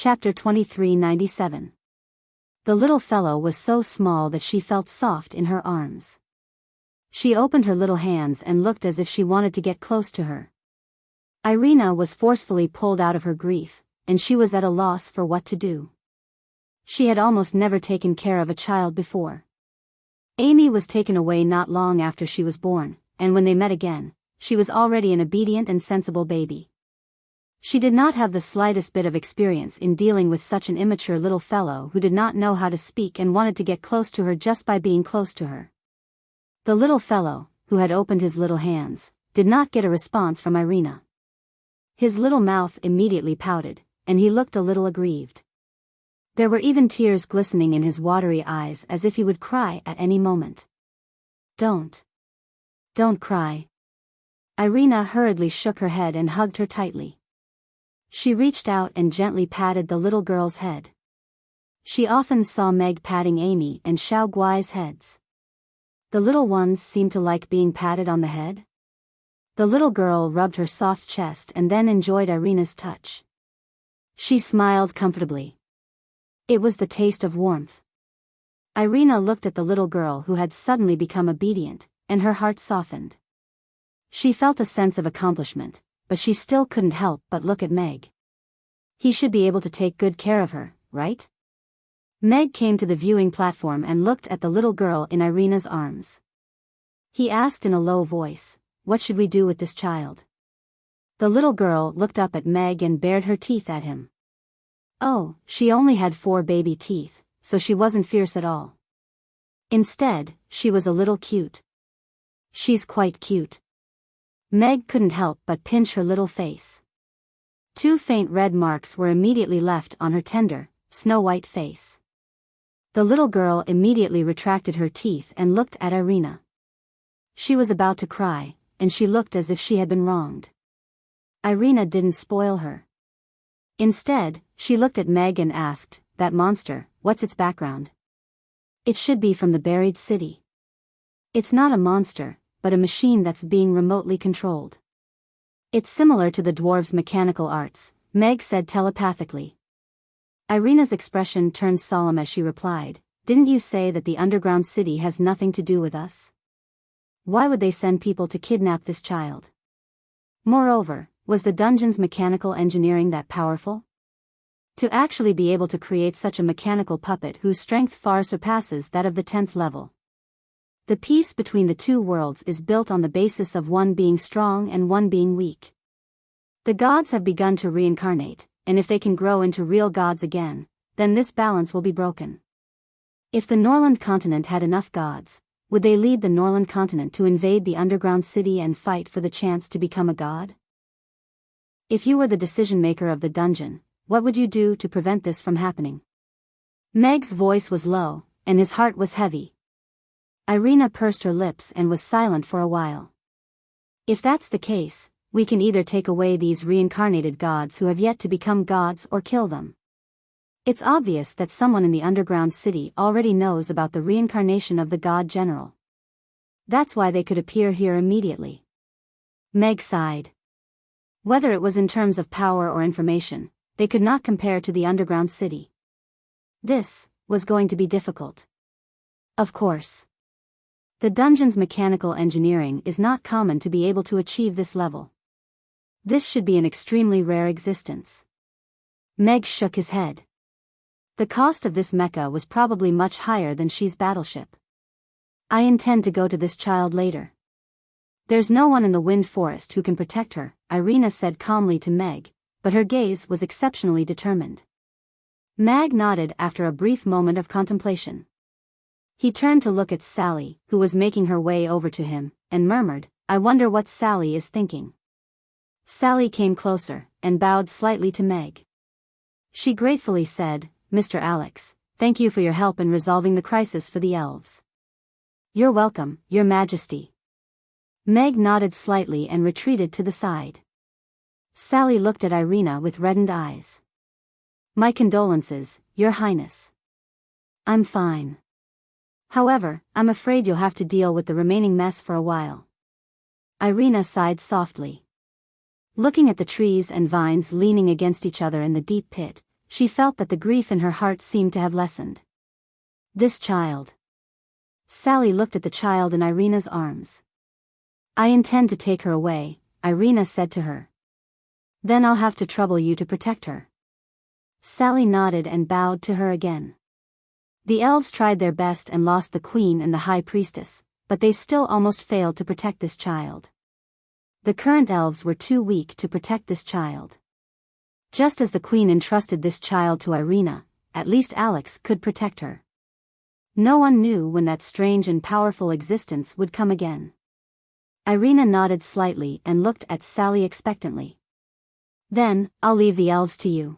Chapter 2397. The little fellow was so small that she felt soft in her arms. She opened her little hands and looked as if she wanted to get close to her. Irina was forcefully pulled out of her grief, and she was at a loss for what to do. She had almost never taken care of a child before. Amy was taken away not long after she was born, and when they met again, she was already an obedient and sensible baby. She did not have the slightest bit of experience in dealing with such an immature little fellow who did not know how to speak and wanted to get close to her just by being close to her. The little fellow, who had opened his little hands, did not get a response from Irina. His little mouth immediately pouted, and he looked a little aggrieved. There were even tears glistening in his watery eyes as if he would cry at any moment. Don't cry." Irina hurriedly shook her head and hugged her tightly. She reached out and gently patted the little girl's head. She often saw Meg patting Amy and Xiao Guai's heads. The little ones seemed to like being patted on the head. The little girl rubbed her soft chest and then enjoyed Irina's touch. She smiled comfortably. It was the taste of warmth. Irina looked at the little girl who had suddenly become obedient, and her heart softened. She felt a sense of accomplishment, but she still couldn't help but look at Meg. He should be able to take good care of her, right? Meg came to the viewing platform and looked at the little girl in Irina's arms. He asked in a low voice, "What should we do with this child?" The little girl looked up at Meg and bared her teeth at him. Oh, she only had 4 baby teeth, so she wasn't fierce at all. Instead, she was a little cute. "She's quite cute." Meg couldn't help but pinch her little face. 2 faint red marks were immediately left on her tender, snow-white face. The little girl immediately retracted her teeth and looked at Irina. She was about to cry, and she looked as if she had been wronged. Irina didn't spoil her. Instead, she looked at Meg and asked, "That monster, what's its background?" "It should be from the buried city." "It's not a monster, but a machine that's being remotely controlled." "It's similar to the dwarves' mechanical arts," Meg said telepathically. Irina's expression turned solemn as she replied, "Didn't you say that the underground city has nothing to do with us? Why would they send people to kidnap this child? Moreover, was the dungeon's mechanical engineering that powerful? To actually be able to create such a mechanical puppet whose strength far surpasses that of the 10th level. The peace between the 2 worlds is built on the basis of one being strong and one being weak. The gods have begun to reincarnate, and if they can grow into real gods again, then this balance will be broken. If the Norland continent had enough gods, would they lead the Norland continent to invade the underground city and fight for the chance to become a god? If you were the decision-maker of the dungeon, what would you do to prevent this from happening?" Meg's voice was low, and his heart was heavy. Irina pursed her lips and was silent for a while. "If that's the case, we can either take away these reincarnated gods who have yet to become gods or kill them. It's obvious that someone in the underground city already knows about the reincarnation of the god general. That's why they could appear here immediately." Meg sighed. Whether it was in terms of power or information, they could not compare to the underground city. This was going to be difficult. Of course. The dungeon's mechanical engineering is not common to be able to achieve this level. This should be an extremely rare existence. Meg shook his head. The cost of this mecha was probably much higher than Xi's battleship. "I intend to go to this child later. There's no one in the Wind Forest who can protect her," Irina said calmly to Meg, but her gaze was exceptionally determined. Meg nodded after a brief moment of contemplation. He turned to look at Sally, who was making her way over to him, and murmured, "I wonder what Sally is thinking." Sally came closer, and bowed slightly to Meg. She gratefully said, "Mr. Alex, thank you for your help in resolving the crisis for the elves." "You're welcome, Your Majesty." Meg nodded slightly and retreated to the side. Sally looked at Irina with reddened eyes. "My condolences, Your Highness." "I'm fine. However, I'm afraid you'll have to deal with the remaining mess for a while." Irina sighed softly. Looking at the trees and vines leaning against each other in the deep pit, she felt that the grief in her heart seemed to have lessened. This child. Sally looked at the child in Irina's arms. I intend to take her away, Irina said to her. Then I'll have to trouble you to protect her. Sally nodded and bowed to her again. The elves tried their best and lost the queen and the high priestess, but they still almost failed to protect this child. The current elves were too weak to protect this child. Just as the queen entrusted this child to Irina, at least Alex could protect her. No one knew when that strange and powerful existence would come again. Irina nodded slightly and looked at Sally expectantly. Then, I'll leave the elves to you.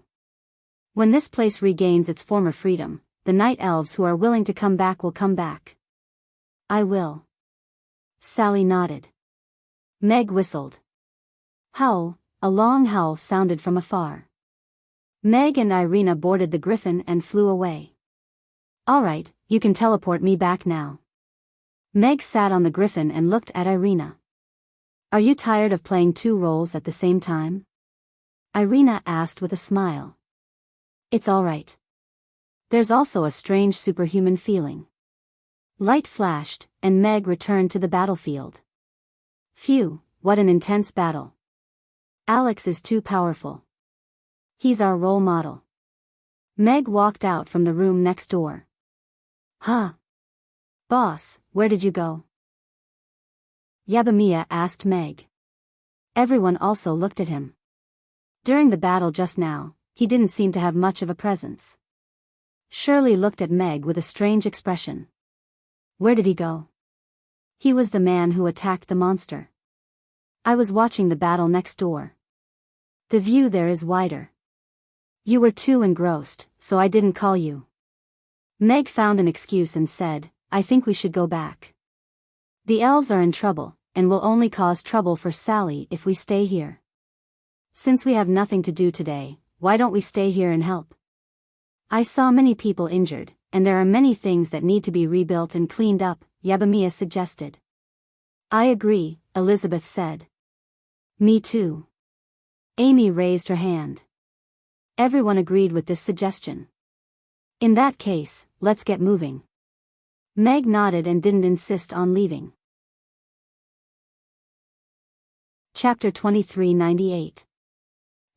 When this place regains its former freedom, the night elves who are willing to come back will come back. I will. Sally nodded. Meg whistled. Howl, a long howl sounded from afar. Meg and Irina boarded the griffin and flew away. All right, you can teleport me back now. Meg sat on the griffin and looked at Irina. Are you tired of playing two roles at the same time? Irina asked with a smile. It's all right. There's also a strange superhuman feeling. Light flashed, and Meg returned to the battlefield. Phew, what an intense battle. Alex is too powerful. He's our role model. Meg walked out from the room next door. Huh? Boss, where did you go? Yabamiya asked Meg. Everyone also looked at him. During the battle just now, he didn't seem to have much of a presence. Shirley looked at Meg with a strange expression. Where did he go? He was the man who attacked the monster. I was watching the battle next door. The view there is wider. You were too engrossed, so I didn't call you. Meg found an excuse and said, I think we should go back. The elves are in trouble, and will only cause trouble for Sally if we stay here. Since we have nothing to do today, why don't we stay here and help? I saw many people injured, and there are many things that need to be rebuilt and cleaned up, Yabamiya suggested. I agree, Elizabeth said. Me too. Amy raised her hand. Everyone agreed with this suggestion. In that case, let's get moving. Meg nodded and didn't insist on leaving. Chapter 2398.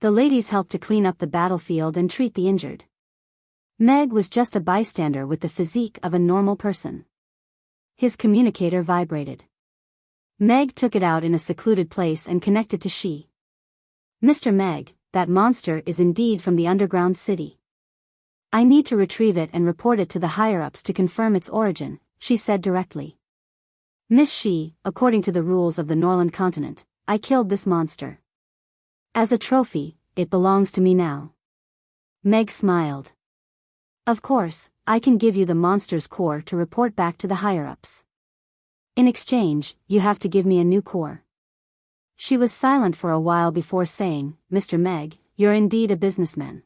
The ladies helped to clean up the battlefield and treat the injured. Meg was just a bystander with the physique of a normal person. His communicator vibrated. Meg took it out in a secluded place and connected to She. Mr. Meg, that monster is indeed from the underground city. I need to retrieve it and report it to the higher-ups to confirm its origin, she said directly. Miss She, according to the rules of the Norland continent, I killed this monster. As a trophy, it belongs to me now. Meg smiled. Of course, I can give you the monster's core to report back to the higher-ups. In exchange, you have to give me a new core. She was silent for a while before saying, Mr. Meg, you're indeed a businessman.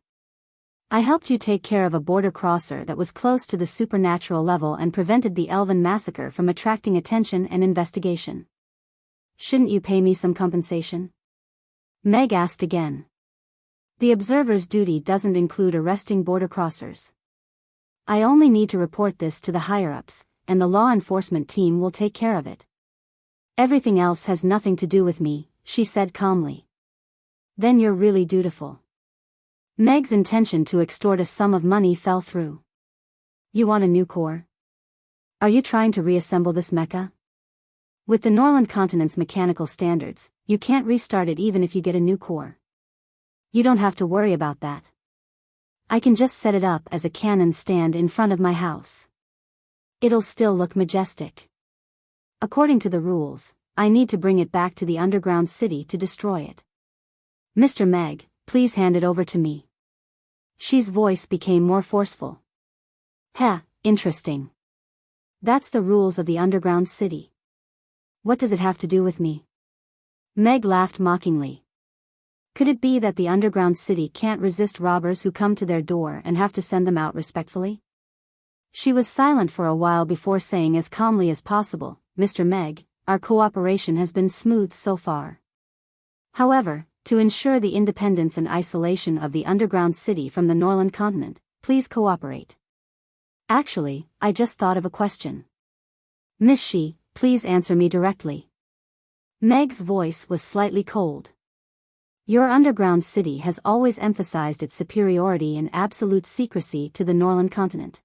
I helped you take care of a border crosser that was close to the supernatural level and prevented the elven massacre from attracting attention and investigation. Shouldn't you pay me some compensation? Meg asked again. The observer's duty doesn't include arresting border crossers. I only need to report this to the higher-ups, and the law enforcement team will take care of it. Everything else has nothing to do with me, she said calmly. Then you're really dutiful. Meg's intention to extort a sum of money fell through. You want a new core? Are you trying to reassemble this mecha? With the Norland continent's mechanical standards, you can't restart it even if you get a new core. You don't have to worry about that. I can just set it up as a cannon stand in front of my house. It'll still look majestic. According to the rules, I need to bring it back to the underground city to destroy it. Mr. Meg, please hand it over to me. She's voice became more forceful. Heh, interesting. That's the rules of the underground city. What does it have to do with me? Meg laughed mockingly. Could it be that the underground city can't resist robbers who come to their door and have to send them out respectfully? She was silent for a while before saying as calmly as possible, Mr. Meg, our cooperation has been smooth so far. However, to ensure the independence and isolation of the underground city from the Norland continent, please cooperate. Actually, I just thought of a question. Miss She, please answer me directly. Meg's voice was slightly cold. Your underground city has always emphasized its superiority and absolute secrecy to the Norland continent.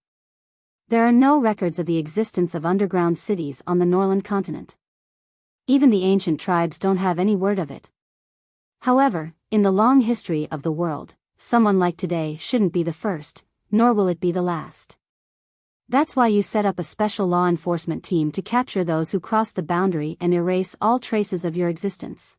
There are no records of the existence of underground cities on the Norland continent. Even the ancient tribes don't have any word of it. However, in the long history of the world, someone like today shouldn't be the first, nor will it be the last. That's why you set up a special law enforcement team to capture those who cross the boundary and erase all traces of your existence.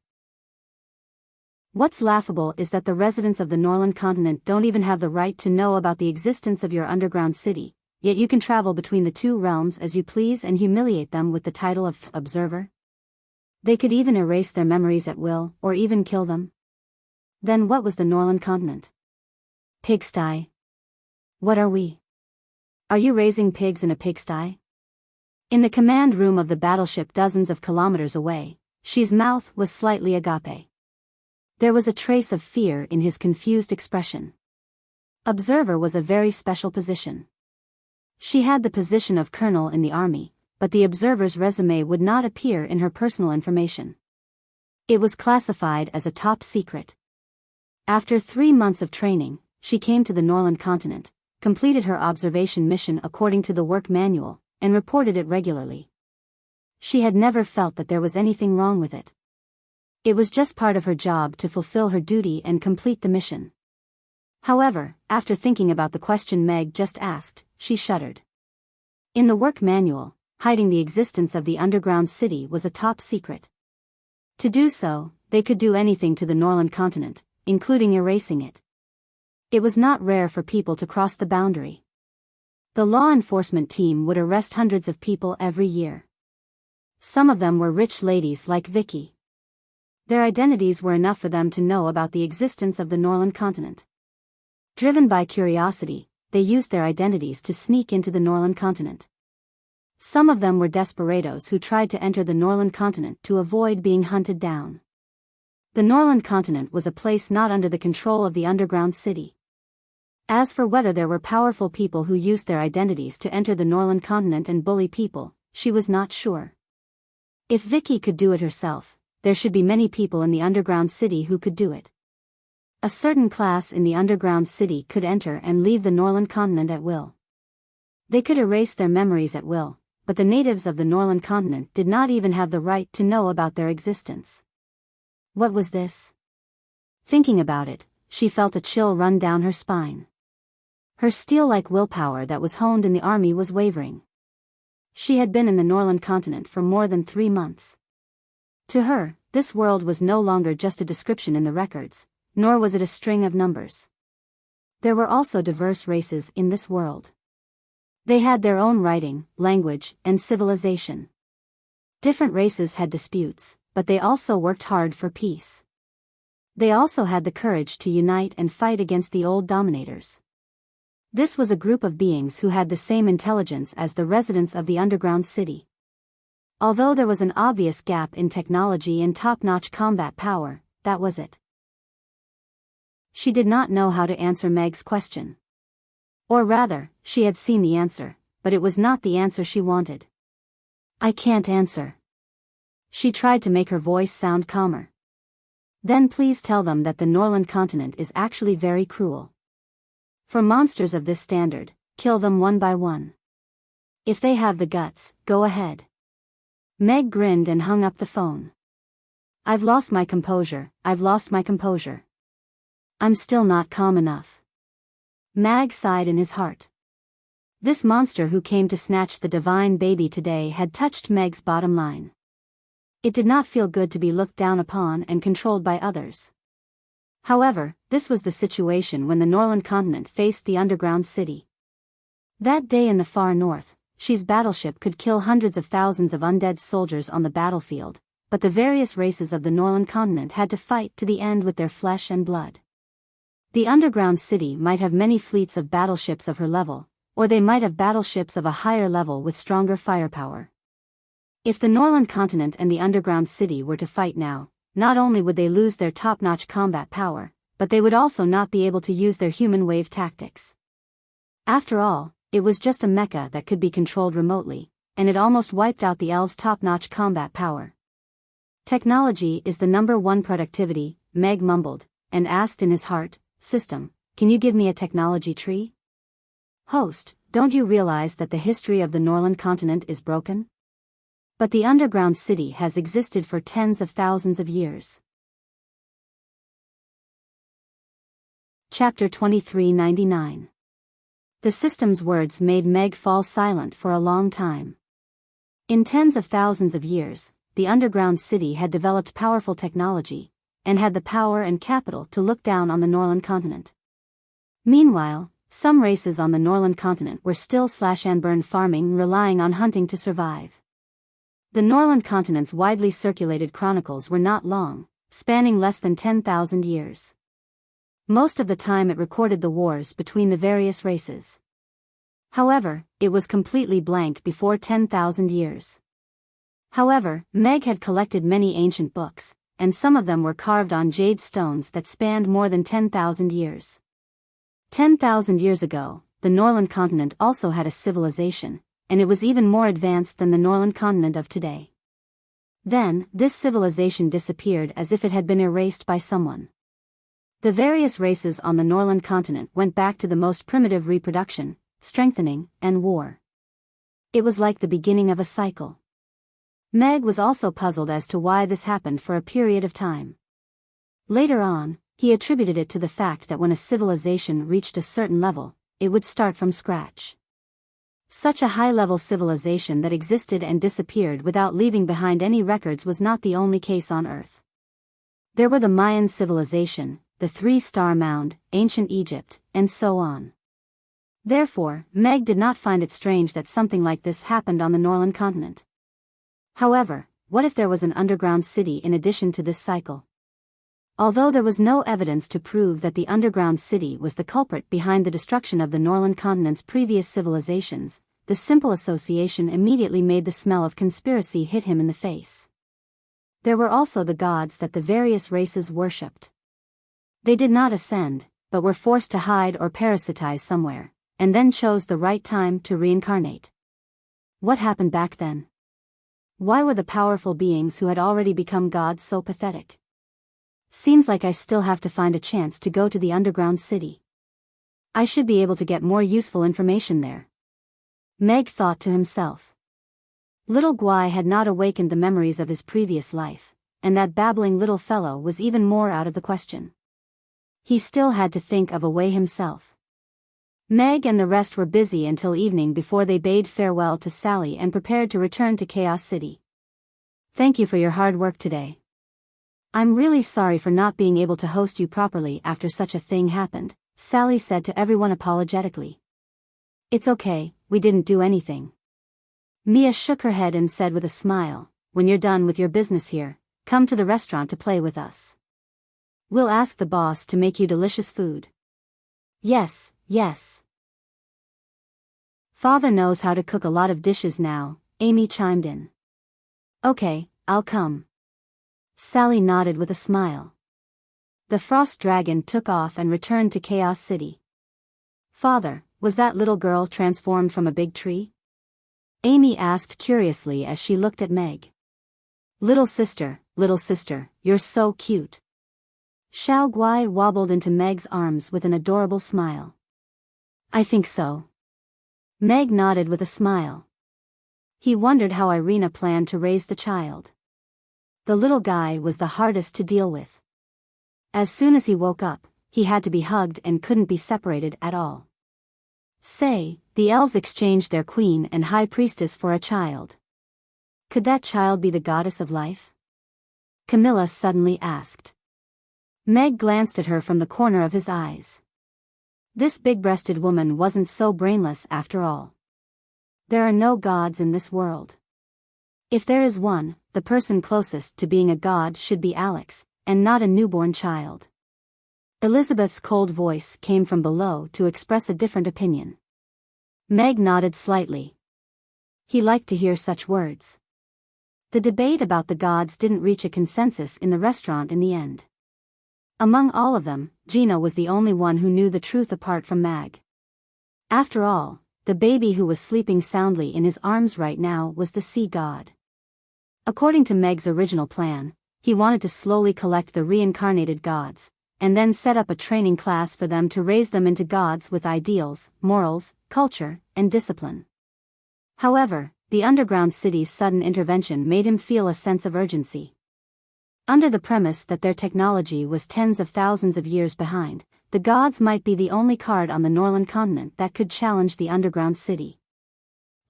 What's laughable is that the residents of the Norland continent don't even have the right to know about the existence of your underground city, yet you can travel between the two realms as you please and humiliate them with the title of observer. They could even erase their memories at will, or even kill them. Then what was the Norland continent? Pigsty. What are we? Are you raising pigs in a pigsty? In the command room of the battleship dozens of kilometers away, She's mouth was slightly agape. There was a trace of fear in his confused expression. Observer was a very special position. She had the position of colonel in the army, but the observer's resume would not appear in her personal information. It was classified as a top secret. After 3 months of training, she came to the Norland continent, completed her observation mission according to the work manual, and reported it regularly. She had never felt that there was anything wrong with it. It was just part of her job to fulfill her duty and complete the mission. However, after thinking about the question Meg just asked, she shuddered. In the work manual, hiding the existence of the underground city was a top secret. To do so, they could do anything to the Norland continent, including erasing it. It was not rare for people to cross the boundary. The law enforcement team would arrest hundreds of people every year. Some of them were rich ladies like Vicky. Their identities were enough for them to know about the existence of the Norland continent. Driven by curiosity, they used their identities to sneak into the Norland continent. Some of them were desperados who tried to enter the Norland continent to avoid being hunted down. The Norland continent was a place not under the control of the underground city. As for whether there were powerful people who used their identities to enter the Norland continent and bully people, she was not sure. If Vicky could do it herself, there should be many people in the underground city who could do it. A certain class in the underground city could enter and leave the Norland continent at will. They could erase their memories at will, but the natives of the Norland continent did not even have the right to know about their existence. What was this? Thinking about it, she felt a chill run down her spine. Her steel-like willpower that was honed in the army was wavering. She had been in the Norland continent for more than 3 months. To her, this world was no longer just a description in the records, nor was it a string of numbers. There were also diverse races in this world. They had their own writing, language, and civilization. Different races had disputes, but they also worked hard for peace. They also had the courage to unite and fight against the old dominators. This was a group of beings who had the same intelligence as the residents of the underground city. Although there was an obvious gap in technology and top-notch combat power, that was it. She did not know how to answer Meg's question. Or rather, she had seen the answer, but it was not the answer she wanted. I can't answer. She tried to make her voice sound calmer. Then please tell them that the Norland continent is actually very cruel. For monsters of this standard, kill them one by one. If they have the guts, go ahead. Meg grinned and hung up the phone. I've lost my composure, I've lost my composure. I'm still not calm enough. Mag sighed in his heart. This monster who came to snatch the divine baby today had touched Meg's bottom line. It did not feel good to be looked down upon and controlled by others. However, this was the situation when the Norland continent faced the underground city. That day in the far north, She's battleship could kill hundreds of thousands of undead soldiers on the battlefield, but the various races of the Norland continent had to fight to the end with their flesh and blood. The underground city might have many fleets of battleships of her level, or they might have battleships of a higher level with stronger firepower. If the Norland continent and the underground city were to fight now, not only would they lose their top-notch combat power, but they would also not be able to use their human wave tactics. After all, it was just a mecha that could be controlled remotely, and it almost wiped out the elves' top-notch combat power. Technology is the #1 productivity, Meg mumbled, and asked in his heart, System, can you give me a technology tree? Host, don't you realize that the history of the Norland continent is broken? But the underground city has existed for tens of thousands of years. Chapter 2399. The system's words made Meg fall silent for a long time. In tens of thousands of years, the underground city had developed powerful technology, and had the power and capital to look down on the Norland continent. Meanwhile, some races on the Norland continent were still slash-and-burn farming, relying on hunting to survive. The Norland continent's widely circulated chronicles were not long, spanning less than 10,000 years. Most of the time it recorded the wars between the various races. However, it was completely blank before 10,000 years. However, Meg had collected many ancient books, and some of them were carved on jade stones that spanned more than 10,000 years. 10,000 years ago, the Norland continent also had a civilization, and it was even more advanced than the Norland continent of today. Then, this civilization disappeared as if it had been erased by someone. The various races on the Norland continent went back to the most primitive reproduction, strengthening, and war. It was like the beginning of a cycle. Meg was also puzzled as to why this happened for a period of time. Later on, he attributed it to the fact that when a civilization reached a certain level, it would start from scratch. Such a high-level civilization that existed and disappeared without leaving behind any records was not the only case on Earth. There were the Mayan civilization, the Three-Star Mound, ancient Egypt, and so on. Therefore, Meg did not find it strange that something like this happened on the Norland continent. However, what if there was an underground city in addition to this cycle? Although there was no evidence to prove that the underground city was the culprit behind the destruction of the Norland continent's previous civilizations, the simple association immediately made the smell of conspiracy hit him in the face. There were also the gods that the various races worshipped. They did not ascend, but were forced to hide or parasitize somewhere, and then chose the right time to reincarnate. What happened back then? Why were the powerful beings who had already become gods so pathetic? Seems like I still have to find a chance to go to the underground city. I should be able to get more useful information there. Meg thought to himself. Little Guai had not awakened the memories of his previous life, and that babbling little fellow was even more out of the question. He still had to think of a way himself. Meg and the rest were busy until evening before they bade farewell to Sally and prepared to return to Chaos City. Thank you for your hard work today. I'm really sorry for not being able to host you properly after such a thing happened, Sally said to everyone apologetically. It's okay, we didn't do anything. Mia shook her head and said with a smile, when you're done with your business here, come to the restaurant to play with us. We'll ask the boss to make you delicious food. Yes, yes. Father knows how to cook a lot of dishes now, Amy chimed in. Okay, I'll come. Sally nodded with a smile. The frost dragon took off and returned to Chaos City. Father, was that little girl transformed from a big tree? Amy asked curiously as she looked at Meg. Little sister, you're so cute. Xiao Guai wobbled into Meg's arms with an adorable smile. I think so. Meg nodded with a smile. He wondered how Irina planned to raise the child. The little guy was the hardest to deal with. As soon as he woke up, he had to be hugged and couldn't be separated at all. Say, the elves exchanged their queen and high priestess for a child. Could that child be the goddess of life? Camilla suddenly asked. Meg glanced at her from the corner of his eyes. This big-breasted woman wasn't so brainless after all. There are no gods in this world. If there is one, the person closest to being a god should be Alex, and not a newborn child. Elizabeth's cold voice came from below to express a different opinion. Meg nodded slightly. He liked to hear such words. The debate about the gods didn't reach a consensus in the restaurant in the end. Among all of them, Gina was the only one who knew the truth apart from Mag. After all, the baby who was sleeping soundly in his arms right now was the sea god. According to Meg's original plan, he wanted to slowly collect the reincarnated gods, and then set up a training class for them to raise them into gods with ideals, morals, culture, and discipline. However, the underground city's sudden intervention made him feel a sense of urgency. Under the premise that their technology was tens of thousands of years behind, the gods might be the only card on the Norland continent that could challenge the underground city.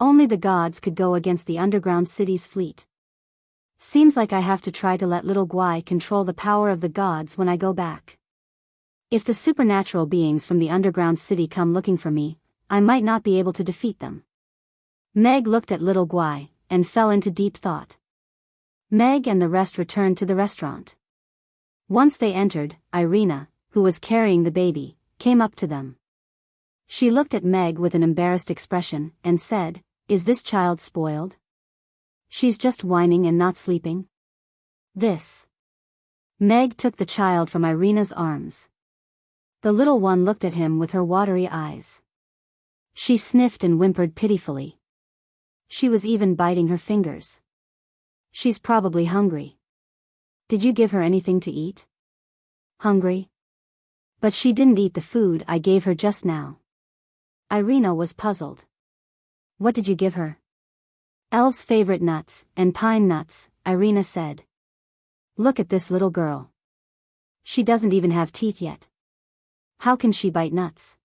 Only the gods could go against the underground city's fleet. Seems like I have to try to let little Guai control the power of the gods when I go back. If the supernatural beings from the underground city come looking for me, I might not be able to defeat them. Meg looked at little Guai, and fell into deep thought. Meg and the rest returned to the restaurant. Once they entered, Irina, who was carrying the baby, came up to them. She looked at Meg with an embarrassed expression, and said, "Is this child spoiled? She's just whining and not sleeping." This. Meg took the child from Irina's arms. The little one looked at him with her watery eyes. She sniffed and whimpered pitifully. She was even biting her fingers. "She's probably hungry. Did you give her anything to eat?" "Hungry? But she didn't eat the food I gave her just now." Irina was puzzled. "What did you give her?" "Elf's favorite nuts, and pine nuts," Irina said. "Look at this little girl. She doesn't even have teeth yet. How can she bite nuts?"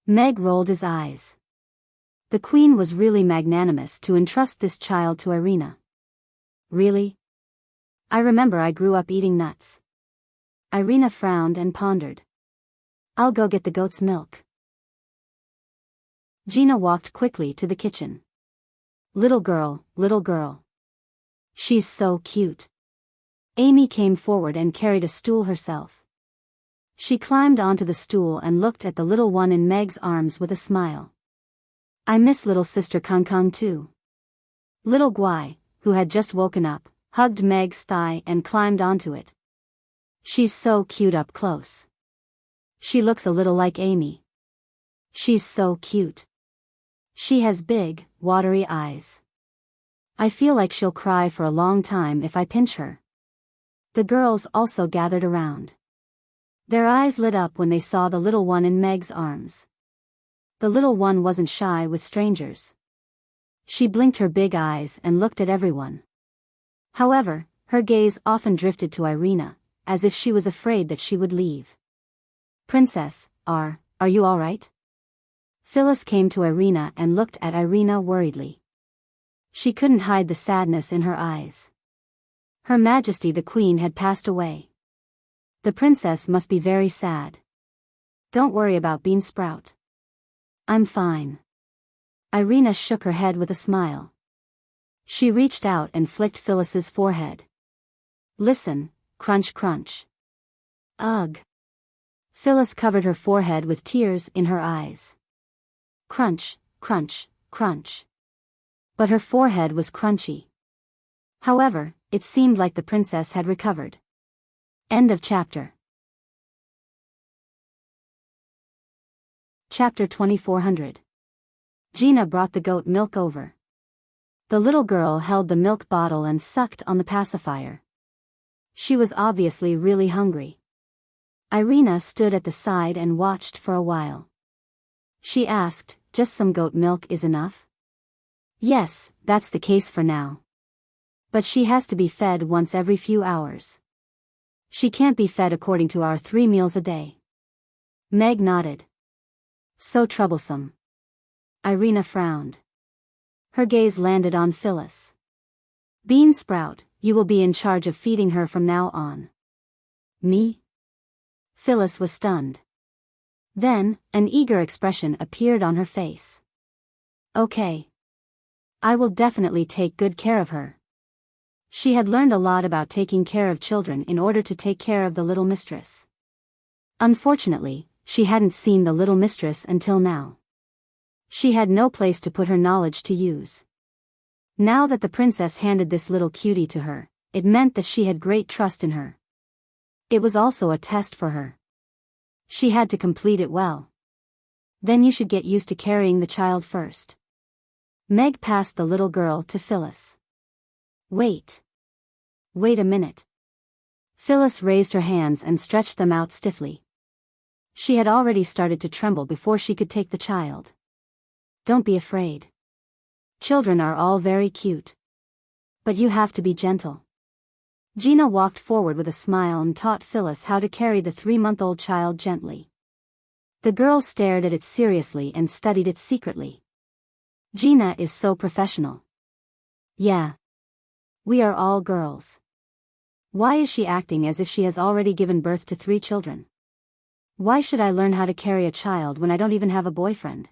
Meg rolled his eyes. The queen was really magnanimous to entrust this child to Irina. "Really? I remember I grew up eating nuts." Irina frowned and pondered. "I'll go get the goat's milk." Gina walked quickly to the kitchen. Little girl. She's so cute." Amy came forward and carried a stool herself. She climbed onto the stool and looked at the little one in Meg's arms with a smile. "I miss little sister Kang too." Little Guai, who had just woken up, hugged Meg's thigh and climbed onto it. "She's so cute up close. She looks a little like Amy. She's so cute. She has big, watery eyes. I feel like she'll cry for a long time if I pinch her." The girls also gathered around. Their eyes lit up when they saw the little one in Meg's arms. The little one wasn't shy with strangers. She blinked her big eyes and looked at everyone. However, her gaze often drifted to Irina, as if she was afraid that she would leave. "Princess, are you all right?" Phyllis came to Irina and looked at Irina worriedly. She couldn't hide the sadness in her eyes. Her Majesty the Queen had passed away. The princess must be very sad. "Don't worry about Bean Sprout. I'm fine." Irina shook her head with a smile. She reached out and flicked Phyllis's forehead. "Listen, crunch crunch." "Ugh." Phyllis covered her forehead with tears in her eyes. Crunch, crunch, crunch. But her forehead was crunchy. However, it seemed like the princess had recovered. End of chapter. Chapter 2400. Gina brought the goat milk over. The little girl held the milk bottle and sucked on the pacifier. She was obviously really hungry. Irina stood at the side and watched for a while. She asked, "Just some goat milk is enough?" "Yes, that's the case for now. But she has to be fed once every few hours. She can't be fed according to our 3 meals a day." Meg nodded. "So troublesome." Irina frowned. Her gaze landed on Phyllis. "Bean Sprout, you will be in charge of feeding her from now on." "Me?" Phyllis was stunned. Then, an eager expression appeared on her face. "Okay. I will definitely take good care of her." She had learned a lot about taking care of children in order to take care of the little mistress. Unfortunately, she hadn't seen the little mistress until now. She had no place to put her knowledge to use. Now that the princess handed this little cutie to her, it meant that she had great trust in her. It was also a test for her. She had to complete it well. Then you should get used to carrying the child first. Meg passed the little girl to Phyllis. Wait. Wait a minute. Phyllis raised her hands and stretched them out stiffly. She had already started to tremble before she could take the child. Don't be afraid. Children are all very cute. But you have to be gentle. Gina walked forward with a smile and taught Phyllis how to carry the 3-month-old child gently. The girl stared at it seriously and studied it secretly. Gina is so professional. Yeah. We are all girls. Why is she acting as if she has already given birth to 3 children? Why should I learn how to carry a child when I don't even have a boyfriend?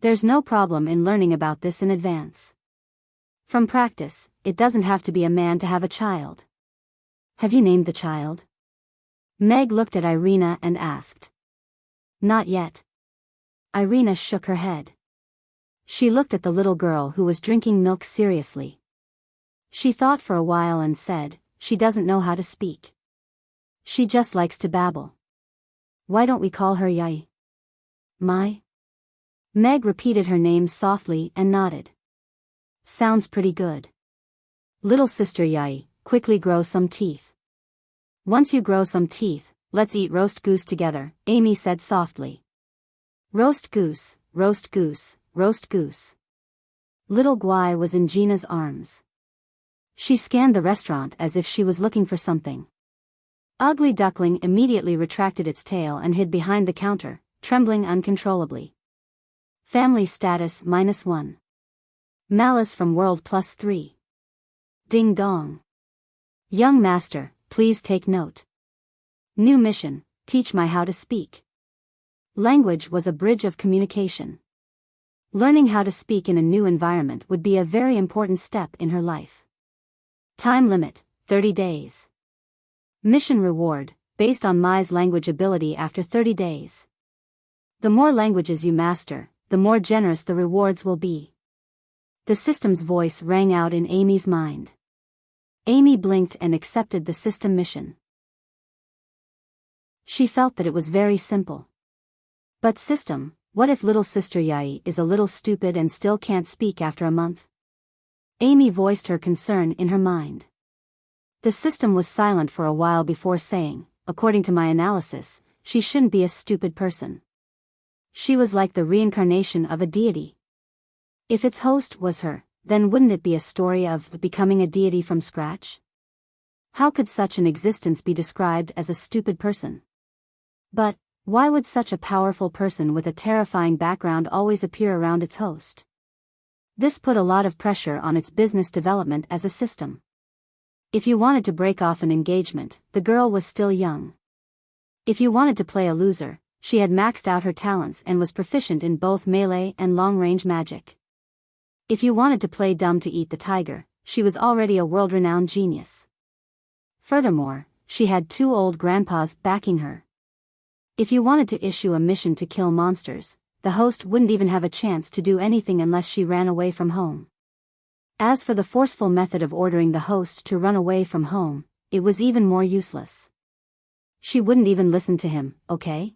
There's no problem in learning about this in advance. From practice, it doesn't have to be a man to have a child. Have you named the child? Meg looked at Irina and asked. Not yet. Irina shook her head. She looked at the little girl who was drinking milk seriously. She thought for a while and said, she doesn't know how to speak. She just likes to babble. Why don't we call her Yai? Mai? Meg repeated her name softly and nodded. Sounds pretty good. Little sister Yai, quickly grow some teeth. Once you grow some teeth, let's eat roast goose together, Amy said softly. Roast goose, roast goose, roast goose. Little Guai was in Gina's arms. She scanned the restaurant as if she was looking for something. Ugly Duckling immediately retracted its tail and hid behind the counter, trembling uncontrollably. Family status -1. Malice from world +3. Ding dong. Young master, please take note. New mission, teach my how to speak. Language was a bridge of communication. Learning how to speak in a new environment would be a very important step in her life. Time limit, 30 days. Mission reward, based on Mai's language ability after 30 days. The more languages you master, the more generous the rewards will be. The system's voice rang out in Amy's mind. Amy blinked and accepted the system mission. She felt that it was very simple. But system, what if little sister Yai is a little stupid and still can't speak after a month? Amy voiced her concern in her mind. The system was silent for a while before saying, according to my analysis, she shouldn't be a stupid person. She was like the reincarnation of a deity. If its host was her, then wouldn't it be a story of becoming a deity from scratch? How could such an existence be described as a stupid person? But, why would such a powerful person with a terrifying background always appear around its host? This put a lot of pressure on its business development as a system. If you wanted to break off an engagement, the girl was still young. If you wanted to play a loser, she had maxed out her talents and was proficient in both melee and long-range magic. If you wanted to play dumb to eat the tiger, she was already a world-renowned genius. Furthermore, she had 2 old grandpas backing her. If you wanted to issue a mission to kill monsters, the host wouldn't even have a chance to do anything unless she ran away from home. As for the forceful method of ordering the host to run away from home, it was even more useless. She wouldn't even listen to him, okay?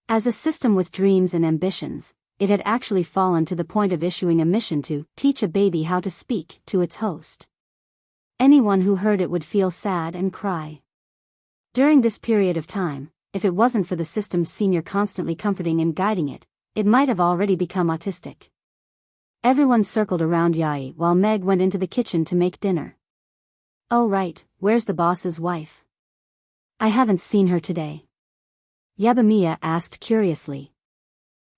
As a system with dreams and ambitions, it had actually fallen to the point of issuing a mission to teach a baby how to speak to its host. Anyone who heard it would feel sad and cry. During this period of time, if it wasn't for the system's senior constantly comforting and guiding it, it might have already become autistic. Everyone circled around Yai while Meg went into the kitchen to make dinner. Oh right, where's the boss's wife? I haven't seen her today. Yabamiya asked curiously.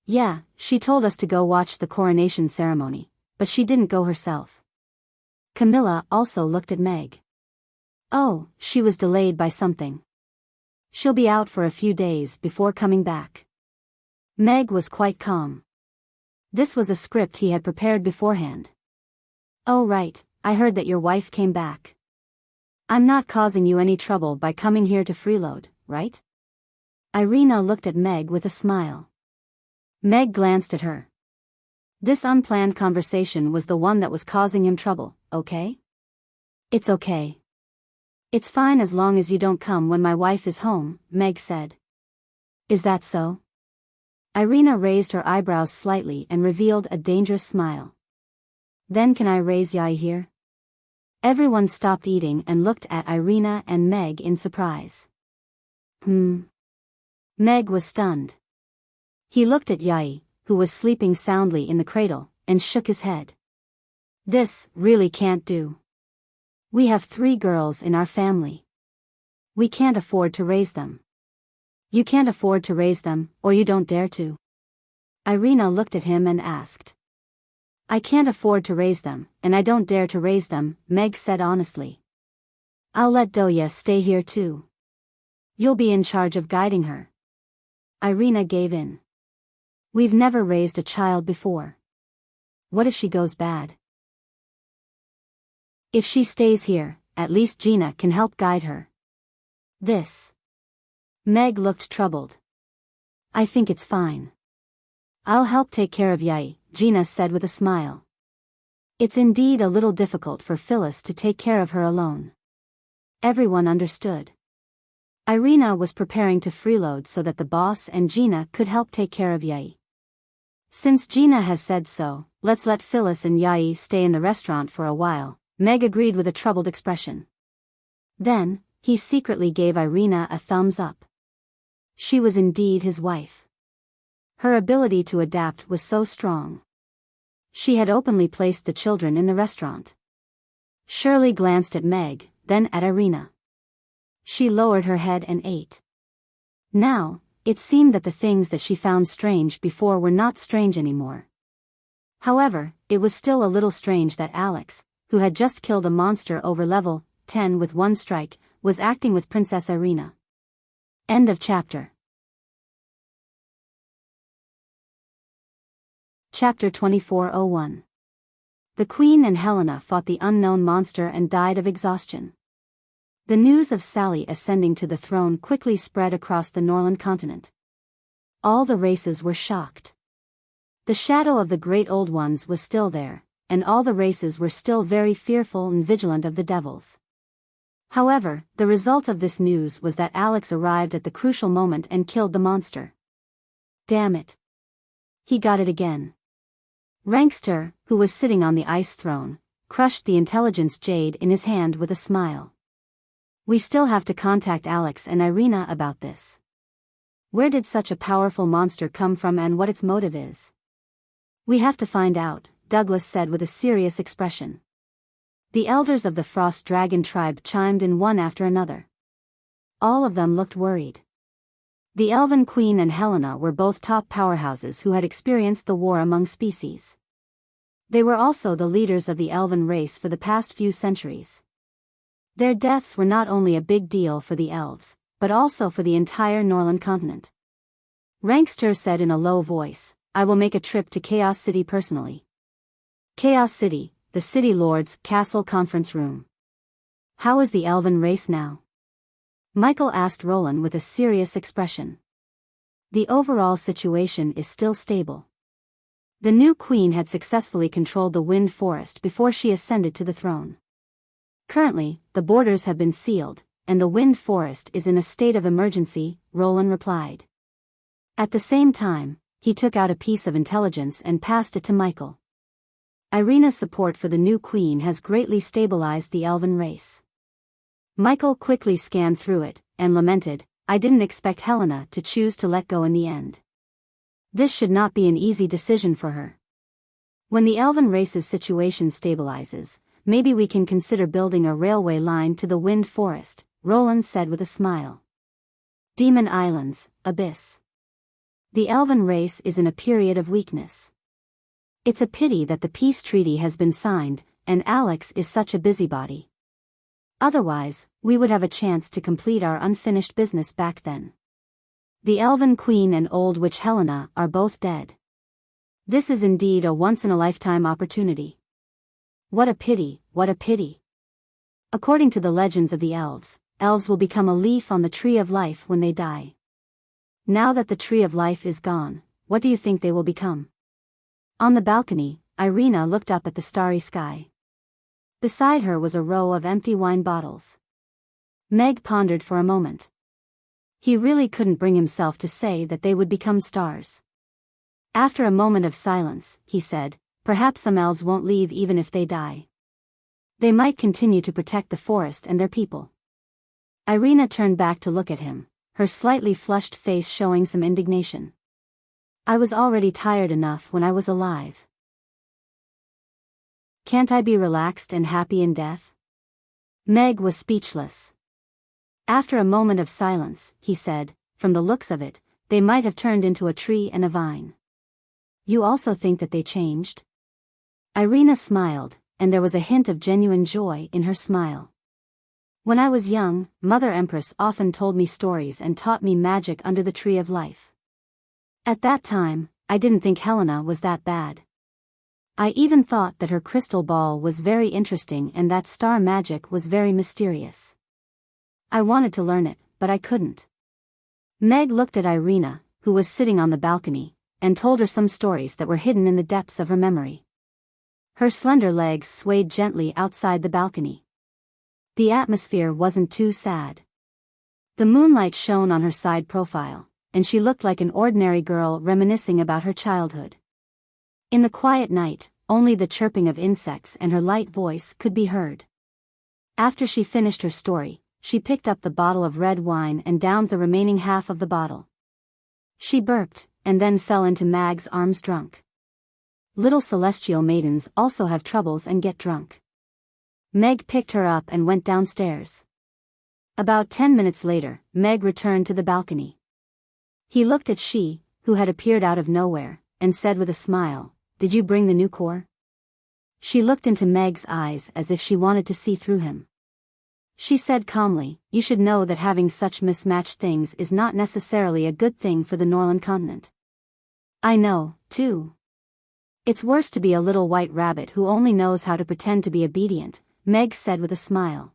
Yeah, she told us to go watch the coronation ceremony, but she didn't go herself. Camilla also looked at Meg. Oh, she was delayed by something. She'll be out for a few days before coming back. Meg was quite calm. This was a script he had prepared beforehand. Oh right, I heard that your wife came back. I'm not causing you any trouble by coming here to freeload, right? Irina looked at Meg with a smile. Meg glanced at her. This unplanned conversation was the one that was causing him trouble, okay? It's okay. It's fine as long as you don't come when my wife is home, Meg said. Is that so? Irina raised her eyebrows slightly and revealed a dangerous smile. Then can I raise Yai here? Everyone stopped eating and looked at Irina and Meg in surprise. Meg was stunned. He looked at Yai, who was sleeping soundly in the cradle, and shook his head. This really can't do. We have 3 girls in our family. We can't afford to raise them. You can't afford to raise them, or you don't dare to. Irina looked at him and asked. I can't afford to raise them, and I don't dare to raise them, Meg said honestly. I'll let Doya stay here too. You'll be in charge of guiding her. Irina gave in. We've never raised a child before. What if she goes bad? If she stays here, at least Gina can help guide her. Meg looked troubled. I think it's fine. I'll help take care of Yai, Gina said with a smile. It's indeed a little difficult for Phyllis to take care of her alone. Everyone understood. Irina was preparing to freeload so that the boss and Gina could help take care of Yai. Since Gina has said so, let's let Phyllis and Yai stay in the restaurant for a while, Meg agreed with a troubled expression. Then, he secretly gave Irina a thumbs up. She was indeed his wife. Her ability to adapt was so strong. She had openly placed the children in the restaurant. Shirley glanced at Meg, then at Irina. She lowered her head and ate. Now, it seemed that the things that she found strange before were not strange anymore. However, it was still a little strange that Alex, who had just killed a monster over level 10 with 1 strike, was acting with Princess Irina. End of chapter. Chapter 2401. The Queen and Helena fought the unknown monster and died of exhaustion. The news of Sally ascending to the throne quickly spread across the Norland continent. All the races were shocked. The shadow of the great old ones was still there, and all the races were still very fearful and vigilant of the devils. However, the result of this news was that Alex arrived at the crucial moment and killed the monster. Damn it. He got it again. Rankster, who was sitting on the ice throne, crushed the intelligence jade in his hand with a smile. We still have to contact Alex and Irina about this. Where did such a powerful monster come from and what its motive is? We have to find out, Douglas said with a serious expression. The elders of the Frost Dragon tribe chimed in one after another. All of them looked worried. The Elven Queen and Helena were both top powerhouses who had experienced the war among species. They were also the leaders of the Elven race for the past few centuries. Their deaths were not only a big deal for the elves, but also for the entire Norland continent. Rankster said in a low voice, I will make a trip to Chaos City personally. Chaos City, the City Lord's castle conference room. How is the Elven race now? Michael asked Roland with a serious expression. The overall situation is still stable. The new queen had successfully controlled the Wind Forest before she ascended to the throne. Currently, the borders have been sealed, and the Wind Forest is in a state of emergency, Roland replied. At the same time, he took out a piece of intelligence and passed it to Michael. Irina's support for the new queen has greatly stabilized the Elven race. Michael quickly scanned through it, and lamented, I didn't expect Helena to choose to let go in the end. This should not be an easy decision for her. When the Elven race's situation stabilizes, maybe we can consider building a railway line to the Wind Forest, Roland said with a smile. Demon Islands, Abyss. The Elven race is in a period of weakness. It's a pity that the peace treaty has been signed, and Alex is such a busybody. Otherwise, we would have a chance to complete our unfinished business back then. The Elven Queen and Old Witch Helena are both dead. This is indeed a once-in-a-lifetime opportunity. What a pity, what a pity. According to the legends of the elves, elves will become a leaf on the Tree of Life when they die. Now that the Tree of Life is gone, what do you think they will become? On the balcony, Irina looked up at the starry sky. Beside her was a row of empty wine bottles. Meg pondered for a moment. He really couldn't bring himself to say that they would become stars. After a moment of silence, he said, "Perhaps some elves won't leave even if they die. They might continue to protect the forest and their people." Irina turned back to look at him, her slightly flushed face showing some indignation. "I was already tired enough when I was alive. Can't I be relaxed and happy in death?" Meg was speechless. After a moment of silence, he said, "From the looks of it, they might have turned into a tree and a vine. You also think that they changed?" Irina smiled, and there was a hint of genuine joy in her smile. "When I was young, Mother Empress often told me stories and taught me magic under the Tree of Life. At that time, I didn't think Helena was that bad. I even thought that her crystal ball was very interesting and that star magic was very mysterious. I wanted to learn it, but I couldn't." Meg looked at Irina, who was sitting on the balcony, and told her some stories that were hidden in the depths of her memory. Her slender legs swayed gently outside the balcony. The atmosphere wasn't too sad. The moonlight shone on her side profile, and she looked like an ordinary girl reminiscing about her childhood. In the quiet night, only the chirping of insects and her light voice could be heard. After she finished her story, she picked up the bottle of red wine and downed the remaining half of the bottle. She burped, and then fell into Mag's arms drunk. Little celestial maidens also have troubles and get drunk. Meg picked her up and went downstairs. About 10 minutes later, Meg returned to the balcony. He looked at she, who had appeared out of nowhere, and said with a smile, "Did you bring the new core?" She looked into Meg's eyes as if she wanted to see through him. She said calmly, "You should know that having such mismatched things is not necessarily a good thing for the Norland continent." "I know, too. It's worse to be a little white rabbit who only knows how to pretend to be obedient," Meg said with a smile.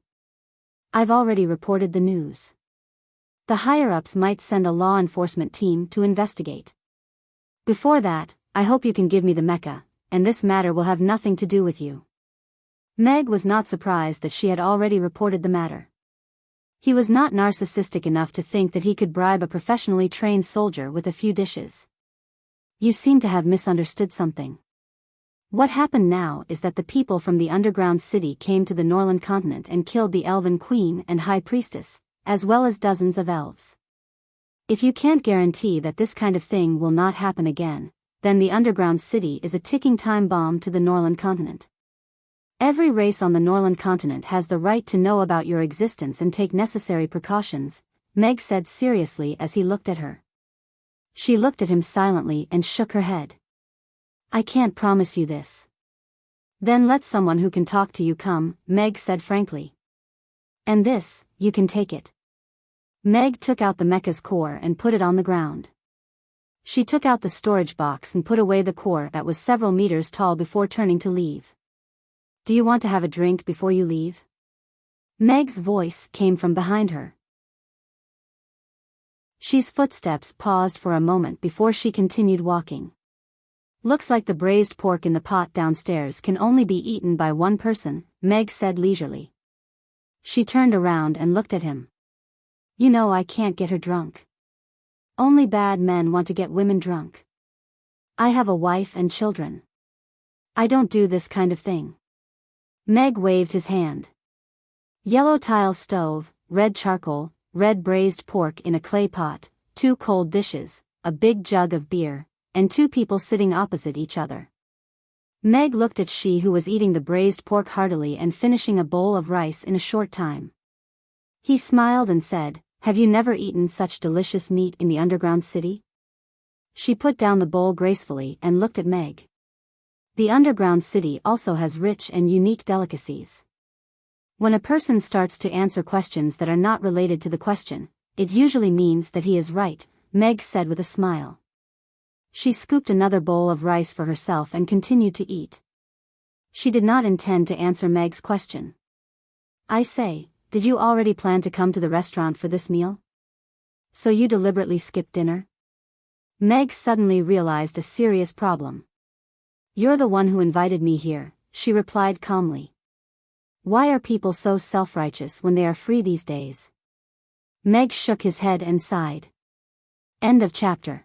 "I've already reported the news. The higher-ups might send a law enforcement team to investigate. Before that, I hope you can give me the mecha, and this matter will have nothing to do with you." Meg was not surprised that she had already reported the matter. He was not narcissistic enough to think that he could bribe a professionally trained soldier with a few dishes. "You seem to have misunderstood something. What happened now is that the people from the underground city came to the Norland continent and killed the elven queen and high priestess, as well as dozens of elves. If you can't guarantee that this kind of thing will not happen again, then the underground city is a ticking time bomb to the Norland continent. Every race on the Norland continent has the right to know about your existence and take necessary precautions," Meg said seriously as he looked at her. She looked at him silently and shook her head. "I can't promise you this." "Then let someone who can talk to you come," Meg said frankly. "And this, you can take it." Meg took out the mecha's core and put it on the ground. She took out the storage box and put away the core that was several meters tall before turning to leave. "Do you want to have a drink before you leave?" Meg's voice came from behind her. She's footsteps paused for a moment before she continued walking. "Looks like the braised pork in the pot downstairs can only be eaten by one person," Meg said leisurely. She turned around and looked at him. "You know I can't get her drunk. Only bad men want to get women drunk. I have a wife and children. I don't do this kind of thing." Meg waved his hand. Yellow tile stove, red charcoal, red braised pork in a clay pot, 2 cold dishes, a big jug of beer, and 2 people sitting opposite each other. Meg looked at she who was eating the braised pork heartily and finishing a bowl of rice in a short time. He smiled and said, "Have you never eaten such delicious meat in the underground city?" She put down the bowl gracefully and looked at Meg. The underground city also has rich and unique delicacies. When a person starts to answer questions that are not related to the question, it usually means that he is right, Meg said with a smile. She scooped another bowl of rice for herself and continued to eat. She did not intend to answer Meg's question. "I say, did you already plan to come to the restaurant for this meal? So you deliberately skipped dinner?" Meg suddenly realized a serious problem. You're the one who invited me here, she replied calmly. Why are people so self-righteous when they are free these days? Meg shook his head and sighed. End of chapter.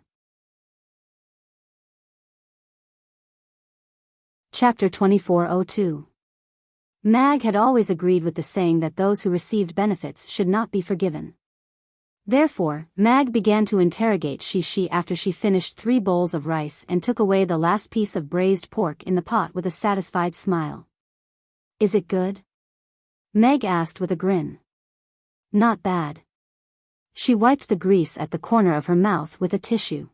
Chapter 2402. Mag had always agreed with the saying that those who received benefits should not be forgiven. Therefore, Mag began to interrogate Shishi after she finished 3 bowls of rice and took away the last piece of braised pork in the pot with a satisfied smile. Is it good? Meg asked with a grin. Not bad. She wiped the grease at the corner of her mouth with a tissue.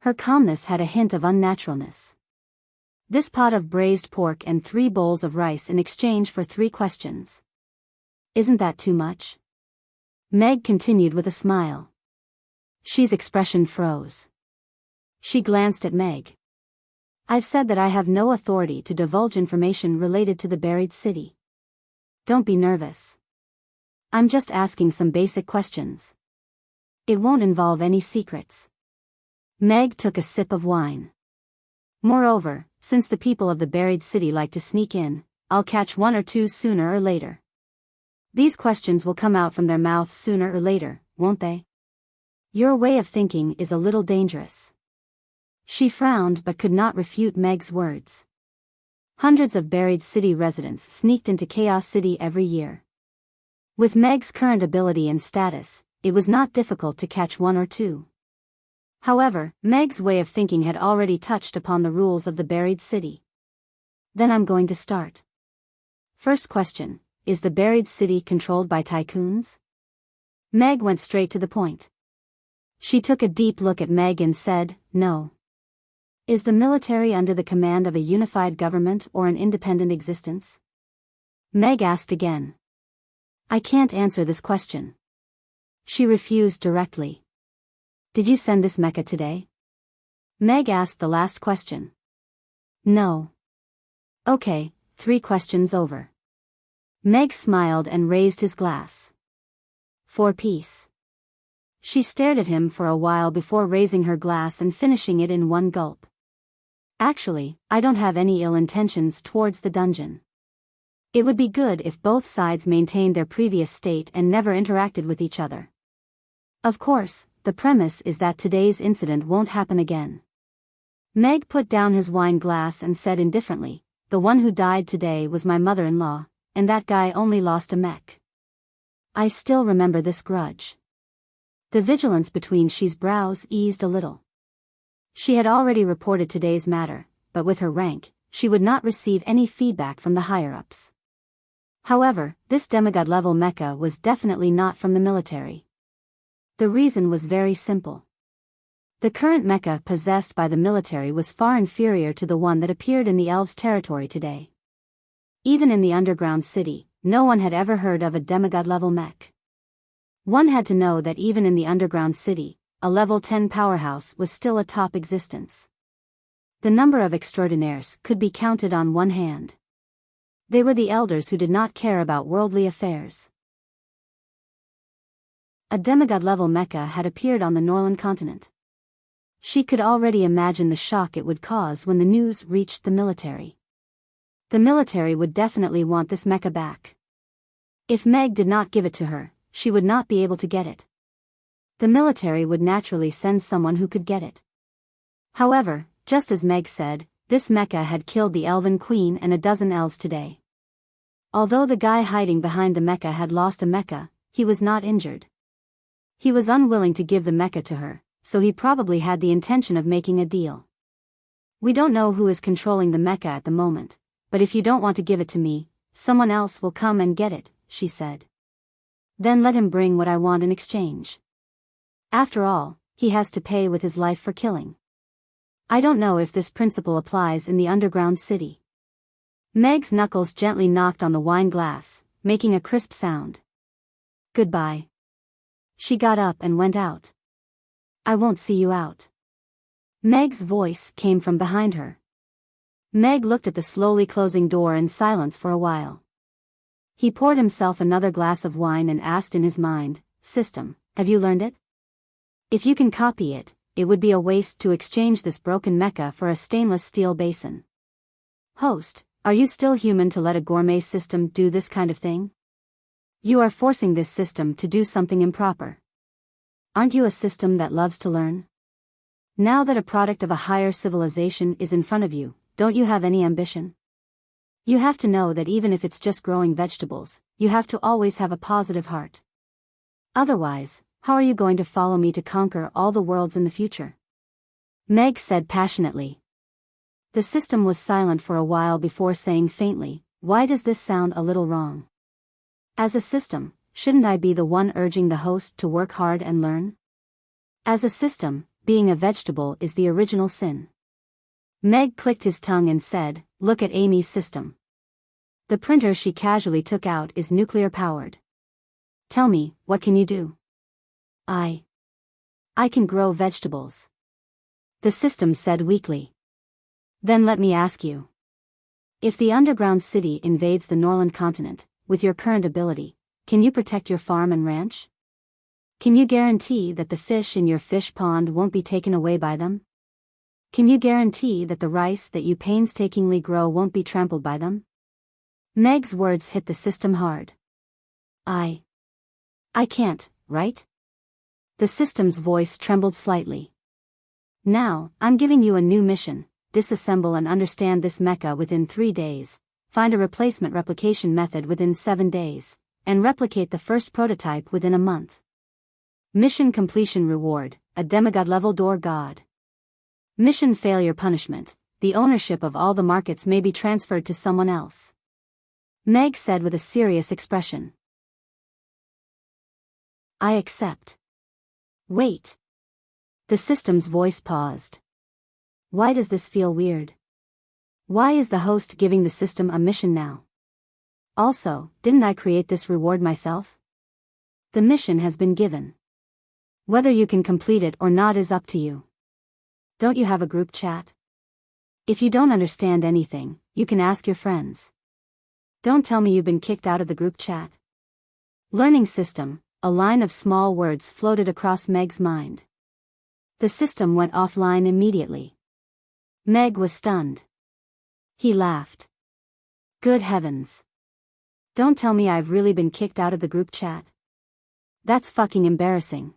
Her calmness had a hint of unnaturalness. This pot of braised pork and 3 bowls of rice in exchange for 3 questions. Isn't that too much? Meg continued with a smile. Shi's expression froze. She glanced at Meg. I've said that I have no authority to divulge information related to the buried city. Don't be nervous. I'm just asking some basic questions. It won't involve any secrets. Meg took a sip of wine. Moreover, since the people of the buried city like to sneak in, I'll catch 1 or 2 sooner or later. These questions will come out from their mouths sooner or later, won't they? Your way of thinking is a little dangerous. She frowned but could not refute Meg's words. Hundreds of buried city residents sneaked into Chaos City every year. With Meg's current ability and status, it was not difficult to catch 1 or 2. However, Meg's way of thinking had already touched upon the rules of the buried city. Then I'm going to start. First question. Is the buried city controlled by tycoons? Meg went straight to the point. She took a deep look at Meg and said, no. Is the military under the command of a unified government or an independent existence? Meg asked again. I can't answer this question. She refused directly. Did you send this mecha today? Meg asked the last question. No. Okay, 3 questions over. Meg smiled and raised his glass. For peace. She stared at him for a while before raising her glass and finishing it in 1 gulp. Actually, I don't have any ill intentions towards the dungeon. It would be good if both sides maintained their previous state and never interacted with each other. Of course, the premise is that today's incident won't happen again. Meg put down his wine glass and said indifferently, the one who died today was my mother-in-law. And that guy only lost a mech. I still remember this grudge. The vigilance between Shi's brows eased a little. She had already reported today's matter, but with her rank, she would not receive any feedback from the higher-ups. However, this demigod-level mecha was definitely not from the military. The reason was very simple. The current mecha possessed by the military was far inferior to the one that appeared in the elves' territory today. Even in the underground city, no one had ever heard of a demigod-level mech. One had to know that even in the underground city, a level 10 powerhouse was still a top existence. The number of extraordinaires could be counted on one hand. They were the elders who did not care about worldly affairs. A demigod-level mecha had appeared on the Norland continent. She could already imagine the shock it would cause when the news reached the military. The military would definitely want this mecha back. If Meg did not give it to her, she would not be able to get it. The military would naturally send someone who could get it. However, just as Meg said, this mecha had killed the Elven Queen and a dozen elves today. Although the guy hiding behind the mecha had lost a mecha, he was not injured. He was unwilling to give the mecha to her, so he probably had the intention of making a deal. We don't know who is controlling the mecha at the moment. But if you don't want to give it to me, someone else will come and get it, she said. Then let him bring what I want in exchange. After all, he has to pay with his life for killing. I don't know if this principle applies in the underground city. Meg's knuckles gently knocked on the wine glass, making a crisp sound. Goodbye. She got up and went out. I won't see you out. Meg's voice came from behind her. Meg looked at the slowly closing door in silence for a while. He poured himself another glass of wine and asked in his mind, System, have you learned it? If you can copy it, it would be a waste to exchange this broken mecha for a stainless steel basin. Host, are you still human to let a gourmet system do this kind of thing? You are forcing this system to do something improper. Aren't you a system that loves to learn? Now that a product of a higher civilization is in front of you, don't you have any ambition? You have to know that even if it's just growing vegetables, you have to always have a positive heart. Otherwise, how are you going to follow me to conquer all the worlds in the future? Meg said passionately. The system was silent for a while before saying faintly, why does this sound a little wrong? As a system, shouldn't I be the one urging the host to work hard and learn? As a system, being a vegetable is the original sin. Meg clicked his tongue and said, look at Amy's system. The printer she casually took out is nuclear-powered. Tell me, what can you do? I can grow vegetables. The system said weakly. Then let me ask you. If the underground city invades the Norland continent, with your current ability, can you protect your farm and ranch? Can you guarantee that the fish in your fish pond won't be taken away by them? Can you guarantee that the rice that you painstakingly grow won't be trampled by them? Meg's words hit the system hard. I can't, right? The system's voice trembled slightly. Now, I'm giving you a new mission. Disassemble and understand this mecha within 3 days, find a replacement replication method within 7 days, and replicate the first prototype within a month. Mission completion reward, a demigod-level door god. Mission failure punishment, the ownership of all the markets may be transferred to someone else. Meg said with a serious expression. I accept. Wait. The system's voice paused. Why does this feel weird? Why is the host giving the system a mission now? Also, didn't I create this reward myself? The mission has been given. Whether you can complete it or not is up to you. Don't you have a group chat? If you don't understand anything, you can ask your friends. Don't tell me you've been kicked out of the group chat. Learning system, a line of small words floated across Meg's mind. The system went offline immediately. Meg was stunned. He laughed. Good heavens. Don't tell me I've really been kicked out of the group chat. That's fucking embarrassing.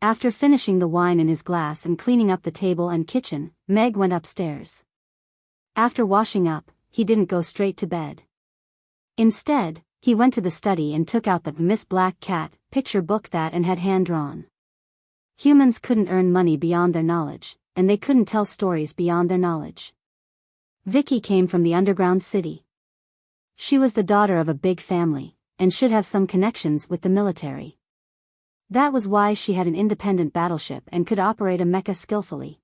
After finishing the wine in his glass and cleaning up the table and kitchen, Meg went upstairs. After washing up, he didn't go straight to bed. Instead, he went to the study and took out the Miss Black Cat picture book that and had hand-drawn. Humans couldn't earn money beyond their knowledge, and they couldn't tell stories beyond their knowledge. Vicky came from the underground city. She was the daughter of a big family, and should have some connections with the military. That was why she had an independent battleship and could operate a mecha skillfully.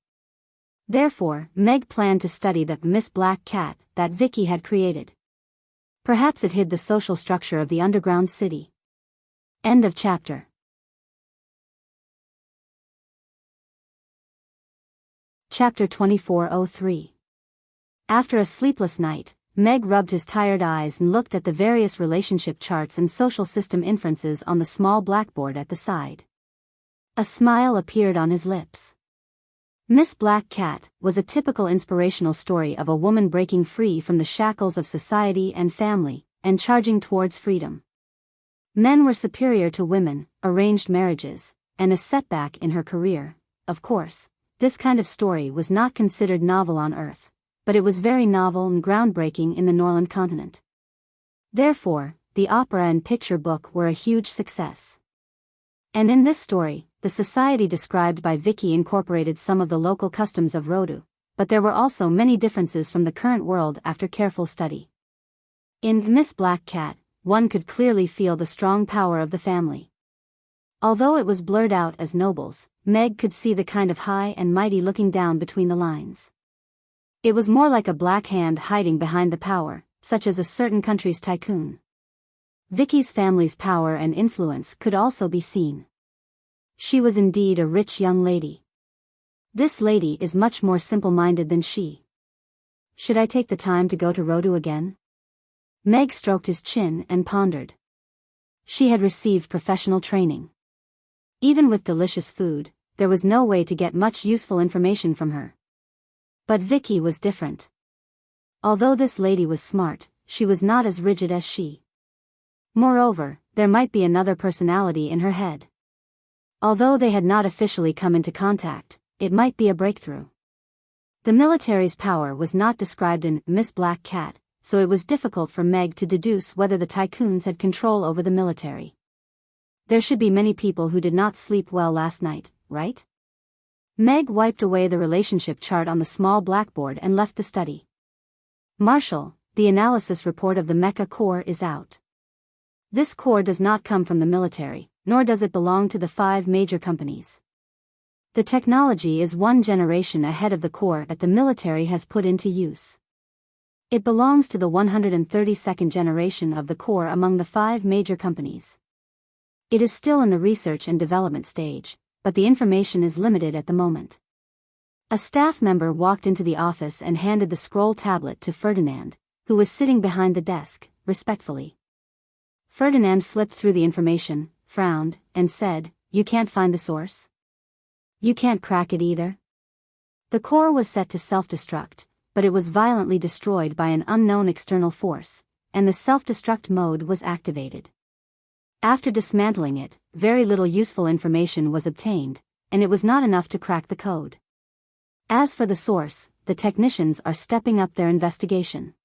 Therefore, Meg planned to study the Miss Black Cat that Vicky had created. Perhaps it hid the social structure of the underground city. End of chapter. Chapter 2403. After a sleepless night, Meg rubbed his tired eyes and looked at the various relationship charts and social system inferences on the small blackboard at the side. A smile appeared on his lips. Miss Black Cat was a typical inspirational story of a woman breaking free from the shackles of society and family, and charging towards freedom. Men were superior to women, arranged marriages, and a setback in her career. Of course, this kind of story was not considered novel on Earth, but it was very novel and groundbreaking in the Norland continent. Therefore, the opera and picture book were a huge success. And in this story, the society described by Vicky incorporated some of the local customs of Rodu, but there were also many differences from the current world after careful study. In Miss Black Cat, one could clearly feel the strong power of the family. Although it was blurred out as nobles, Meg could see the kind of high and mighty looking down between the lines. It was more like a black hand hiding behind the power, such as a certain country's tycoon. Vicky's family's power and influence could also be seen. She was indeed a rich young lady. This lady is much more simple-minded than she. Should I take the time to go to Rodu again? Meg stroked his chin and pondered. She had received professional training. Even with delicious food, there was no way to get much useful information from her. But Vicky was different. Although this lady was smart, she was not as rigid as she. Moreover, there might be another personality in her head. Although they had not officially come into contact, it might be a breakthrough. The military's power was not described in Miss Black Cat, so it was difficult for Meg to deduce whether the tycoons had control over the military. There should be many people who did not sleep well last night, right? Meg wiped away the relationship chart on the small blackboard and left the study. Marshall, the analysis report of the Mecha Corps is out. This corps does not come from the military, nor does it belong to the 5 major companies. The technology is 1 generation ahead of the corps that the military has put into use. It belongs to the 132nd generation of the corps among the 5 major companies. It is still in the research and development stage, but the information is limited at the moment. A staff member walked into the office and handed the scroll tablet to Ferdinand, who was sitting behind the desk, respectfully. Ferdinand flipped through the information, frowned, and said, "You can't find the source? You can't crack it either?" The core was set to self-destruct, but it was violently destroyed by an unknown external force, and the self-destruct mode was activated. After dismantling it, very little useful information was obtained, and it was not enough to crack the code. As for the source, the technicians are stepping up their investigation.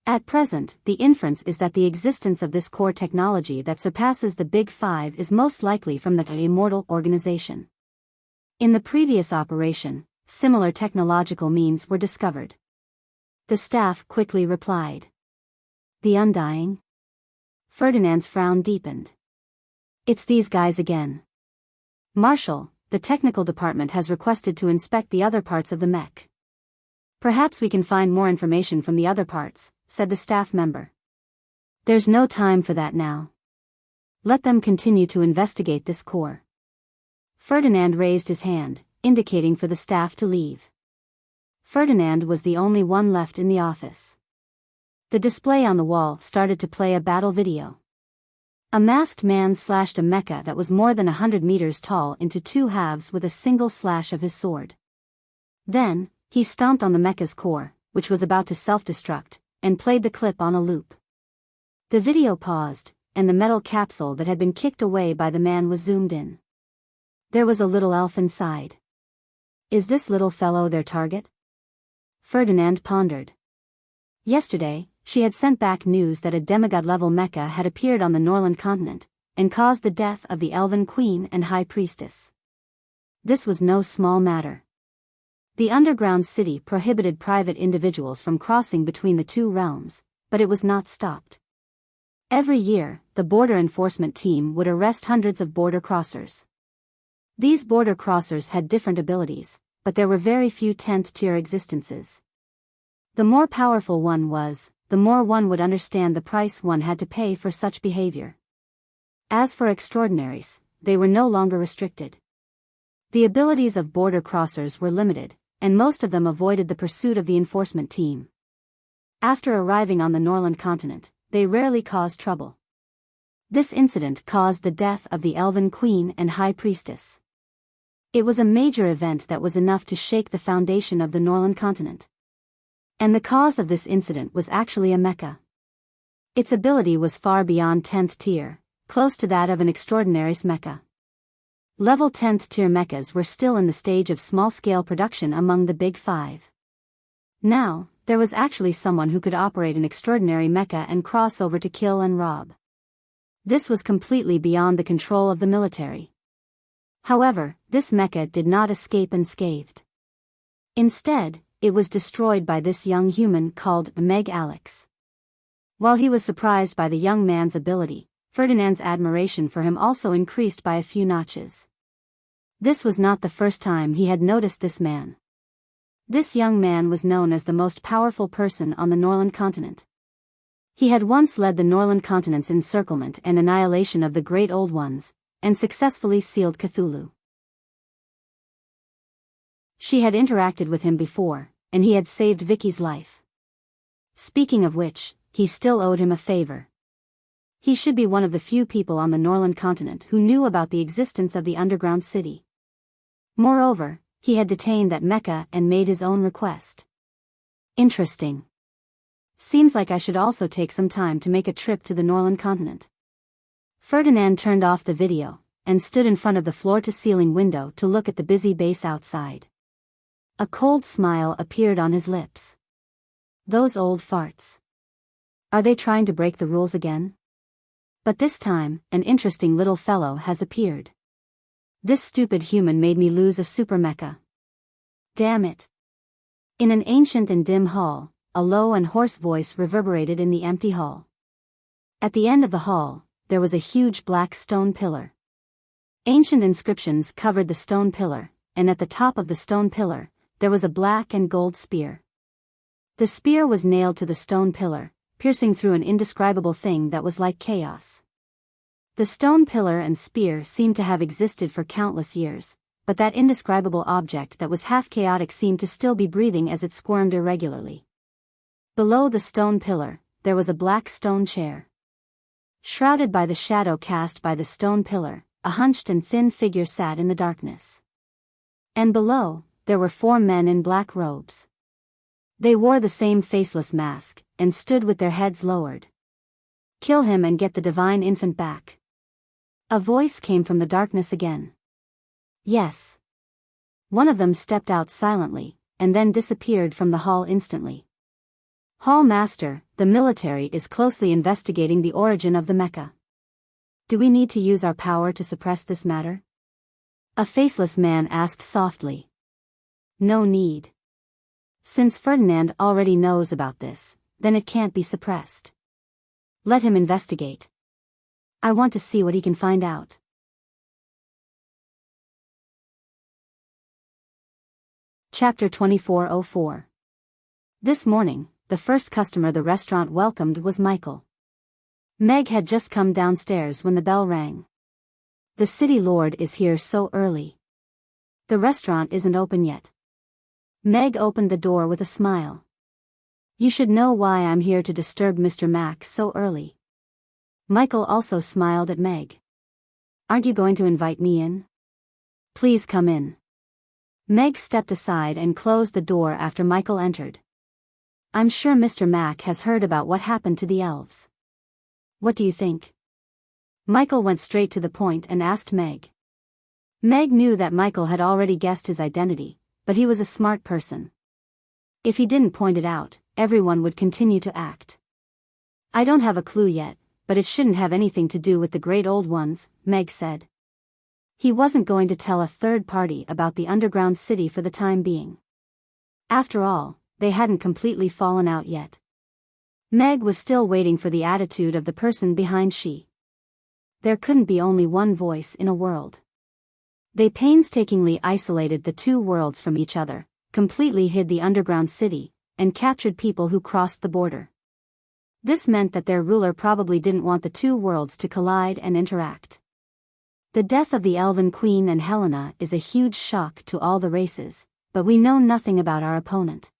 At present, the inference is that the existence of this core technology that surpasses the Big Five is most likely from the Immortal organization. In the previous operation, similar technological means were discovered. The staff quickly replied. The Undying? Ferdinand's frown deepened. It's these guys again. Marshall, the technical department has requested to inspect the other parts of the mech. Perhaps we can find more information from the other parts, said the staff member. There's no time for that now. Let them continue to investigate this core. Ferdinand raised his hand, indicating for the staff to leave. Ferdinand was the only one left in the office. The display on the wall started to play a battle video. A masked man slashed a mecha that was more than 100 meters tall into 2 halves with a single slash of his sword. Then, he stomped on the mecha's core, which was about to self-destruct, and played the clip on a loop. The video paused, and the metal capsule that had been kicked away by the man was zoomed in. There was a little elf inside. Is this little fellow their target? Ferdinand pondered. Yesterday, she had sent back news that a demigod-level mecha had appeared on the Norland continent, and caused the death of the Elven Queen and High Priestess. This was no small matter. The underground city prohibited private individuals from crossing between the 2 realms, but it was not stopped. Every year, the border enforcement team would arrest hundreds of border crossers. These border crossers had different abilities, but there were very few 10th-tier existences. The more powerful one was, the more one would understand the price one had to pay for such behavior. As for extraordinaries, they were no longer restricted. The abilities of border crossers were limited, and most of them avoided the pursuit of the enforcement team. After arriving on the Norland continent, they rarely caused trouble. This incident caused the death of the Elven Queen and High Priestess. It was a major event that was enough to shake the foundation of the Norland continent. And the cause of this incident was actually a mecha. Its ability was far beyond 10th tier, close to that of an extraordinary's mecha. Level 10th tier mechas were still in the stage of small-scale production among the Big Five. Now, there was actually someone who could operate an extraordinary mecha and cross over to kill and rob. This was completely beyond the control of the military. However, this mecha did not escape unscathed. Instead, it was destroyed by this young human called Meg Alex. While he was surprised by the young man's ability, Ferdinand's admiration for him also increased by a few notches. This was not the first time he had noticed this man. This young man was known as the most powerful person on the Norland continent. He had once led the Norland continent's encirclement and annihilation of the Great Old Ones, and successfully sealed Cthulhu. She had interacted with him before, and he had saved Vicky's life. Speaking of which, he still owed him a favor. He should be one of the few people on the Norland continent who knew about the existence of the underground city. Moreover, he had detained that mecha and made his own request. Interesting. Seems like I should also take some time to make a trip to the Norland continent. Ferdinand turned off the video and stood in front of the floor-to-ceiling window to look at the busy base outside. A cold smile appeared on his lips. Those old farts. Are they trying to break the rules again? But this time, an interesting little fellow has appeared. This stupid human made me lose a super mecha. Damn it. In an ancient and dim hall, a low and hoarse voice reverberated in the empty hall. At the end of the hall, there was a huge black stone pillar. Ancient inscriptions covered the stone pillar, and at the top of the stone pillar, there was a black and gold spear. The spear was nailed to the stone pillar, piercing through an indescribable thing that was like chaos. The stone pillar and spear seemed to have existed for countless years, but that indescribable object that was half chaotic seemed to still be breathing as it squirmed irregularly. Below the stone pillar, there was a black stone chair. Shrouded by the shadow cast by the stone pillar, a hunched and thin figure sat in the darkness. And below, there were 4 men in black robes. They wore the same faceless mask, and stood with their heads lowered. Kill him and get the divine infant back. A voice came from the darkness again. Yes. One of them stepped out silently, and then disappeared from the hall instantly. Hall Master, the military is closely investigating the origin of the mecha. Do we need to use our power to suppress this matter? A faceless man asked softly. No need. Since Ferdinand already knows about this, then it can't be suppressed. Let him investigate. I want to see what he can find out. Chapter 2404. This morning, the first customer the restaurant welcomed was Michael. Meg had just come downstairs when the bell rang. The city lord is here so early. The restaurant isn't open yet. Meg opened the door with a smile. You should know why I'm here to disturb Mr. Mac so early. Michael also smiled at Meg. Aren't you going to invite me in? Please come in. Meg stepped aside and closed the door after Michael entered. I'm sure Mr. Mac has heard about what happened to the elves. What do you think? Michael went straight to the point and asked Meg. Meg knew that Michael had already guessed his identity, but he was a smart person. If he didn't point it out, everyone would continue to act. I don't have a clue yet, but it shouldn't have anything to do with the great old ones, Meg said. He wasn't going to tell a third party about the underground city for the time being. After all, they hadn't completely fallen out yet. Meg was still waiting for the attitude of the person behind she. There couldn't be only one voice in a world. They painstakingly isolated the 2 worlds from each other, completely hid the underground city, and captured people who crossed the border. This meant that their ruler probably didn't want the 2 worlds to collide and interact. The death of the Elven Queen and Helena is a huge shock to all the races, but we know nothing about our opponent.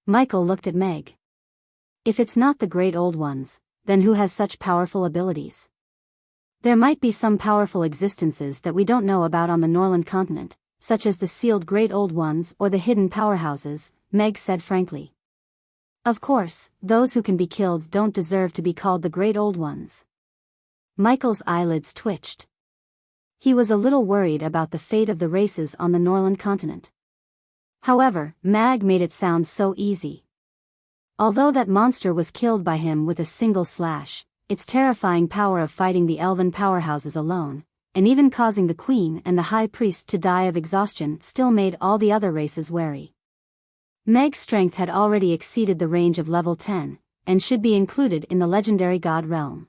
Michael looked at Meg. If it's not the great old ones, then who has such powerful abilities? There might be some powerful existences that we don't know about on the Norland continent, such as the sealed great old ones or the hidden powerhouses, Meg said frankly. Of course, those who can be killed don't deserve to be called the great old ones. Michael's eyelids twitched. He was a little worried about the fate of the races on the Norland continent. However, Meg made it sound so easy. Although that monster was killed by him with a single slash, its terrifying power of fighting the elven powerhouses alone, and even causing the queen and the high priest to die of exhaustion still made all the other races wary. Meg's strength had already exceeded the range of level 10, and should be included in the legendary god realm.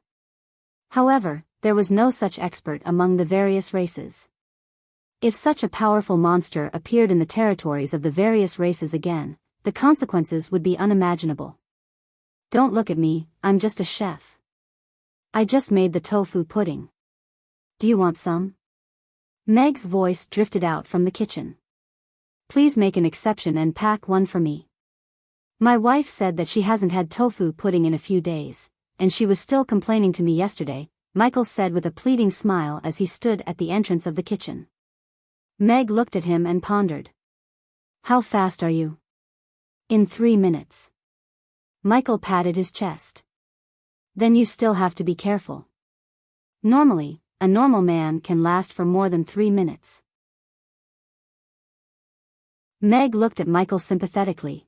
However, there was no such expert among the various races. If such a powerful monster appeared in the territories of the various races again, the consequences would be unimaginable. Don't look at me, I'm just a chef. I just made the tofu pudding. Do you want some? Meg's voice drifted out from the kitchen. Please make an exception and pack one for me. My wife said that she hasn't had tofu pudding in a few days, and she was still complaining to me yesterday, Michael said with a pleading smile as he stood at the entrance of the kitchen. Meg looked at him and pondered. How fast are you? In 3 minutes. Michael patted his chest. Then you still have to be careful. Normally, a normal man can last for more than 3 minutes. Meg looked at Michael sympathetically.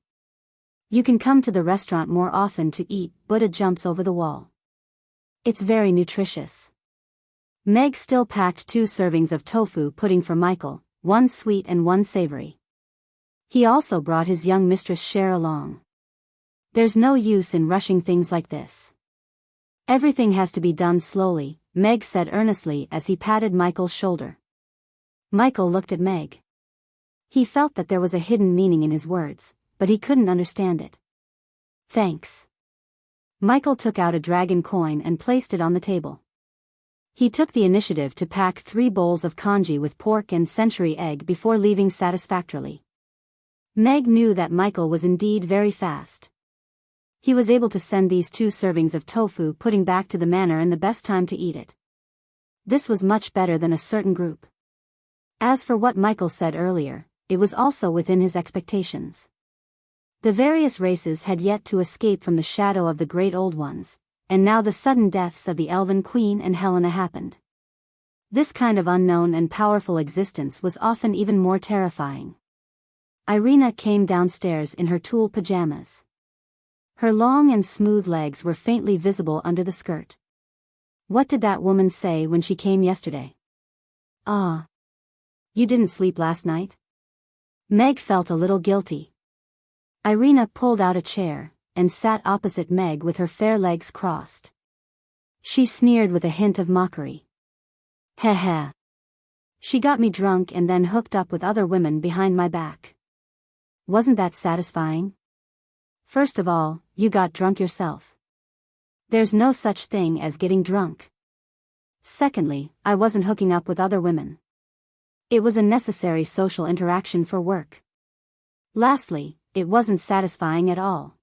You can come to the restaurant more often to eat, Buddha jumps over the wall. It's very nutritious. Meg still packed 2 servings of tofu pudding for Michael, 1 sweet and 1 savory. He also brought his young mistress Cher along. There's no use in rushing things like this. Everything has to be done slowly, Meg said earnestly as he patted Michael's shoulder. Michael looked at Meg. He felt that there was a hidden meaning in his words, but he couldn't understand it. Thanks. Michael took out a dragon coin and placed it on the table. He took the initiative to pack 3 bowls of congee with pork and century egg before leaving satisfactorily. Meg knew that Michael was indeed very fast. He was able to send these 2 servings of tofu pudding back to the manor in the best time to eat it. This was much better than a certain group. As for what Michael said earlier, it was also within his expectations. The various races had yet to escape from the shadow of the great old ones, and now the sudden deaths of the Elven Queen and Helena happened. This kind of unknown and powerful existence was often even more terrifying. Irina came downstairs in her tulle pajamas. Her long and smooth legs were faintly visible under the skirt. What did that woman say when she came yesterday? Ah. You didn't sleep last night? Meg felt a little guilty. Irina pulled out a chair, and sat opposite Meg with her fair legs crossed. She sneered with a hint of mockery. Heh heh. She got me drunk and then hooked up with other women behind my back. Wasn't that satisfying? First of all, you got drunk yourself. There's no such thing as getting drunk. Secondly, I wasn't hooking up with other women. It was a necessary social interaction for work. Lastly, it wasn't satisfying at all.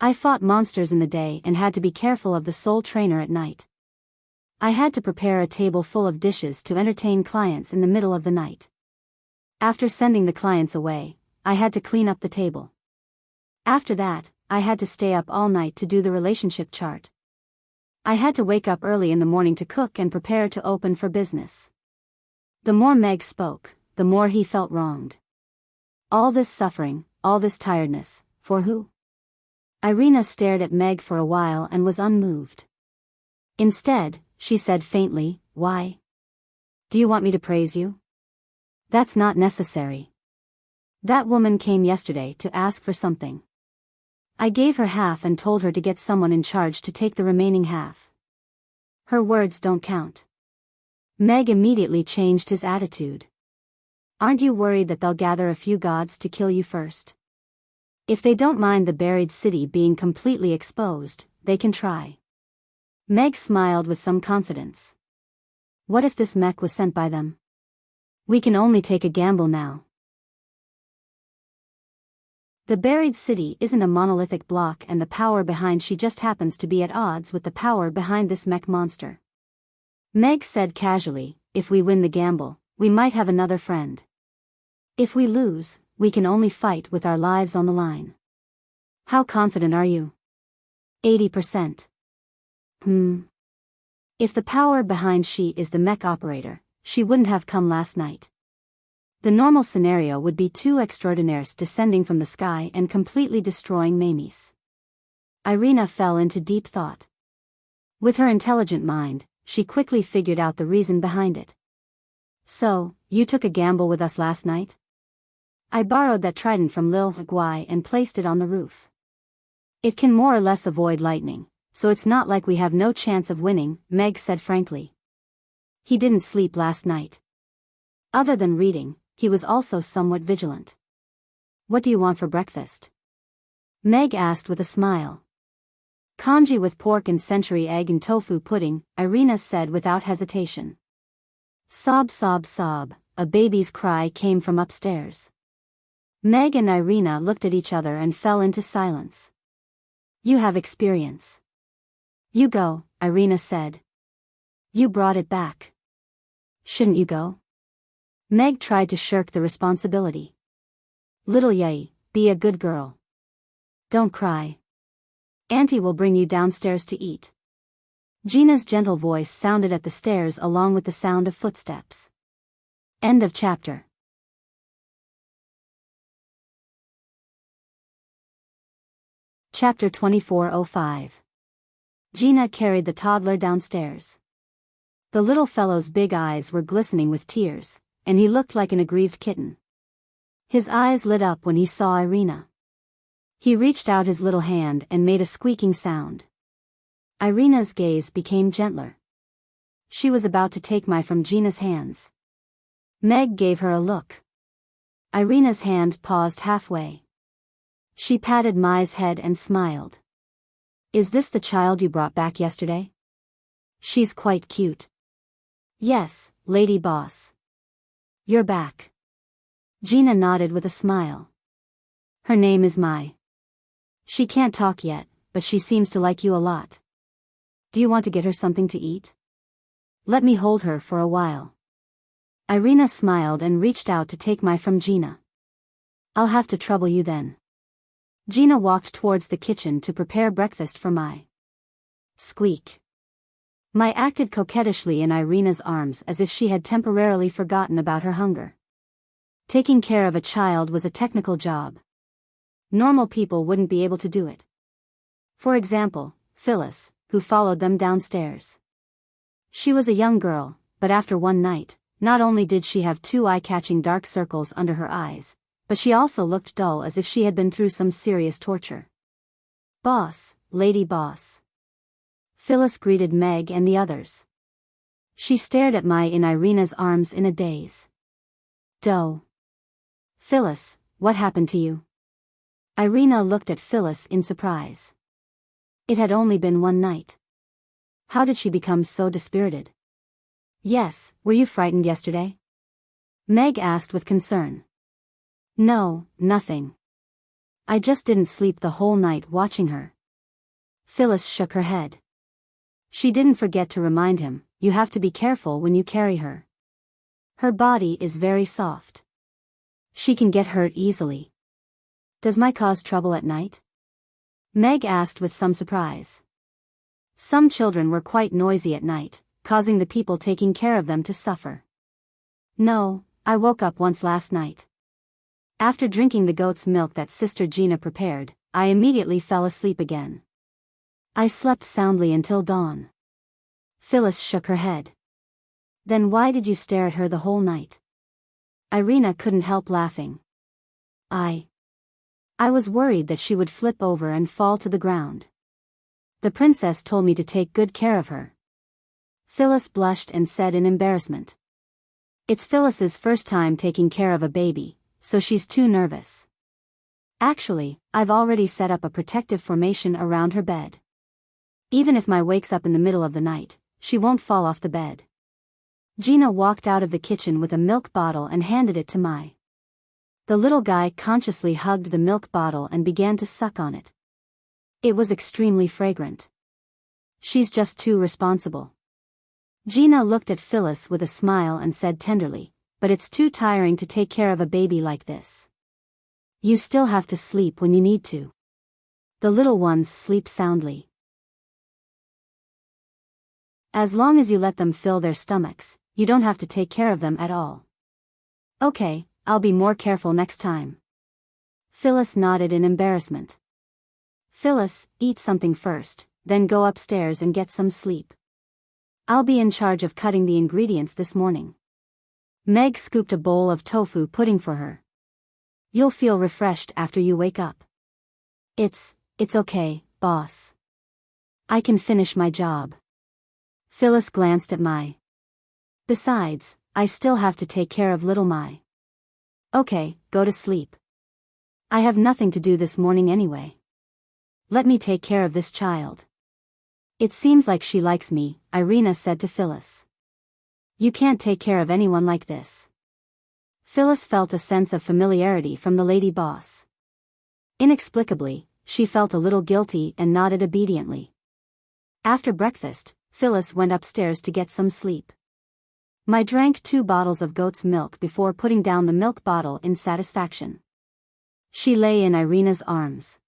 I fought monsters in the day and had to be careful of the soul trainer at night. I had to prepare a table full of dishes to entertain clients in the middle of the night. After sending the clients away, I had to clean up the table. After that, I had to stay up all night to do the relationship chart. I had to wake up early in the morning to cook and prepare to open for business. The more Meg spoke, the more he felt wronged. All this suffering, all this tiredness, for who? Irina stared at Meg for a while and was unmoved. Instead, she said faintly, Why? Do you want me to praise you? That's not necessary. That woman came yesterday to ask for something. I gave her half and told her to get someone in charge to take the remaining half. Her words don't count. Meg immediately changed his attitude. Aren't you worried that they'll gather a few gods to kill you first? If they don't mind the buried city being completely exposed, they can try. Meg smiled with some confidence. What if this mech was sent by them? We can only take a gamble now. The buried city isn't a monolithic block, and the power behind she just happens to be at odds with the power behind this mech monster. Meg said casually, if we win the gamble, we might have another friend. If we lose, we can only fight with our lives on the line. How confident are you? 80%. If the power behind she is the mech operator, she wouldn't have come last night. The normal scenario would be 2 extraordinaires descending from the sky and completely destroying Mamis. Irina fell into deep thought. With her intelligent mind, she quickly figured out the reason behind it. So, you took a gamble with us last night? I borrowed that trident from Lil Guai and placed it on the roof. It can more or less avoid lightning, so it's not like we have no chance of winning, Meg said frankly. He didn't sleep last night. Other than reading, he was also somewhat vigilant. What do you want for breakfast? Meg asked with a smile. Congee with pork and century egg and tofu pudding, Irina said without hesitation. Sob sob sob, a baby's cry came from upstairs. Meg and Irina looked at each other and fell into silence. You have experience. You go, Irina said. You brought it back. Shouldn't you go? Meg tried to shirk the responsibility. Little Yai, be a good girl. Don't cry. Auntie will bring you downstairs to eat. Gina's gentle voice sounded at the stairs along with the sound of footsteps. End of chapter. Chapter 2405. Gina carried the toddler downstairs. The little fellow's big eyes were glistening with tears, and he looked like an aggrieved kitten. His eyes lit up when he saw Irina. He reached out his little hand and made a squeaking sound. Irina's gaze became gentler. She was about to take Mai from Gina's hands. Meg gave her a look. Irina's hand paused halfway. She patted Mai's head and smiled. Is this the child you brought back yesterday? She's quite cute. Yes, lady boss. You're back. Gina nodded with a smile. Her name is Mai. She can't talk yet, but she seems to like you a lot. Do you want to get her something to eat? Let me hold her for a while. Irina smiled and reached out to take Mai from Gina. I'll have to trouble you then. Gina walked towards the kitchen to prepare breakfast for Mai. Squeak. Mai acted coquettishly in Irina's arms as if she had temporarily forgotten about her hunger. Taking care of a child was a technical job. Normal people wouldn't be able to do it. For example, Phyllis, who followed them downstairs. She was a young girl, but after one night, not only did she have 2 eye-catching dark circles under her eyes, but she also looked dull as if she had been through some serious torture. Boss, lady boss. Phyllis greeted Meg and the others. She stared at Mai in Irina's arms in a daze. Doe. Phyllis, what happened to you? Irina looked at Phyllis in surprise. It had only been one night. How did she become so dispirited? Yes, were you frightened yesterday? Meg asked with concern. No, nothing. I just didn't sleep the whole night watching her. Phyllis shook her head. She didn't forget to remind him, you have to be careful when you carry her. Her body is very soft. She can get hurt easily. Does Mai cause trouble at night? Meg asked with some surprise. Some children were quite noisy at night, causing the people taking care of them to suffer. No, I woke up once last night. After drinking the goat's milk that Sister Gina prepared, I immediately fell asleep again. I slept soundly until dawn. Phyllis shook her head. Then why did you stare at her the whole night? Irina couldn't help laughing. I was worried that she would flip over and fall to the ground. The princess told me to take good care of her. Phyllis blushed and said in embarrassment. It's Phyllis's first time taking care of a baby, so she's too nervous. Actually, I've already set up a protective formation around her bed. Even if Mai wakes up in the middle of the night, she won't fall off the bed. Gina walked out of the kitchen with a milk bottle and handed it to Mai. The little guy consciously hugged the milk bottle and began to suck on it. It was extremely fragrant. She's just too responsible. Gina looked at Phyllis with a smile and said tenderly, but it's too tiring to take care of a baby like this. You still have to sleep when you need to. The little ones sleep soundly. As long as you let them fill their stomachs, you don't have to take care of them at all. Okay, I'll be more careful next time. Phyllis nodded in embarrassment. Phyllis, eat something first, then go upstairs and get some sleep. I'll be in charge of cutting the ingredients this morning. Meg scooped a bowl of tofu pudding for her. You'll feel refreshed after you wake up. It's okay, boss. I can finish my job. Phyllis glanced at Mai. Besides, I still have to take care of little Mai. Okay, go to sleep. I have nothing to do this morning anyway. Let me take care of this child. It seems like she likes me, Irina said to Phyllis. You can't take care of anyone like this. Phyllis felt a sense of familiarity from the lady boss. Inexplicably, she felt a little guilty and nodded obediently. After breakfast, Phyllis went upstairs to get some sleep. Mai drank 2 bottles of goat's milk before putting down the milk bottle in satisfaction. She lay in Irina's arms.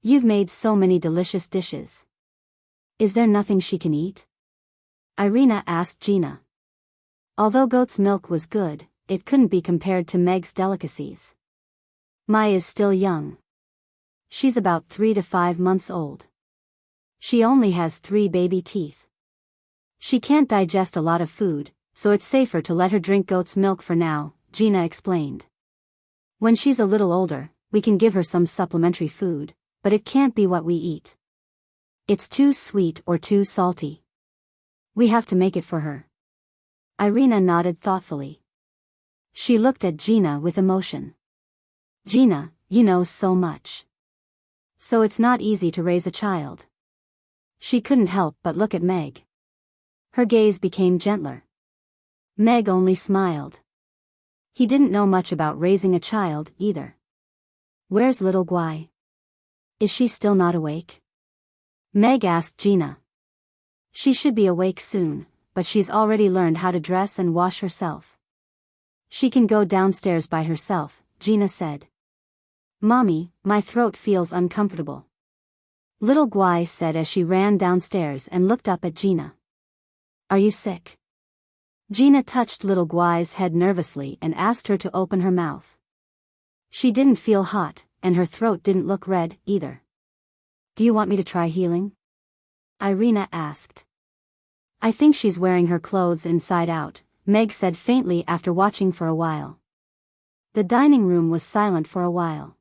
"You've made so many delicious dishes. Is there nothing she can eat?" Irina asked Gina. Although goat's milk was good, it couldn't be compared to Meg's delicacies. Mai is still young. She's about 3 to 5 months old. She only has 3 baby teeth. She can't digest a lot of food, so it's safer to let her drink goat's milk for now, Gina explained. When she's a little older, we can give her some supplementary food, but it can't be what we eat. It's too sweet or too salty. We have to make it for her. Irina nodded thoughtfully. She looked at Gina with emotion. "Gina, you know so much. So it's not easy to raise a child." She couldn't help but look at Meg. Her gaze became gentler. Meg only smiled. He didn't know much about raising a child, either. "Where's little Guai? Is she still not awake?" Meg asked Gina. "She should be awake soon, but she's already learned how to dress and wash herself. She can go downstairs by herself," Gina said. "Mommy, my throat feels uncomfortable," little Guai said as she ran downstairs and looked up at Gina. "Are you sick?" Gina touched little Guai's head nervously and asked her to open her mouth. She didn't feel hot, and her throat didn't look red, either. "Do you want me to try healing?" Irina asked. "I think she's wearing her clothes inside out," Meg said faintly after watching for a while. The dining room was silent for a while.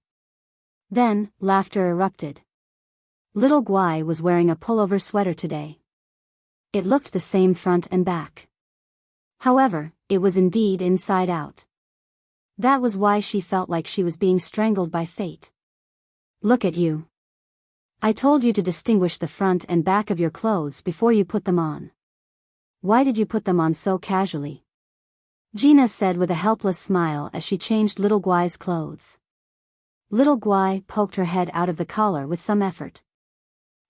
Then, laughter erupted. Little Guai was wearing a pullover sweater today. It looked the same front and back. However, it was indeed inside out. That was why she felt like she was being strangled by fate. "Look at you. I told you to distinguish the front and back of your clothes before you put them on. Why did you put them on so casually?" Gina said with a helpless smile as she changed little Guai's clothes. Little Guai poked her head out of the collar with some effort.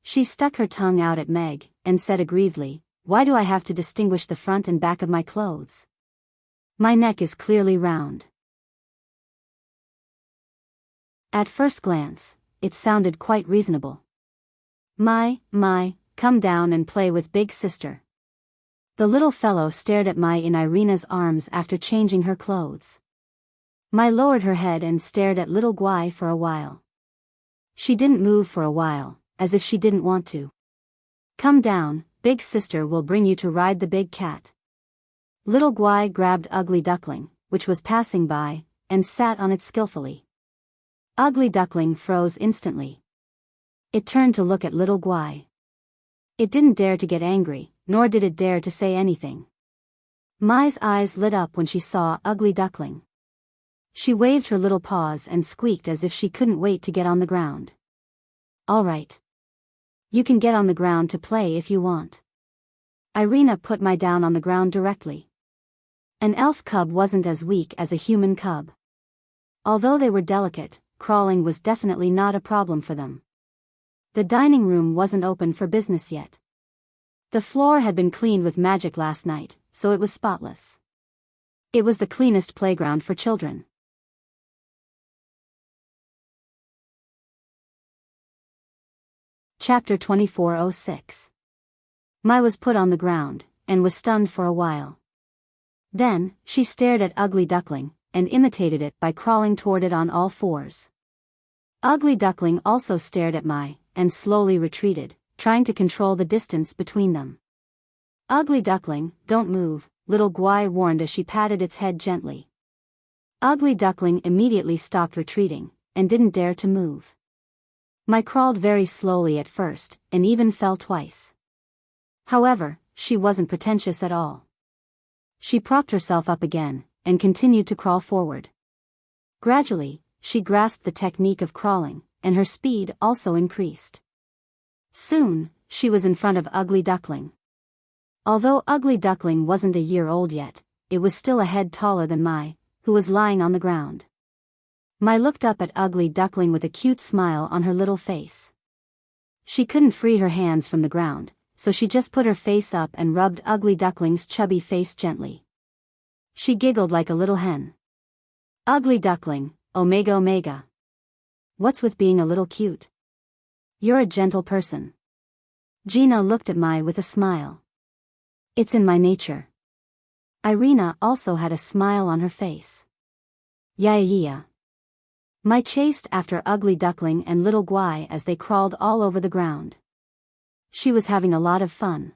She stuck her tongue out at Meg, and said aggrievedly, "Why do I have to distinguish the front and back of my clothes? My neck is clearly round." At first glance, it sounded quite reasonable. Mai, come down and play with big sister." The little fellow stared at Mai in Irina's arms after changing her clothes. Mai lowered her head and stared at little Guai for a while. She didn't move for a while, as if she didn't want to. "Come down, big sister will bring you to ride the big cat." Little Guai grabbed Ugly Duckling, which was passing by, and sat on it skillfully. Ugly Duckling froze instantly. It turned to look at little Guai. It didn't dare to get angry, nor did it dare to say anything. Mai's eyes lit up when she saw Ugly Duckling. She waved her little paws and squeaked as if she couldn't wait to get on the ground. "All right. You can get on the ground to play if you want." Irina put Mai down on the ground directly. An elf cub wasn't as weak as a human cub. Although they were delicate, crawling was definitely not a problem for them. The dining room wasn't open for business yet. The floor had been cleaned with magic last night, so it was spotless. It was the cleanest playground for children. Chapter 2406. Mai was put on the ground, and was stunned for a while. Then, she stared at Ugly Duckling, and imitated it by crawling toward it on all fours. Ugly Duckling also stared at Mai, and slowly retreated, trying to control the distance between them. "Ugly Duckling, don't move," little Guai warned as she patted its head gently. Ugly Duckling immediately stopped retreating, and didn't dare to move. Mai crawled very slowly at first, and even fell twice. However, she wasn't pretentious at all. She propped herself up again, and continued to crawl forward. Gradually, she grasped the technique of crawling, and her speed also increased. Soon, she was in front of Ugly Duckling. Although Ugly Duckling wasn't a year old yet, it was still a head taller than Mai, who was lying on the ground. Mai looked up at Ugly Duckling with a cute smile on her little face. She couldn't free her hands from the ground, so she just put her face up and rubbed Ugly Duckling's chubby face gently. She giggled like a little hen. Ugly Duckling, omega omega. What's with being a little cute? You're a gentle person. Gina looked at Mai with a smile. It's in my nature. Irina also had a smile on her face. Yeah. Mai chased after Ugly Duckling and Little Guai as they crawled all over the ground. She was having a lot of fun.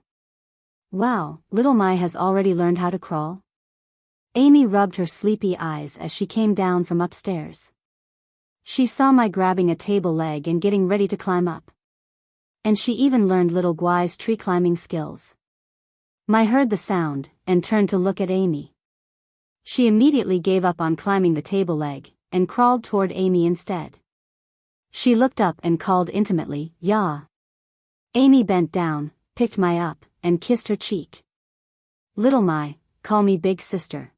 Wow, little Mai has already learned how to crawl? Amy rubbed her sleepy eyes as she came down from upstairs. She saw Mai grabbing a table leg and getting ready to climb up. And she even learned Little Guai's tree climbing skills. Mai heard the sound and turned to look at Amy. She immediately gave up on climbing the table leg and crawled toward Amy instead. She looked up and called intimately, "Ya." Amy bent down, picked Mai up, and kissed her cheek. "Little Mai, call me big sister."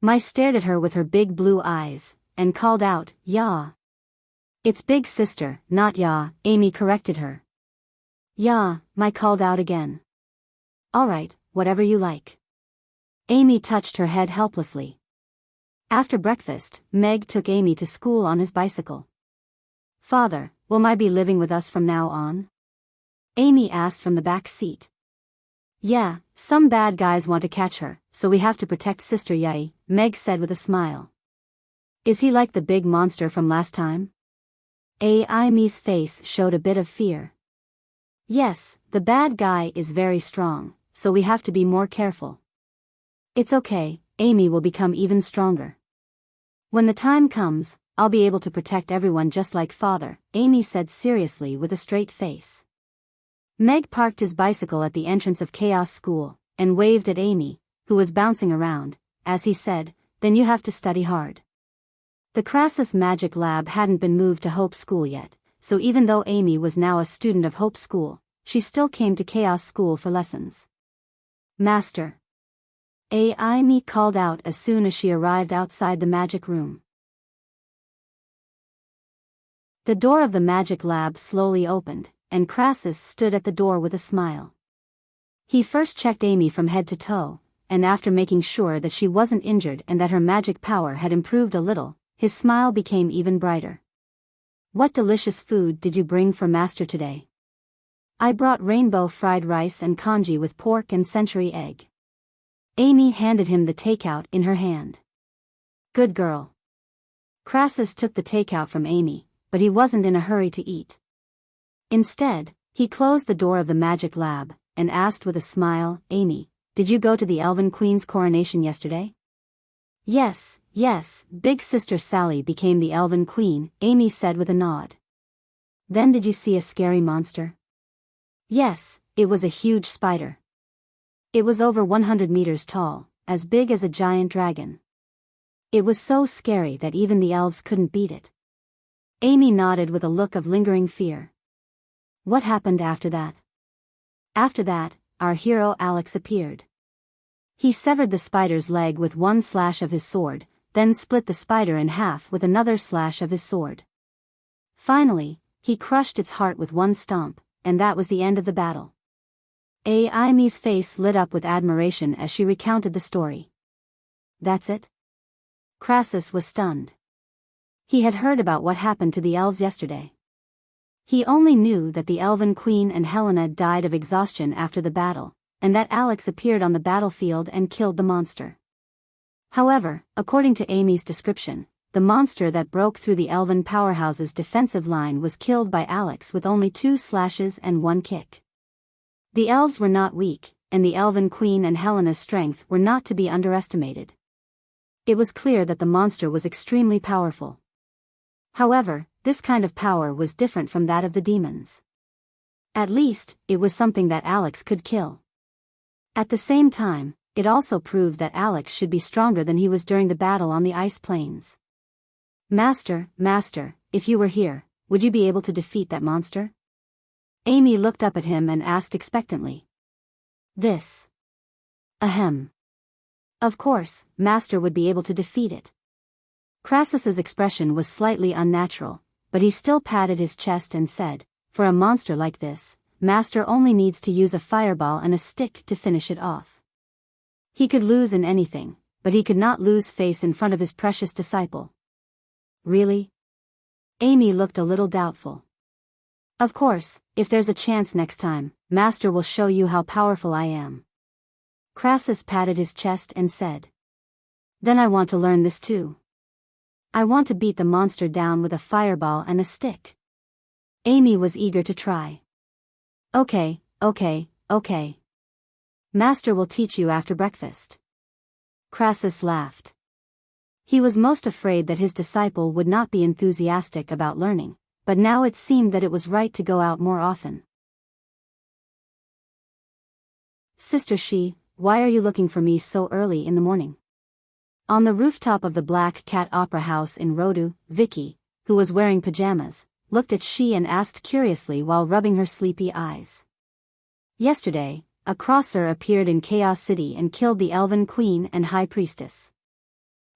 Mai stared at her with her big blue eyes, and called out, "Ya." "It's big sister, not ya," Amy corrected her. "Ya," Mai called out again. "Alright, whatever you like." Amy touched her head helplessly. After breakfast, Meg took Amy to school on his bicycle. "Father, will Mai be living with us from now on?" Amy asked from the back seat. "Yeah, some bad guys want to catch her, so we have to protect Sister Yai," Meg said with a smile. "Is he like the big monster from last time?" Amy's face showed a bit of fear. "Yes, the bad guy is very strong, so we have to be more careful." "It's okay, Amy will become even stronger. When the time comes, I'll be able to protect everyone just like Father," Amy said seriously with a straight face. Meg parked his bicycle at the entrance of Chaos School, and waved at Amy, who was bouncing around, as he said, "Then you have to study hard." The Crassus Magic Lab hadn't been moved to Hope School yet, so even though Amy was now a student of Hope School, she still came to Chaos School for lessons. "Master." Amy called out as soon as she arrived outside the magic room. The door of the magic lab slowly opened, and Crassus stood at the door with a smile. He first checked Amy from head to toe, and after making sure that she wasn't injured and that her magic power had improved a little, his smile became even brighter. "What delicious food did you bring for Master today?" "I brought rainbow fried rice and congee with pork and century egg." Amy handed him the takeout in her hand. "Good girl." Crassus took the takeout from Amy, but he wasn't in a hurry to eat. Instead, he closed the door of the magic lab, and asked with a smile, "Amy, did you go to the Elven Queen's coronation yesterday?" Yes, Big Sister Sally became the Elven Queen," Amy said with a nod. "Then did you see a scary monster?" "Yes, it was a huge spider. It was over 100 meters tall, as big as a giant dragon. It was so scary that even the elves couldn't beat it." Amy nodded with a look of lingering fear. "What happened after that?" "After that, our hero Alex appeared. He severed the spider's leg with one slash of his sword, then split the spider in half with another slash of his sword. Finally, he crushed its heart with one stomp, and that was the end of the battle." Amy's face lit up with admiration as she recounted the story. "That's it?" Crassus was stunned. He had heard about what happened to the elves yesterday. He only knew that the Elven Queen and Helena died of exhaustion after the battle, and that Alex appeared on the battlefield and killed the monster. However, according to Amy's description, the monster that broke through the Elven powerhouse's defensive line was killed by Alex with only 2 slashes and 1 kick. The elves were not weak, and the Elven Queen and Helena's strength were not to be underestimated. It was clear that the monster was extremely powerful. However, this kind of power was different from that of the demons. At least, it was something that Alex could kill. At the same time, it also proved that Alex should be stronger than he was during the battle on the ice plains. Master, if you were here, would you be able to defeat that monster?" Amy looked up at him and asked expectantly. "This. Ahem. Of course, Master would be able to defeat it." Crassus's expression was slightly unnatural, but he still patted his chest and said, For a monster like this, Master only needs to use a fireball and a stick to finish it off. He could lose in anything, but he could not lose face in front of his precious disciple. Really? Amy looked a little doubtful. Of course, if there's a chance next time, Master will show you how powerful I am. Crassus patted his chest and said. Then I want to learn this too. I want to beat the monster down with a fireball and a stick. Amy was eager to try. Okay. Master will teach you after breakfast. Crassus laughed. He was most afraid that his disciple would not be enthusiastic about learning, but now it seemed that it was right to go out more often. Sister She, why are you looking for me so early in the morning? On the rooftop of the Black Cat Opera House in Rodu, Vicky, who was wearing pajamas, looked at She and asked curiously while rubbing her sleepy eyes. Yesterday, a crosser appeared in Chaos City and killed the Elven Queen and High Priestess.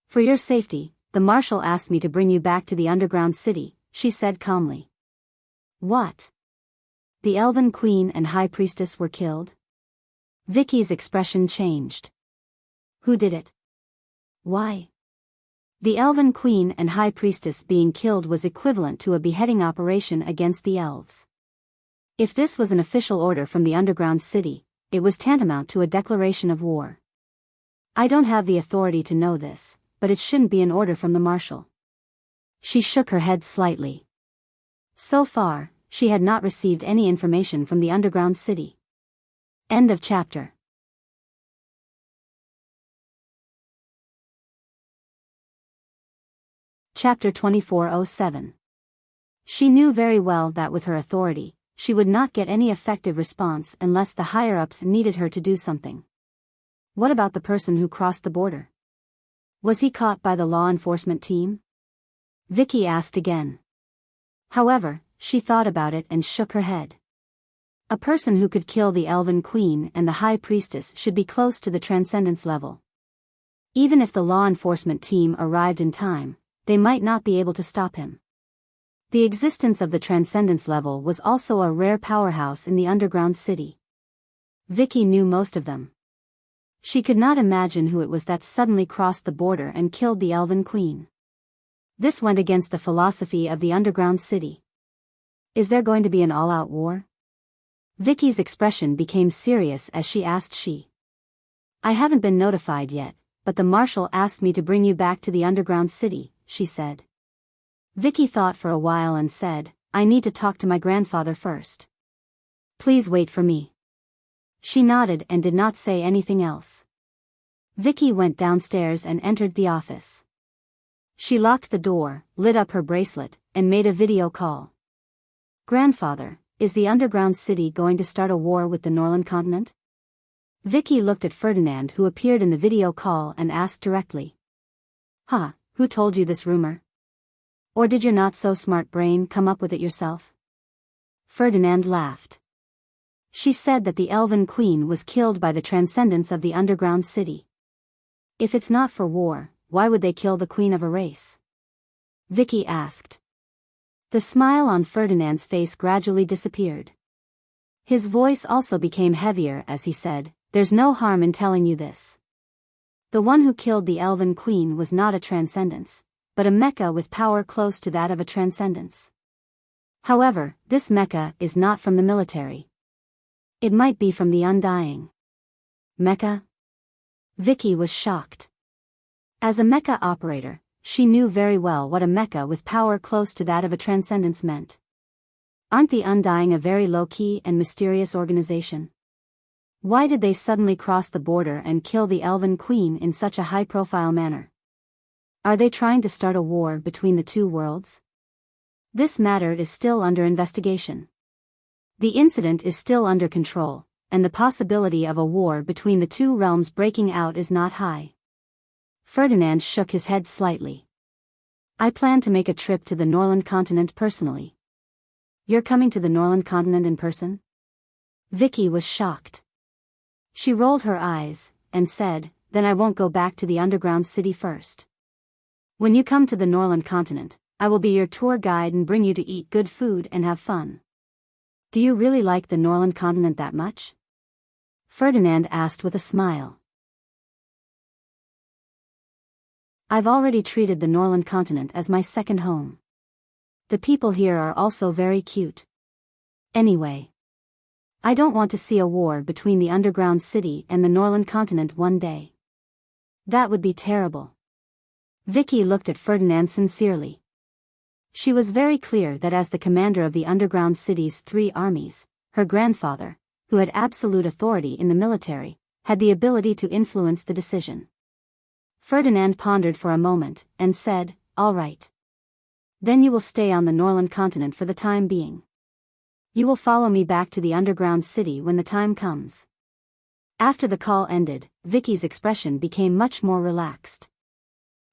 For your safety, the Marshal asked me to bring you back to the underground city, she said calmly. What? The Elven Queen and High Priestess were killed? Vicky's expression changed. Who did it? Why? The Elven Queen and High Priestess being killed was equivalent to a beheading operation against the elves. If this was an official order from the underground city, it was tantamount to a declaration of war. I don't have the authority to know this, but it shouldn't be an order from the Marshal. She shook her head slightly. So far, she had not received any information from the underground city. End of chapter. Chapter 2407. She knew very well that with her authority, she would not get any effective response unless the higher-ups needed her to do something. What about the person who crossed the border? Was he caught by the law enforcement team? Vicky asked again. However, she thought about it and shook her head. A person who could kill the Elven Queen and the High Priestess should be close to the Transcendence level. Even if the law enforcement team arrived in time, they might not be able to stop him. The existence of the Transcendence level was also a rare powerhouse in the underground city. Vicky knew most of them. She could not imagine who it was that suddenly crossed the border and killed the Elven Queen. This went against the philosophy of the underground city. Is there going to be an all-out war? Vicky's expression became serious as she asked She. I haven't been notified yet, but the Marshal asked me to bring you back to the underground city, she said. Vicky thought for a while and said, I need to talk to my grandfather first. Please wait for me. She nodded and did not say anything else. Vicky went downstairs and entered the office. She locked the door, lit up her bracelet, and made a video call. Grandfather, is the underground city going to start a war with the Norland continent? Vicky looked at Ferdinand, who appeared in the video call, and asked directly. Huh, who told you this rumor? Or did your not-so-smart brain come up with it yourself? Ferdinand laughed. She said that the Elven Queen was killed by the transcendence of the underground city. If it's not for war, why would they kill the queen of a race? Vicky asked. The smile on Ferdinand's face gradually disappeared. His voice also became heavier as he said, There's no harm in telling you this. The one who killed the Elven Queen was not a transcendence, but a mecha with power close to that of a transcendence. However, this mecha is not from the military. It might be from the Undying. Mecha? Vicky was shocked. As a mecha operator, she knew very well what a mecha with power close to that of a transcendence meant. Aren't the Undying a very low-key and mysterious organization? Why did they suddenly cross the border and kill the Elven Queen in such a high-profile manner? Are they trying to start a war between the two worlds? This matter is still under investigation. The incident is still under control, and the possibility of a war between the two realms breaking out is not high. Ferdinand shook his head slightly. I plan to make a trip to the Norland continent personally. You're coming to the Norland continent in person? Vicky was shocked. She rolled her eyes, and said, Then I won't go back to the underground city first. When you come to the Norland continent, I will be your tour guide and bring you to eat good food and have fun. Do you really like the Norland continent that much? Ferdinand asked with a smile. I've already treated the Norland continent as my second home. The people here are also very cute. Anyway, I don't want to see a war between the underground city and the Norland continent one day. That would be terrible. Vicky looked at Ferdinand sincerely. She was very clear that as the commander of the underground city's 3 armies, her grandfather, who had absolute authority in the military, had the ability to influence the decision. Ferdinand pondered for a moment, and said, "All right. Then you will stay on the Norland continent for the time being. You will follow me back to the underground city when the time comes." After the call ended, Vicky's expression became much more relaxed.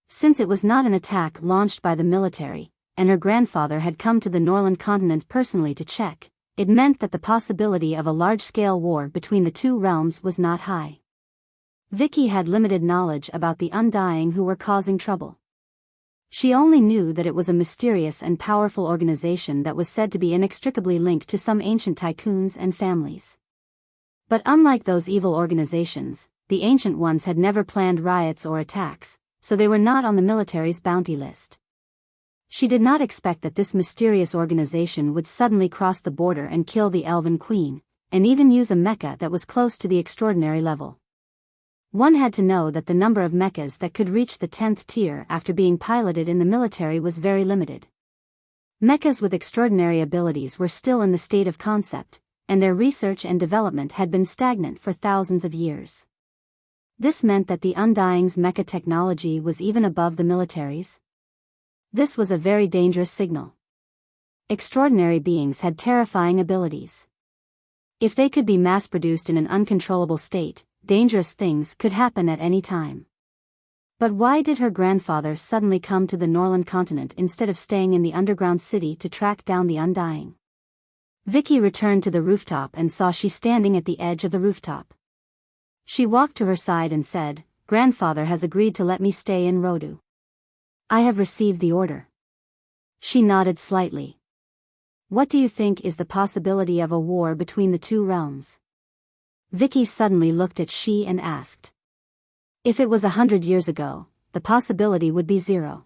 Since it was not an attack launched by the military, and her grandfather had come to the Norland continent personally to check, it meant that the possibility of a large-scale war between the 2 realms was not high. Vicky had limited knowledge about the Undying who were causing trouble. She only knew that it was a mysterious and powerful organization that was said to be inextricably linked to some ancient tycoons and families. But unlike those evil organizations, the ancient ones had never planned riots or attacks, so they were not on the military's bounty list. She did not expect that this mysterious organization would suddenly cross the border and kill the Elven Queen, and even use a mecha that was close to the extraordinary level. One had to know that the number of mechas that could reach the 10th tier after being piloted in the military was very limited. Mechas with extraordinary abilities were still in the state of concept, and their research and development had been stagnant for thousands of years. This meant that the Undying's mecha technology was even above the military's. This was a very dangerous signal. Extraordinary beings had terrifying abilities. If they could be mass-produced in an uncontrollable state, dangerous things could happen at any time. But why did her grandfather suddenly come to the Norland continent instead of staying in the underground city to track down the Undying? Vicky returned to the rooftop and saw she standing at the edge of the rooftop. She walked to her side and said, "Grandfather has agreed to let me stay in Rodu. I have received the order." She nodded slightly. "What do you think is the possibility of a war between the 2 realms?" Vicky suddenly looked at she and asked. If it was 100 years ago, the possibility would be 0.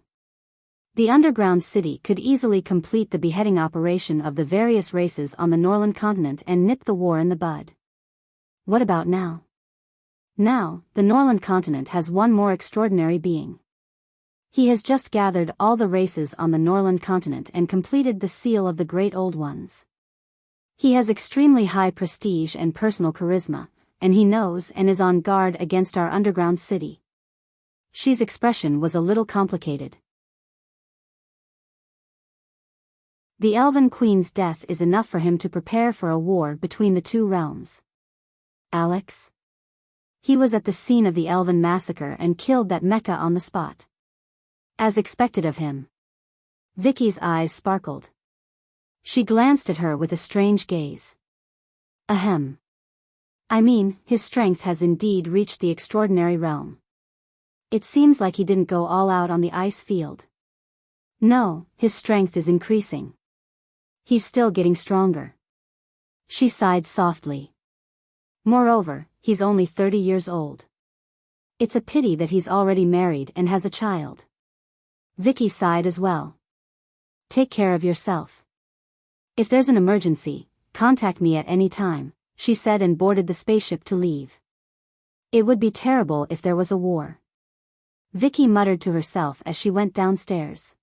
The underground city could easily complete the beheading operation of the various races on the Norland continent and nip the war in the bud. What about now? Now, the Norland continent has one more extraordinary being. He has just gathered all the races on the Norland continent and completed the seal of the Great Old Ones. He has extremely high prestige and personal charisma, and he knows and is on guard against our underground city. She's expression was a little complicated. The Elven Queen's death is enough for him to prepare for a war between the 2 realms. Alex? He was at the scene of the Elven massacre and killed that mecha on the spot. As expected of him. Vicky's eyes sparkled. She glanced at her with a strange gaze. Ahem. I mean, his strength has indeed reached the extraordinary realm. It seems like he didn't go all out on the ice field. No, his strength is increasing. He's still getting stronger. She sighed softly. Moreover, he's only 30 years old. It's a pity that he's already married and has a child. Vicky sighed as well. Take care of yourself. If there's an emergency, contact me at any time, she said and boarded the spaceship to leave. It would be terrible if there was a war. Vicky muttered to herself as she went downstairs.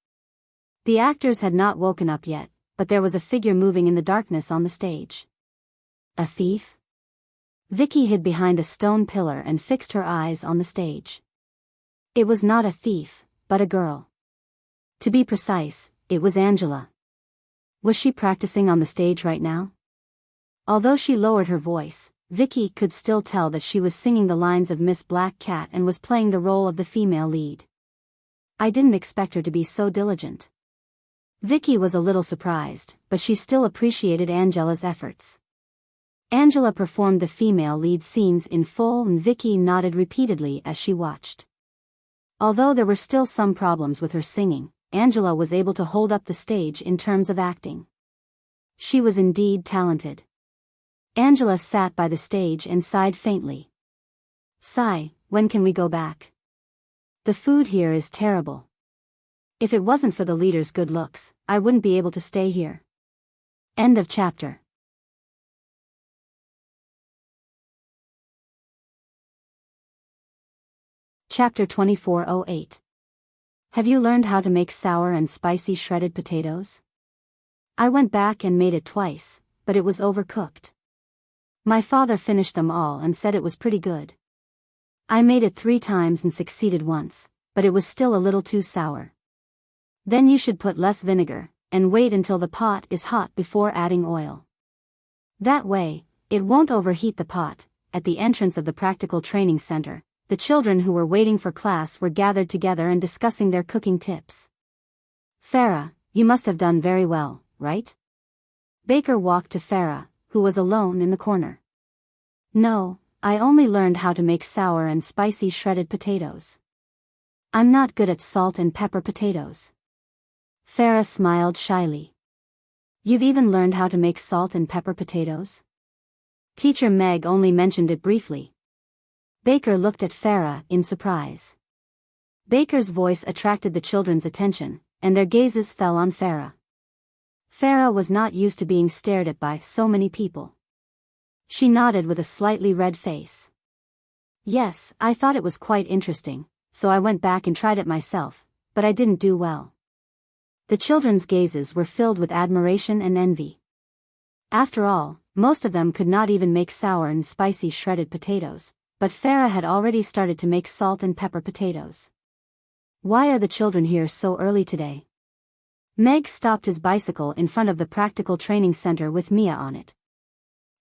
The actors had not woken up yet, but there was a figure moving in the darkness on the stage. A thief? Vicky hid behind a stone pillar and fixed her eyes on the stage. It was not a thief, but a girl. To be precise, it was Angela. Was she practicing on the stage right now? Although she lowered her voice, Vicky could still tell that she was singing the lines of Miss Black Cat and was playing the role of the female lead. I didn't expect her to be so diligent. Vicky was a little surprised, but she still appreciated Angela's efforts. Angela performed the female lead scenes in full and Vicky nodded repeatedly as she watched. Although there were still some problems with her singing, Angela was able to hold up the stage in terms of acting. She was indeed talented. Angela sat by the stage and sighed faintly. Sigh, when can we go back? The food here is terrible. If it wasn't for the leader's good looks, I wouldn't be able to stay here. End of chapter. Chapter 2408. Have you learned how to make sour and spicy shredded potatoes? I went back and made it twice, but it was overcooked. My father finished them all and said it was pretty good. I made it 3 times and succeeded once, but it was still a little too sour. Then you should put less vinegar, and wait until the pot is hot before adding oil. That way, it won't overheat the pot. At the entrance of the practical training center, the children who were waiting for class were gathered together and discussing their cooking tips. Farah, you must have done very well, right? Baker walked to Farah, who was alone in the corner. No, I only learned how to make sour and spicy shredded potatoes. I'm not good at salt and pepper potatoes. Farah smiled shyly. You've even learned how to make salt and pepper potatoes? Teacher Meg only mentioned it briefly. Baker looked at Farah in surprise. Baker's voice attracted the children's attention, and their gazes fell on Farah. Farah was not used to being stared at by so many people. She nodded with a slightly red face. Yes, I thought it was quite interesting, so I went back and tried it myself, but I didn't do well. The children's gazes were filled with admiration and envy. After all, most of them could not even make sour and spicy shredded potatoes, but Farah had already started to make salt and pepper potatoes. Why are the children here so early today? Meg stopped his bicycle in front of the practical training center with Mia on it.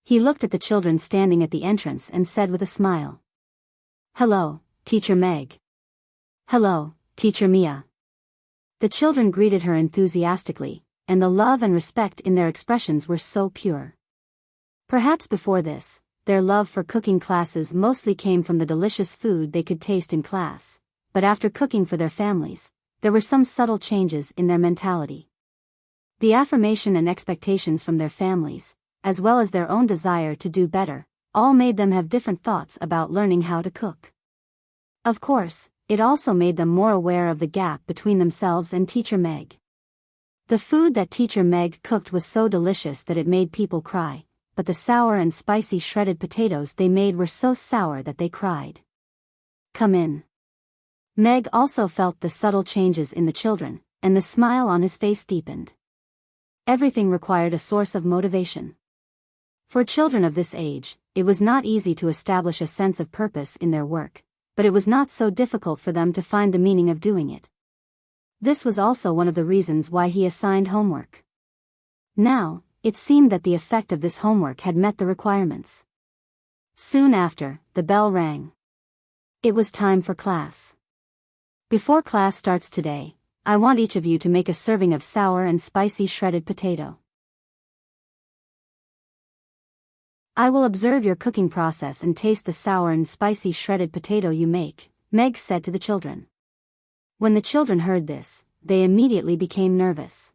He looked at the children standing at the entrance and said with a smile. Hello, Teacher Meg. Hello, Teacher Mia. The children greeted her enthusiastically, and the love and respect in their expressions were so pure. Perhaps before this, their love for cooking classes mostly came from the delicious food they could taste in class, but after cooking for their families, there were some subtle changes in their mentality. The affirmation and expectations from their families, as well as their own desire to do better, all made them have different thoughts about learning how to cook. Of course, it also made them more aware of the gap between themselves and Teacher Meg. The food that Teacher Meg cooked was so delicious that it made people cry, but the sour and spicy shredded potatoes they made were so sour that they cried. Come in. Meg also felt the subtle changes in the children, and the smile on his face deepened. Everything required a source of motivation. For children of this age, it was not easy to establish a sense of purpose in their work, but it was not so difficult for them to find the meaning of doing it. This was also one of the reasons why he assigned homework. Now, it seemed that the effect of this homework had met the requirements. Soon after, the bell rang. It was time for class. Before class starts today, I want each of you to make a serving of sour and spicy shredded potato. I will observe your cooking process and taste the sour and spicy shredded potato you make, Meg said to the children. When the children heard this, they immediately became nervous.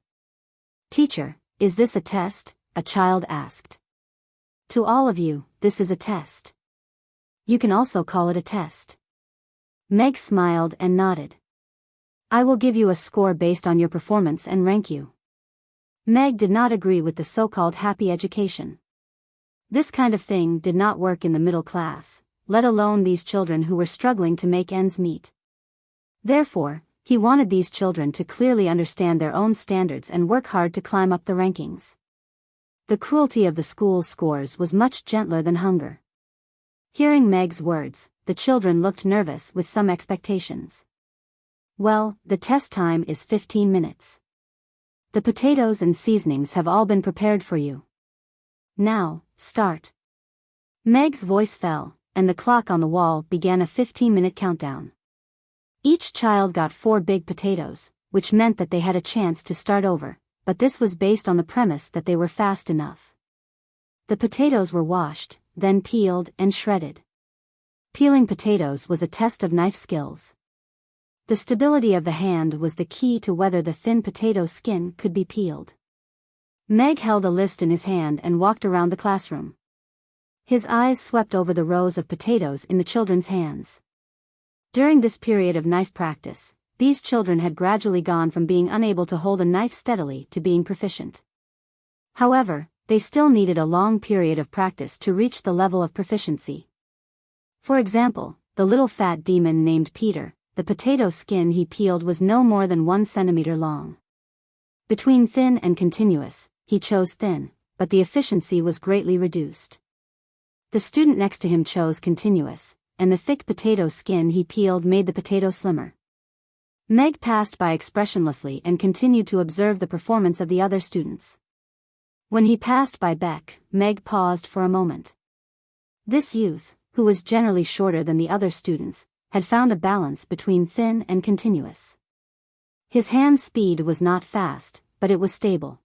Teacher, is this a test? A child asked. To all of you, this is a test. You can also call it a test. Meg smiled and nodded. I will give you a score based on your performance and rank you. Meg did not agree with the so-called happy education. This kind of thing did not work in the middle class, let alone these children who were struggling to make ends meet. Therefore, he wanted these children to clearly understand their own standards and work hard to climb up the rankings. The cruelty of the school's scores was much gentler than hunger. Hearing Meg's words, the children looked nervous with some expectations. Well, the test time is 15 minutes. The potatoes and seasonings have all been prepared for you. Now, start. Meg's voice fell, and the clock on the wall began a 15-minute countdown. Each child got 4 big potatoes, which meant that they had a chance to start over, but this was based on the premise that they were fast enough. The potatoes were washed, then peeled and shredded. Peeling potatoes was a test of knife skills. The stability of the hand was the key to whether the thin potato skin could be peeled. Meg held a list in his hand and walked around the classroom. His eyes swept over the rows of potatoes in the children's hands. During this period of knife practice, these children had gradually gone from being unable to hold a knife steadily to being proficient. However, they still needed a long period of practice to reach the level of proficiency. For example, the little fat demon named Peter, the potato skin he peeled was no more than 1 centimeter long. Between thin and continuous, he chose thin, but the efficiency was greatly reduced. The student next to him chose continuous, and the thick potato skin he peeled made the potato slimmer. Meg passed by expressionlessly and continued to observe the performance of the other students. When he passed by Beck, Meg paused for a moment. This youth, who was generally shorter than the other students, had found a balance between thin and continuous. His hand speed was not fast, but it was stable.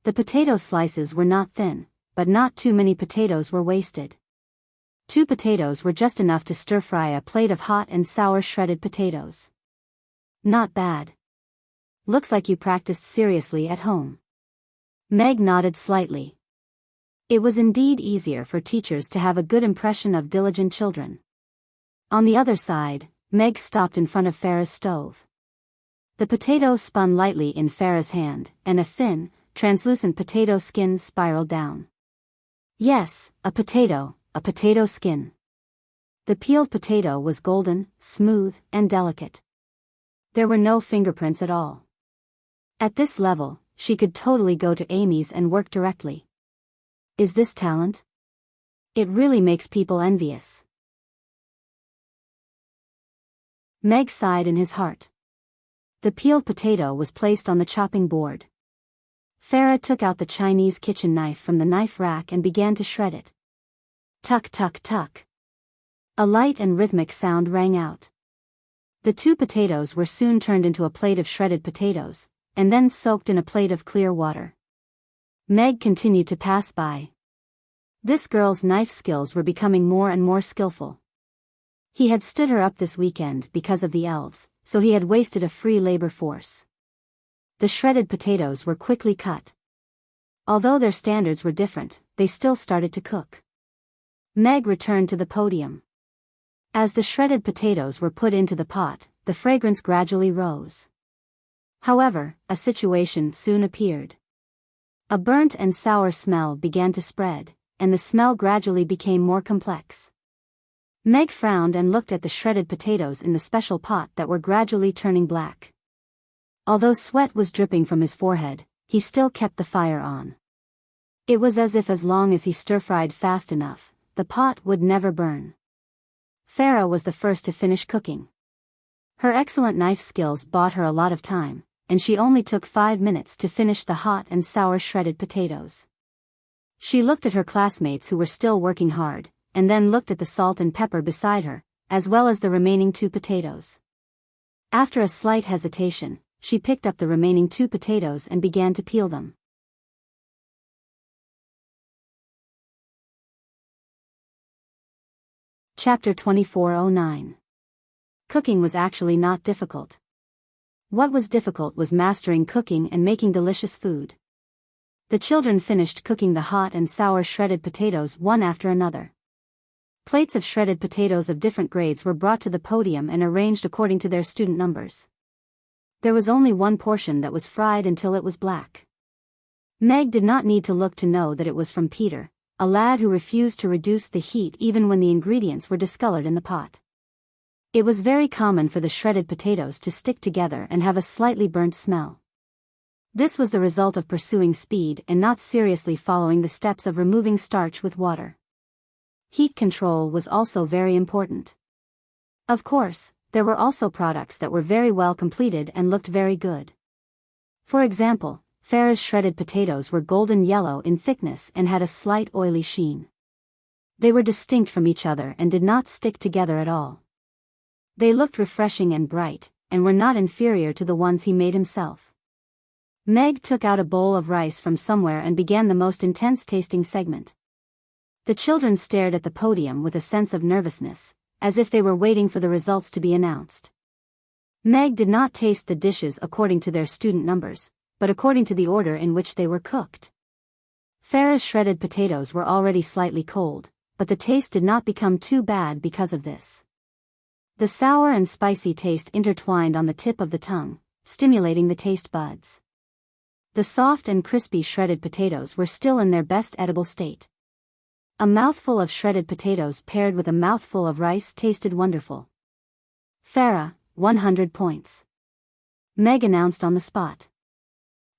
The potato slices were not thin, but not too many potatoes were wasted. 2 potatoes were just enough to stir-fry a plate of hot and sour shredded potatoes. Not bad. Looks like you practiced seriously at home. Meg nodded slightly. It was indeed easier for teachers to have a good impression of diligent children. On the other side, Meg stopped in front of Farah's stove. The potato spun lightly in Farah's hand, and a thin, translucent potato skin spiraled down. Yes, a potato skin. The peeled potato was golden, smooth, and delicate. There were no fingerprints at all. At this level, she could totally go to Amy's and work directly. Is this talent? It really makes people envious. Meg sighed in his heart. The peeled potato was placed on the chopping board. Farah took out the Chinese kitchen knife from the knife rack and began to shred it. Tuck, tuck, tuck. A light and rhythmic sound rang out. The 2 potatoes were soon turned into a plate of shredded potatoes, and then soaked in a plate of clear water. Meg continued to pass by. This girl's knife skills were becoming more and more skillful. He had stood her up this weekend because of the elves, so he had wasted a free labor force. The shredded potatoes were quickly cut. Although their standards were different, they still started to cook. Meg returned to the podium. As the shredded potatoes were put into the pot, the fragrance gradually rose. However, a situation soon appeared. A burnt and sour smell began to spread, and the smell gradually became more complex. Meg frowned and looked at the shredded potatoes in the special pot that were gradually turning black. Although sweat was dripping from his forehead, he still kept the fire on. It was as if as long as he stir-fried fast enough, the pot would never burn. Farah was the first to finish cooking. Her excellent knife skills bought her a lot of time, and she only took 5 minutes to finish the hot and sour shredded potatoes. She looked at her classmates who were still working hard, and then looked at the salt and pepper beside her, as well as the remaining 2 potatoes. After a slight hesitation, she picked up the remaining 2 potatoes and began to peel them. Chapter 2409. Cooking was actually not difficult. What was difficult was mastering cooking and making delicious food. The children finished cooking the hot and sour shredded potatoes one after another. Plates of shredded potatoes of different grades were brought to the podium and arranged according to their student numbers. There was only one portion that was fried until it was black. Meg did not need to look to know that it was from Peter, a lad who refused to reduce the heat even when the ingredients were discolored in the pot. It was very common for the shredded potatoes to stick together and have a slightly burnt smell. This was the result of pursuing speed and not seriously following the steps of removing starch with water. Heat control was also very important. Of course, there were also products that were very well completed and looked very good. For example, Farah's shredded potatoes were golden yellow in thickness and had a slight oily sheen. They were distinct from each other and did not stick together at all. They looked refreshing and bright, and were not inferior to the ones he made himself. Meg took out a bowl of rice from somewhere and began the most intense tasting segment. The children stared at the podium with a sense of nervousness, as if they were waiting for the results to be announced. Meg did not taste the dishes according to their student numbers, but according to the order in which they were cooked. Farah's shredded potatoes were already slightly cold, but the taste did not become too bad because of this. The sour and spicy taste intertwined on the tip of the tongue, stimulating the taste buds. The soft and crispy shredded potatoes were still in their best edible state. A mouthful of shredded potatoes paired with a mouthful of rice tasted wonderful. Farah, 100 points. Meg announced on the spot.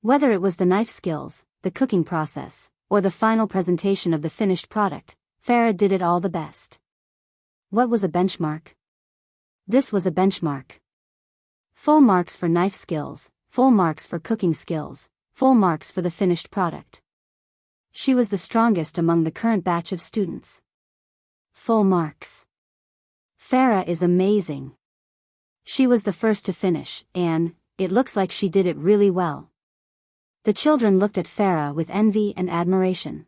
Whether it was the knife skills, the cooking process, or the final presentation of the finished product, Farah did it all the best. What was a benchmark? This was a benchmark. Full marks for knife skills, full marks for cooking skills, full marks for the finished product. She was the strongest among the current batch of students. Full marks. Farah is amazing. She was the first to finish, and it looks like she did it really well. The children looked at Farah with envy and admiration.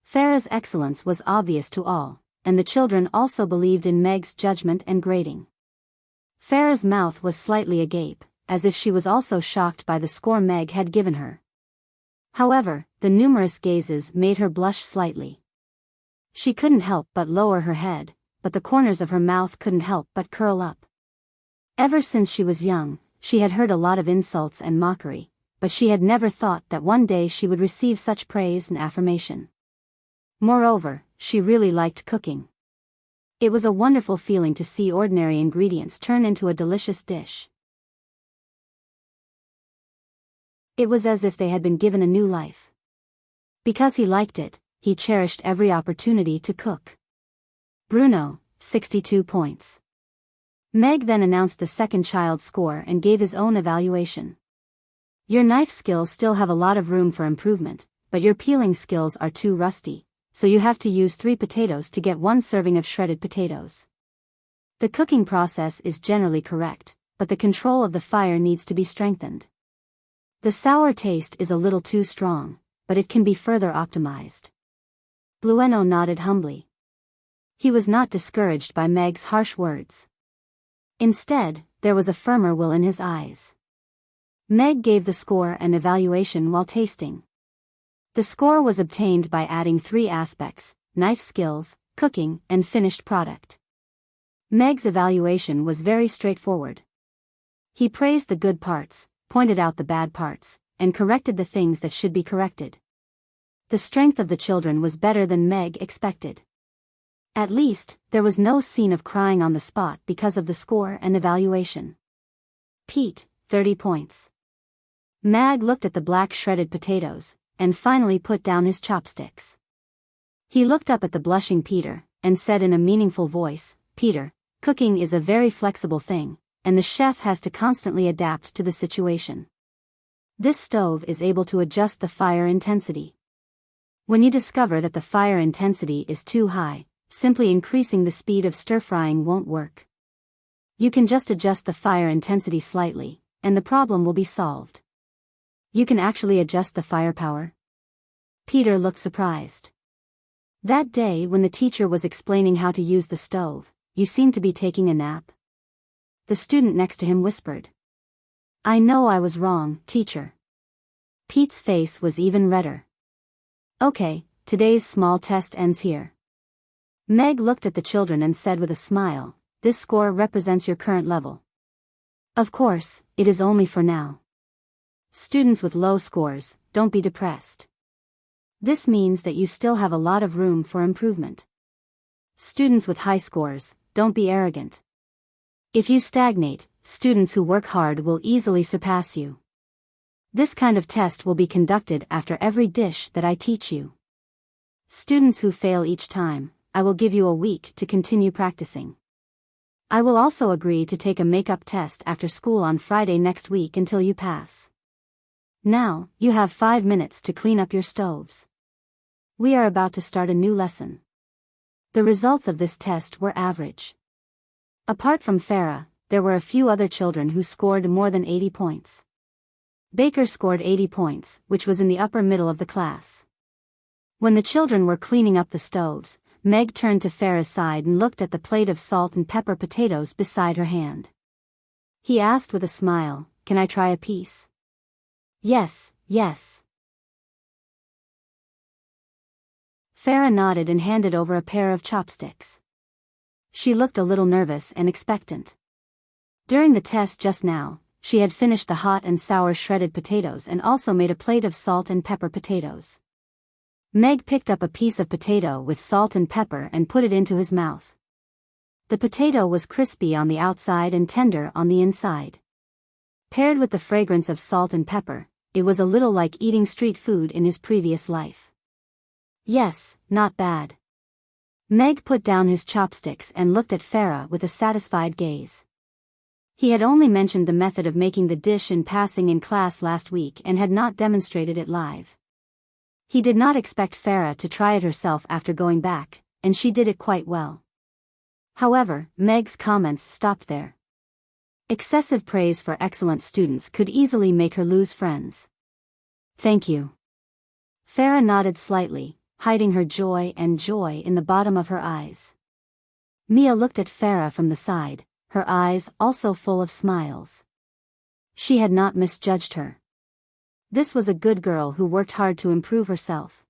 Farah's excellence was obvious to all, and the children also believed in Meg's judgment and grading. Farah's mouth was slightly agape, as if she was also shocked by the score Meg had given her. However, the numerous gazes made her blush slightly. She couldn't help but lower her head, but the corners of her mouth couldn't help but curl up. Ever since she was young, she had heard a lot of insults and mockery, but she had never thought that one day she would receive such praise and affirmation. Moreover, she really liked cooking. It was a wonderful feeling to see ordinary ingredients turn into a delicious dish. It was as if they had been given a new life. Because he liked it, he cherished every opportunity to cook. Bruno, 62 points. Meg then announced the second child's score and gave his own evaluation. Your knife skills still have a lot of room for improvement, but your peeling skills are too rusty, so you have to use 3 potatoes to get 1 serving of shredded potatoes. The cooking process is generally correct, but the control of the fire needs to be strengthened. The sour taste is a little too strong, but it can be further optimized. Blueno nodded humbly. He was not discouraged by Meg's harsh words. Instead, there was a firmer will in his eyes. Meg gave the score an evaluation while tasting. The score was obtained by adding 3 aspects: knife skills, cooking, and finished product. Meg's evaluation was very straightforward. He praised the good parts, pointed out the bad parts, and corrected the things that should be corrected. The strength of the children was better than Meg expected. At least, there was no scene of crying on the spot because of the score and evaluation. Pete, 30 points. Mag looked at the black shredded potatoes, and finally put down his chopsticks. He looked up at the blushing Peter, and said in a meaningful voice, "Peter, cooking is a very flexible thing, and the chef has to constantly adapt to the situation. This stove is able to adjust the fire intensity. When you discover that the fire intensity is too high, simply increasing the speed of stir-frying won't work. You can just adjust the fire intensity slightly, and the problem will be solved." "You can actually adjust the firepower?" Peter looked surprised. That day when the teacher was explaining how to use the stove, you seemed to be taking a nap. The student next to him whispered. "I know I was wrong, teacher." Pete's face was even redder. "Okay, today's small test ends here." Meg looked at the children and said with a smile, "This score represents your current level. Of course, it is only for now. Students with low scores, don't be depressed. This means that you still have a lot of room for improvement. Students with high scores, don't be arrogant. If you stagnate, students who work hard will easily surpass you. This kind of test will be conducted after every dish that I teach you. Students who fail each time, I will give you a week to continue practicing. I will also agree to take a makeup test after school on Friday next week until you pass. Now, you have 5 minutes to clean up your stoves. We are about to start a new lesson." The results of this test were average. Apart from Farah, there were a few other children who scored more than 80 points. Baker scored 80 points, which was in the upper middle of the class. When the children were cleaning up the stoves, Meg turned to Farah's side and looked at the plate of salt and pepper potatoes beside her hand. He asked with a smile, "Can I try a piece?" Yes, yes. Farah nodded and handed over a pair of chopsticks. She looked a little nervous and expectant. During the test just now, she had finished the hot and sour shredded potatoes and also made a plate of salt and pepper potatoes. Meg picked up a piece of potato with salt and pepper and put it into his mouth. The potato was crispy on the outside and tender on the inside. Paired with the fragrance of salt and pepper, it was a little like eating street food in his previous life. Yes, not bad. Meg put down his chopsticks and looked at Farah with a satisfied gaze. He had only mentioned the method of making the dish in passing in class last week and had not demonstrated it live. He did not expect Farah to try it herself after going back, and she did it quite well. However, Meg's comments stopped there. Excessive praise for excellent students could easily make her lose friends. Thank you. Farah nodded slightly, hiding her joy in the bottom of her eyes. Mia looked at Farah from the side, her eyes also full of smiles. She had not misjudged her. This was a good girl who worked hard to improve herself.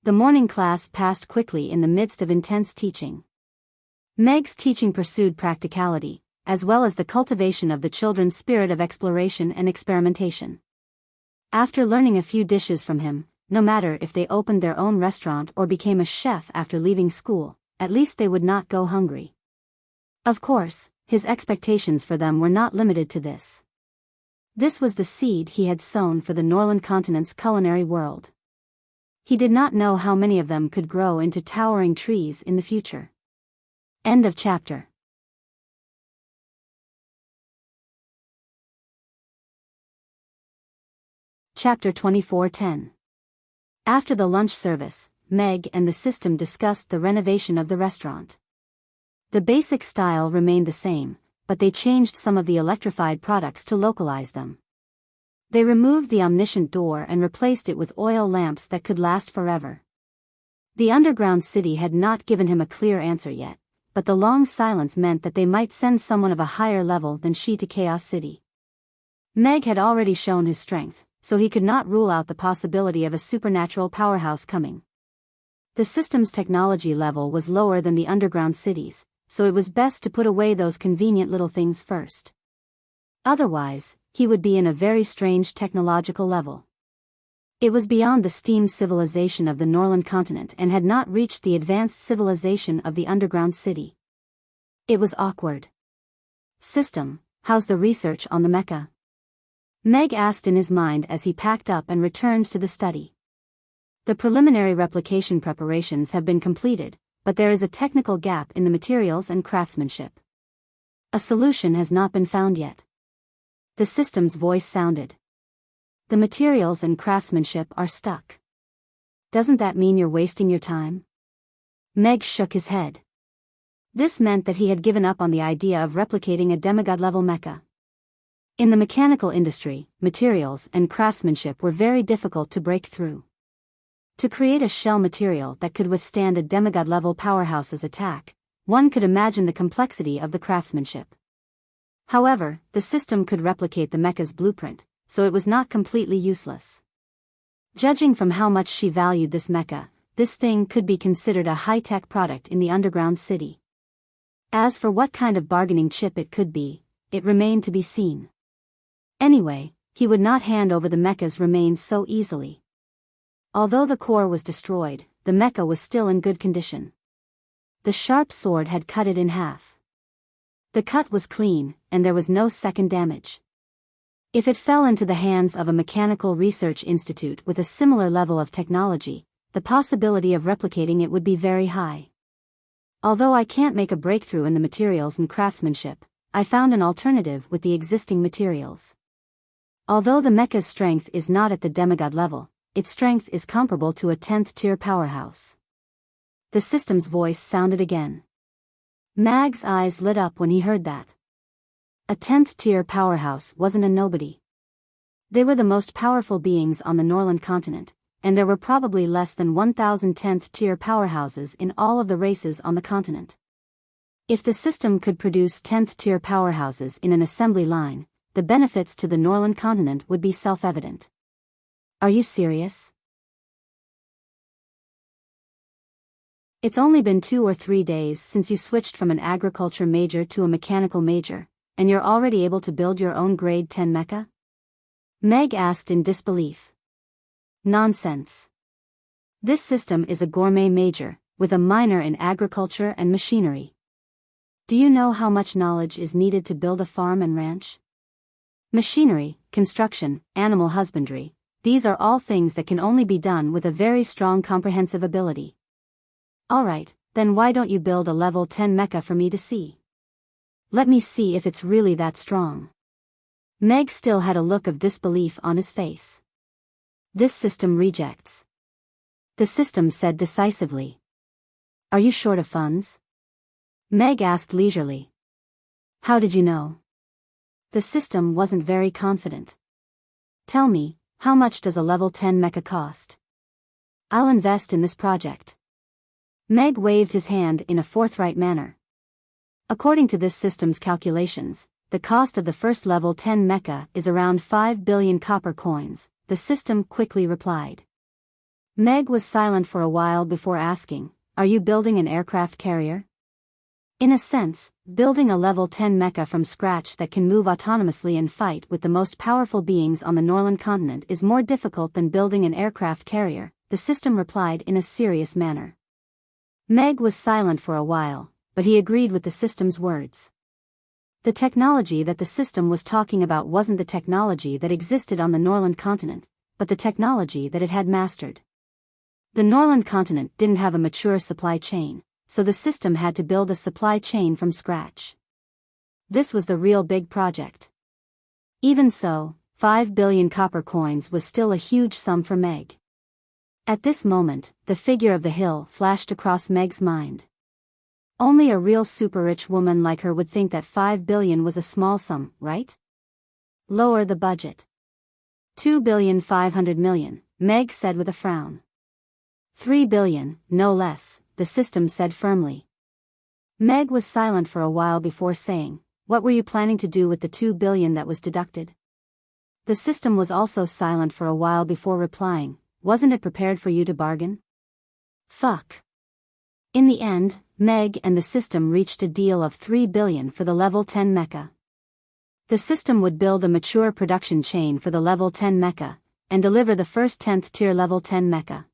The morning class passed quickly in the midst of intense teaching. Meg's teaching pursued practicality, as well as the cultivation of the children's spirit of exploration and experimentation. After learning a few dishes from him, no matter if they opened their own restaurant or became a chef after leaving school, at least they would not go hungry. Of course, his expectations for them were not limited to this. This was the seed he had sown for the Norland continent's culinary world. He did not know how many of them could grow into towering trees in the future. End of chapter. Chapter 24:10. After the lunch service, Meg and the system discussed the renovation of the restaurant. The basic style remained the same, but they changed some of the electrified products to localize them. They removed the omniscient door and replaced it with oil lamps that could last forever. The underground city had not given him a clear answer yet, but the long silence meant that they might send someone of a higher level than she to Chaos City. Meg had already shown his strength, so he could not rule out the possibility of a supernatural powerhouse coming. The system's technology level was lower than the underground cities, so it was best to put away those convenient little things first. Otherwise, he would be in a very strange technological level. It was beyond the steam civilization of the Norland continent and had not reached the advanced civilization of the underground city. It was awkward. System, how's the research on the mecha? Meg asked in his mind as he packed up and returned to the study. The preliminary replication preparations have been completed, but there is a technical gap in the materials and craftsmanship. A solution has not been found yet. The system's voice sounded. The materials and craftsmanship are stuck. Doesn't that mean you're wasting your time? Meg shook his head. This meant that he had given up on the idea of replicating a demigod-level mecha. In the mechanical industry, materials and craftsmanship were very difficult to break through. To create a shell material that could withstand a demigod-level powerhouse's attack, one could imagine the complexity of the craftsmanship. However, the system could replicate the mecha's blueprint, so it was not completely useless. Judging from how much she valued this mecha, this thing could be considered a high-tech product in the underground city. As for what kind of bargaining chip it could be, it remained to be seen. Anyway, he would not hand over the mecha's remains so easily. Although the core was destroyed, the mecha was still in good condition. The sharp sword had cut it in half. The cut was clean, and there was no second damage. If it fell into the hands of a mechanical research institute with a similar level of technology, the possibility of replicating it would be very high. Although I can't make a breakthrough in the materials and craftsmanship, I found an alternative with the existing materials. Although the mecha's strength is not at the demigod level, its strength is comparable to a 10th tier powerhouse. The system's voice sounded again. Mag's eyes lit up when he heard that. A 10th tier powerhouse wasn't a nobody. They were the most powerful beings on the Norland continent, and there were probably less than 1,000 10th tier powerhouses in all of the races on the continent. If the system could produce 10th tier powerhouses in an assembly line, the benefits to the Norland continent would be self-evident. Are you serious? It's only been 2 or 3 days since you switched from an agriculture major to a mechanical major, and you're already able to build your own grade 10 mecha? Meg asked in disbelief. Nonsense. This system is a gourmet major, with a minor in agriculture and machinery. Do you know how much knowledge is needed to build a farm and ranch? Machinery, construction, animal husbandry, these are all things that can only be done with a very strong comprehensive ability. Alright, then why don't you build a level 10 mecha for me to see? Let me see if it's really that strong. Meg still had a look of disbelief on his face. This system rejects. The system said decisively. Are you short of funds? Meg asked leisurely. How did you know? The system wasn't very confident. Tell me, how much does a level 10 mecha cost? I'll invest in this project. Meg waved his hand in a forthright manner. According to this system's calculations, the cost of the first level 10 mecha is around 5 billion copper coins, the system quickly replied. Meg was silent for a while before asking, are you building an aircraft carrier? In a sense, building a level 10 mecha from scratch that can move autonomously and fight with the most powerful beings on the Norland continent is more difficult than building an aircraft carrier, the system replied in a serious manner. Meg was silent for a while, but he agreed with the system's words. The technology that the system was talking about wasn't the technology that existed on the Norland continent, but the technology that it had mastered. The Norland continent didn't have a mature supply chain, so the system had to build a supply chain from scratch. This was the real big project. Even so, 5 billion copper coins was still a huge sum for Meg. At this moment, the figure of the hill flashed across Meg's mind. Only a real super-rich woman like her would think that 5 billion was a small sum, right? Lower the budget. 2,500 million, Meg said with a frown. 3 billion, no less, the system said firmly. Meg was silent for a while before saying, what were you planning to do with the 2 billion that was deducted? The system was also silent for a while before replying, wasn't it prepared for you to bargain? Fuck. In the end, Meg and the system reached a deal of 3 billion for the level 10 mecha. The system would build a mature production chain for the level 10 mecha, and deliver the first 10th tier level 10 mecha.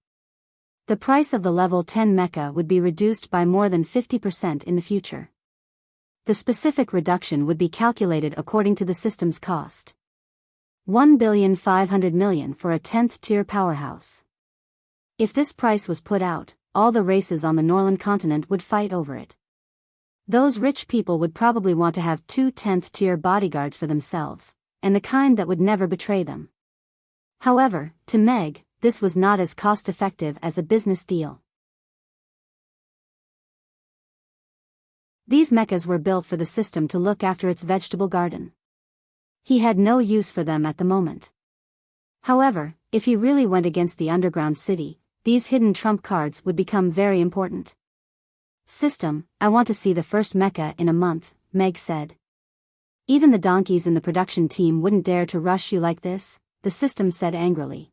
The price of the level 10 mecha would be reduced by more than 50% in the future. The specific reduction would be calculated according to the system's cost. 1,500 million for a 10th tier powerhouse. If this price was put out, all the races on the Norland continent would fight over it. Those rich people would probably want to have 2 10th tier bodyguards for themselves, and the kind that would never betray them. However, to Meg, this was not as cost-effective as a business deal. These mechas were built for the system to look after its vegetable garden. He had no use for them at the moment. However, if he really went against the underground city, these hidden trump cards would become very important. System, I want to see the first mecha in a month, Meg said. Even the donkeys in the production team wouldn't dare to rush you like this, the system said angrily.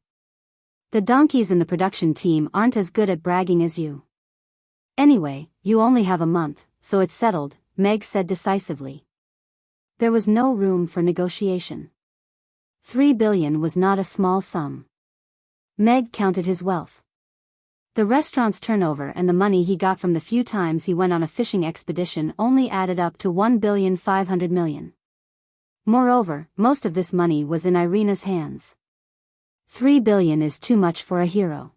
The donkeys in the production team aren't as good at bragging as you. Anyway, you only have a month, so it's settled, Meg said decisively. There was no room for negotiation. 3 billion was not a small sum. Meg counted his wealth. The restaurant's turnover and the money he got from the few times he went on a fishing expedition only added up to 1,500 million. Moreover, most of this money was in Irina's hands. 3 billion is too much for a hero.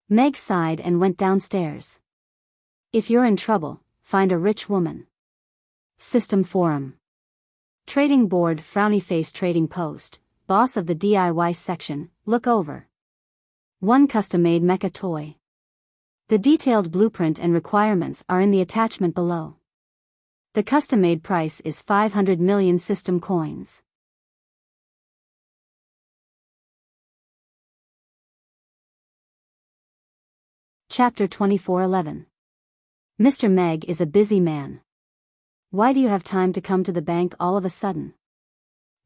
Meg sighed and went downstairs. If you're in trouble, find a rich woman. System Forum. Trading Board Frowny Face Trading Post, boss of the DIY section, look over. 1 custom-made mecha toy. The detailed blueprint and requirements are in the attachment below. The custom-made price is 500 million system coins. Chapter 24:11. Mr. Meg is a busy man. Why do you have time to come to the bank all of a sudden?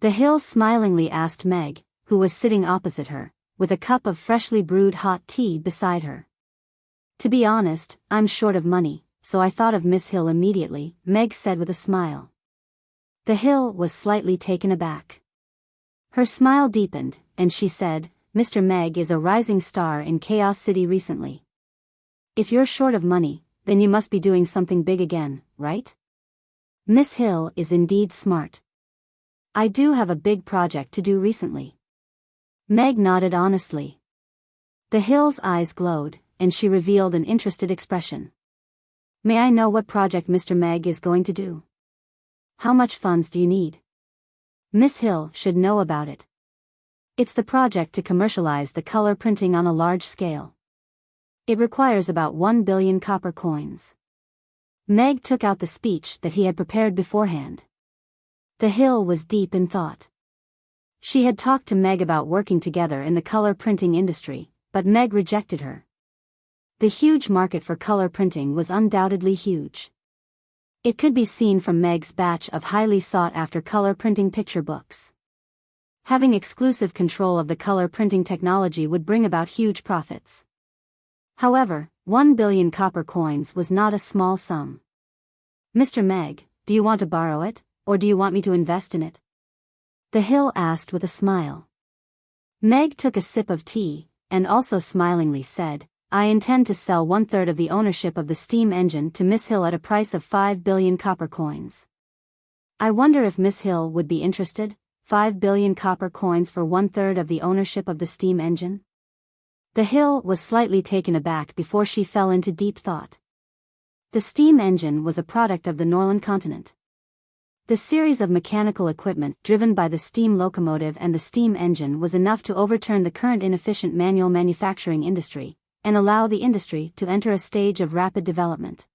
The Hill smilingly asked Meg, who was sitting opposite her, with a cup of freshly brewed hot tea beside her. To be honest, I'm short of money, so I thought of Miss Hill immediately, Meg said with a smile. The Hill was slightly taken aback. Her smile deepened, and she said, Mr. Meg is a rising star in Chaos City recently. If you're short of money, then you must be doing something big again, right? Miss Hill is indeed smart. I do have a big project to do recently. Meg nodded honestly. The Hill's eyes glowed, and she revealed an interested expression. May I know what project Mr. Meg is going to do? How much funds do you need? Miss Hill should know about it. It's the project to commercialize the color printing on a large scale. It requires about 1 billion copper coins. Meg took out the speech that he had prepared beforehand. The Hill was deep in thought. She had talked to Meg about working together in the color printing industry, but Meg rejected her. The huge market for color printing was undoubtedly huge. It could be seen from Meg's batch of highly sought-after color printing picture books. Having exclusive control of the color printing technology would bring about huge profits. However, 1 billion copper coins was not a small sum. Mr. Meg, do you want to borrow it, or do you want me to invest in it? The Hill asked with a smile. Meg took a sip of tea, and also smilingly said, I intend to sell 1/3 of the ownership of the steam engine to Miss Hill at a price of 5 billion copper coins. I wonder if Miss Hill would be interested? 5 billion copper coins for 1/3 of the ownership of the steam engine? The Hill was slightly taken aback before she fell into deep thought. The steam engine was a product of the Norland continent. The series of mechanical equipment driven by the steam locomotive and the steam engine was enough to overturn the current inefficient manual manufacturing industry, and allow the industry to enter a stage of rapid development.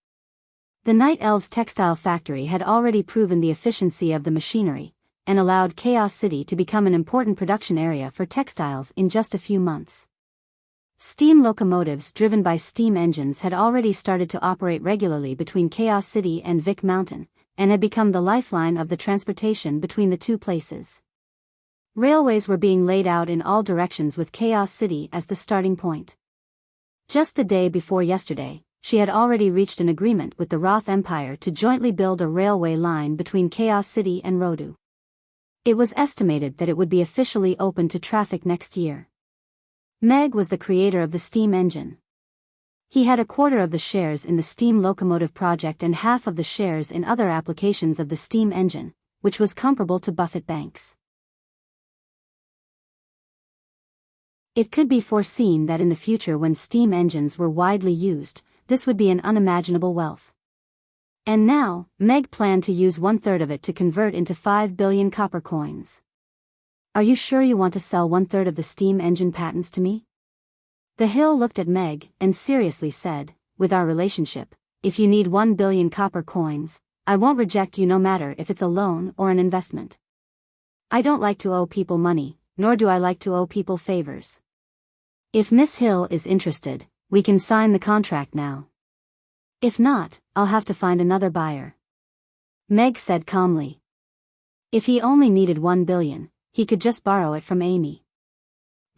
The Night Elves textile factory had already proven the efficiency of the machinery, and allowed Chaos City to become an important production area for textiles in just a few months. Steam locomotives driven by steam engines had already started to operate regularly between Chaos City and Vic Mountain, and had become the lifeline of the transportation between the two places. Railways were being laid out in all directions with Chaos City as the starting point. Just the day before yesterday, she had already reached an agreement with the Roth Empire to jointly build a railway line between Chaos City and Rodu. It was estimated that it would be officially open to traffic next year. Meg was the creator of the steam engine. He had 1/4 of the shares in the steam locomotive project and half of the shares in other applications of the steam engine, which was comparable to Buffett Banks. It could be foreseen that in the future, when steam engines were widely used, this would be an unimaginable wealth. And now, Meg planned to use 1/3 of it to convert into 5 billion copper coins. Are you sure you want to sell 1/3 of the steam engine patents to me? The Hill looked at Meg and seriously said, with our relationship, if you need 1 billion copper coins, I won't reject you no matter if it's a loan or an investment. I don't like to owe people money, nor do I like to owe people favors. If Miss Hill is interested, we can sign the contract now. If not, I'll have to find another buyer. Meg said calmly. If he only needed 1 billion, he could just borrow it from Amy.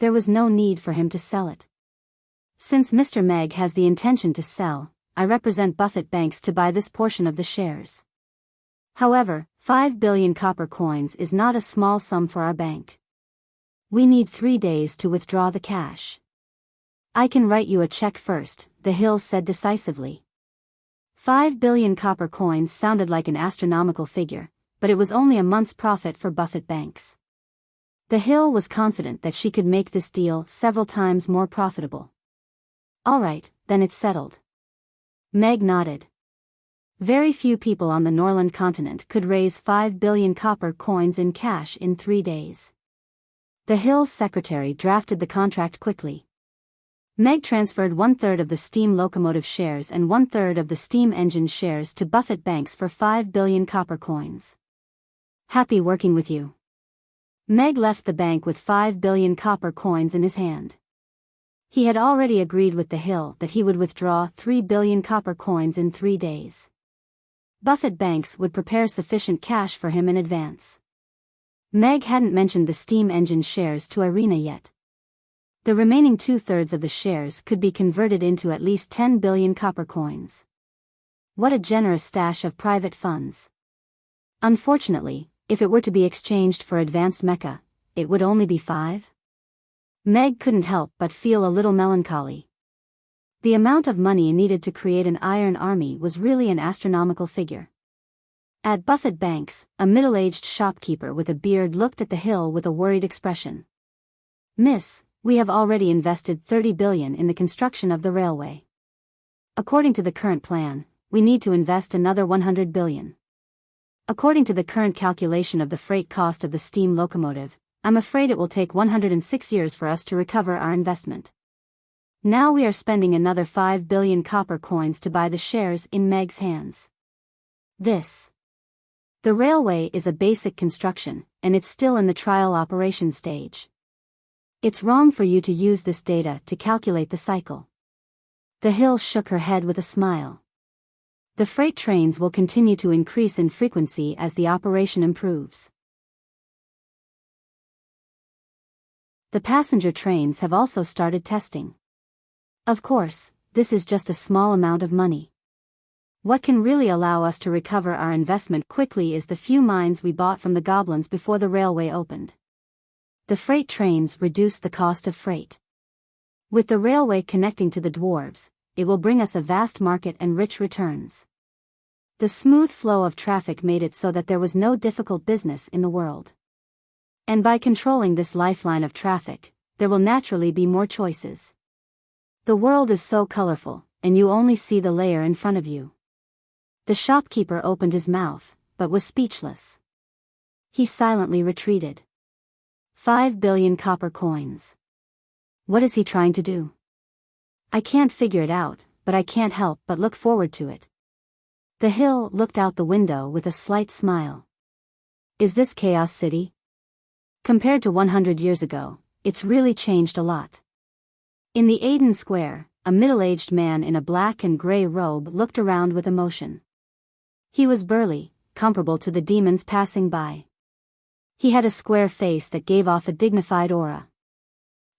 There was no need for him to sell it. Since Mr. Meg has the intention to sell, I represent Buffett Banks to buy this portion of the shares. However, 5 billion copper coins is not a small sum for our bank. We need 3 days to withdraw the cash. I can write you a check first, the Hill said decisively. 5 billion copper coins sounded like an astronomical figure, but it was only a month's profit for Buffett Banks. The Hill was confident that she could make this deal several times more profitable. All right, then it's settled. Meg nodded. Very few people on the Norland continent could raise 5 billion copper coins in cash in 3 days. The Hill's secretary drafted the contract quickly. Meg transferred 1/3 of the steam locomotive shares and 1/3 of the steam engine shares to Buffett Banks for 5 billion copper coins. Happy working with you. Meg left the bank with 5 billion copper coins in his hand. He had already agreed with the Hill that he would withdraw 3 billion copper coins in 3 days. Buffett Banks would prepare sufficient cash for him in advance. Meg hadn't mentioned the steam engine shares to Irina yet. The remaining 2/3 of the shares could be converted into at least 10 billion copper coins. What a generous stash of private funds. Unfortunately, if it were to be exchanged for advanced mecha, it would only be 5. Meg couldn't help but feel a little melancholy. The amount of money needed to create an iron army was really an astronomical figure. At Buffett Banks, a middle-aged shopkeeper with a beard looked at the hill with a worried expression. "Miss, we have already invested 30 billion in the construction of the railway. According to the current plan, we need to invest another 100 billion. According to the current calculation of the freight cost of the steam locomotive, I'm afraid it will take 106 years for us to recover our investment. Now we are spending another 5 billion copper coins to buy the shares in Meg's hands. The railway is a basic construction, and it's still in the trial operation stage. It's wrong for you to use this data to calculate the cycle." The hill shook her head with a smile. "The freight trains will continue to increase in frequency as the operation improves. The passenger trains have also started testing. Of course, this is just a small amount of money. What can really allow us to recover our investment quickly is the few mines we bought from the goblins before the railway opened. The freight trains reduce the cost of freight. With the railway connecting to the dwarves, it will bring us a vast market and rich returns. The smooth flow of traffic made it so that there was no difficult business in the world. And by controlling this lifeline of traffic, there will naturally be more choices. The world is so colorful, and you only see the layer in front of you." The shopkeeper opened his mouth, but was speechless. He silently retreated. 5 billion copper coins. What is he trying to do? I can't figure it out, but I can't help but look forward to it. The hill looked out the window with a slight smile. Is this Chaos City? Compared to 100 years ago, it's really changed a lot. In the Aiden Square, a middle-aged man in a black and gray robe looked around with emotion. He was burly, comparable to the demons passing by. He had a square face that gave off a dignified aura.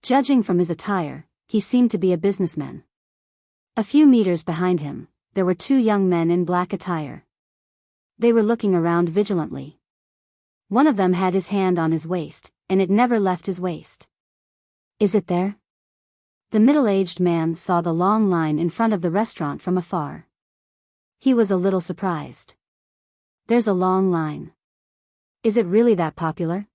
Judging from his attire, he seemed to be a businessman. A few meters behind him, there were 2 young men in black attire. They were looking around vigilantly. One of them had his hand on his waist, and it never left his waist. Is it there? The middle-aged man saw the long line in front of the restaurant from afar. He was a little surprised. There's a long line. Is it really that popular?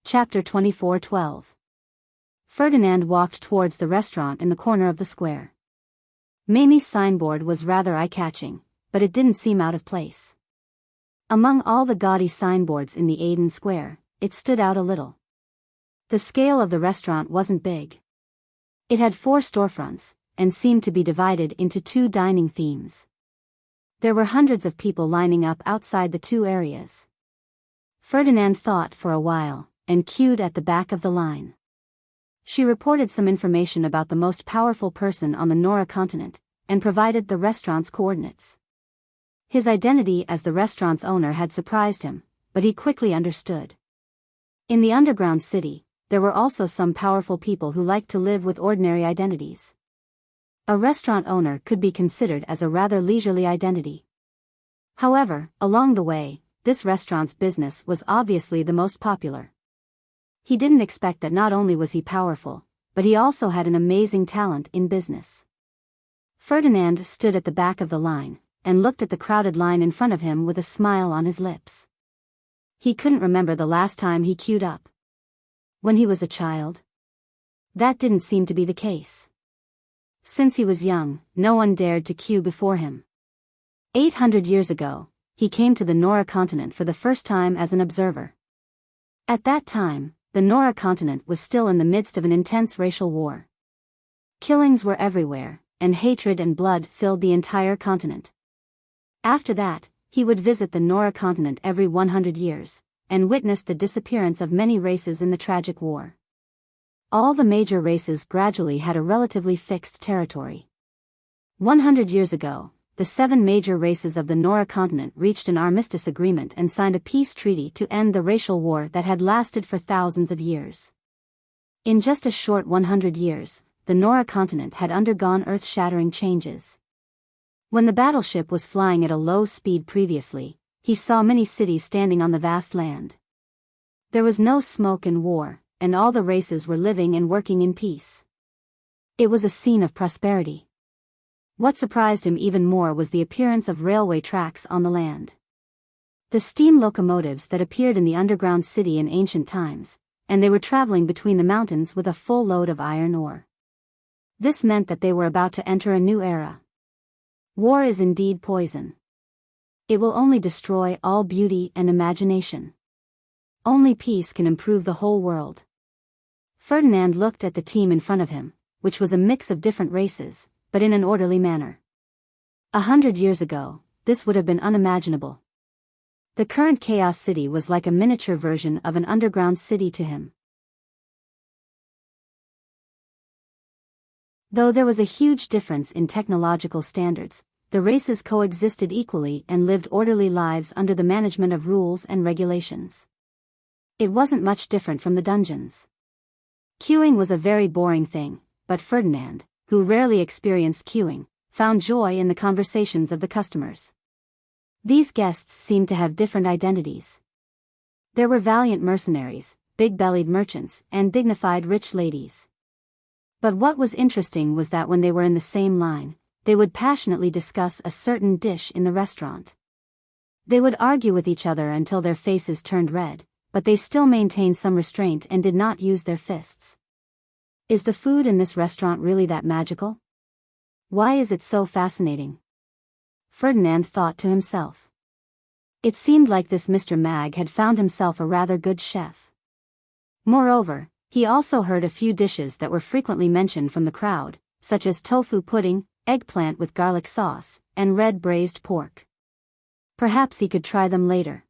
Chapter 24:12. Ferdinand walked towards the restaurant in the corner of the square. Mamie's signboard was rather eye-catching, but it didn't seem out of place. Among all the gaudy signboards in the Aiden Square, it stood out a little. The scale of the restaurant wasn't big. It had 4 storefronts, and seemed to be divided into 2 dining themes. There were hundreds of people lining up outside the 2 areas. Ferdinand thought for a while, and queued at the back of the line. She reported some information about the most powerful person on the Nora continent, and provided the restaurant's coordinates. His identity as the restaurant's owner had surprised him, but he quickly understood. In the underground city, there were also some powerful people who liked to live with ordinary identities. A restaurant owner could be considered as a rather leisurely identity. However, along the way, this restaurant's business was obviously the most popular. He didn't expect that not only was he powerful, but he also had an amazing talent in business. Ferdinand stood at the back of the line, and looked at the crowded line in front of him with a smile on his lips. He couldn't remember the last time he queued up. When he was a child? That didn't seem to be the case. Since he was young, no one dared to queue before him. 800 years ago, he came to the Nora continent for the first time as an observer. At that time, the Nora continent was still in the midst of an intense racial war. Killings were everywhere, and hatred and blood filled the entire continent. After that, he would visit the Nora continent every 100 years, and witness the disappearance of many races in the tragic war. All the major races gradually had a relatively fixed territory. 100 years ago, the 7 major races of the Nora continent reached an armistice agreement and signed a peace treaty to end the racial war that had lasted for thousands of years. In just a short 100 years, the Nora continent had undergone earth-shattering changes. When the battleship was flying at a low speed previously, he saw many cities standing on the vast land. There was no smoke and war, and all the races were living and working in peace. It was a scene of prosperity. What surprised him even more was the appearance of railway tracks on the land. The steam locomotives that appeared in the underground city in ancient times, and they were traveling between the mountains with a full load of iron ore. This meant that they were about to enter a new era. War is indeed poison. It will only destroy all beauty and imagination. Only peace can improve the whole world. Ferdinand looked at the team in front of him, which was a mix of different races, but in an orderly manner. 100 years ago, this would have been unimaginable. The current Chaos City was like a miniature version of an underground city to him. Though there was a huge difference in technological standards, the races coexisted equally and lived orderly lives under the management of rules and regulations. It wasn't much different from the dungeons. Queuing was a very boring thing, but Ferdinand, who rarely experienced queuing, found joy in the conversations of the customers. These guests seemed to have different identities. There were valiant mercenaries, big-bellied merchants, and dignified rich ladies. But what was interesting was that when they were in the same line, they would passionately discuss a certain dish in the restaurant. They would argue with each other until their faces turned red, but they still maintained some restraint and did not use their fists. Is the food in this restaurant really that magical? Why is it so fascinating? Ferdinand thought to himself. It seemed like this Mr. Mag had found himself a rather good chef. Moreover, he also heard a few dishes that were frequently mentioned from the crowd, such as tofu pudding, eggplant with garlic sauce, and red braised pork. Perhaps he could try them later.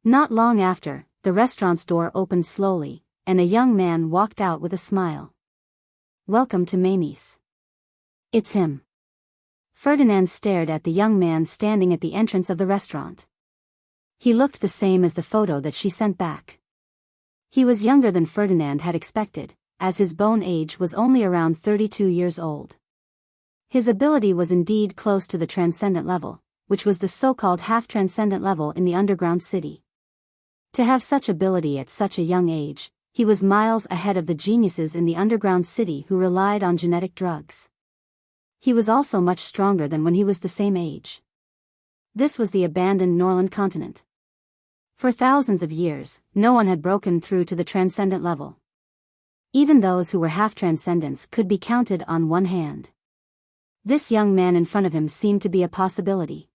Not long after, the restaurant's door opened slowly, and a young man walked out with a smile. Welcome to Mamie's. It's him. Ferdinand stared at the young man standing at the entrance of the restaurant. He looked the same as the photo that she sent back. He was younger than Ferdinand had expected, as his bone age was only around 32 years old. His ability was indeed close to the transcendent level, which was the so-called half-transcendent level in the underground city. To have such ability at such a young age, he was miles ahead of the geniuses in the underground city who relied on genetic drugs. He was also much stronger than when he was the same age. This was the abandoned Norland continent. For thousands of years, no one had broken through to the transcendent level. Even those who were half-transcendents could be counted on one hand. This young man in front of him seemed to be a possibility.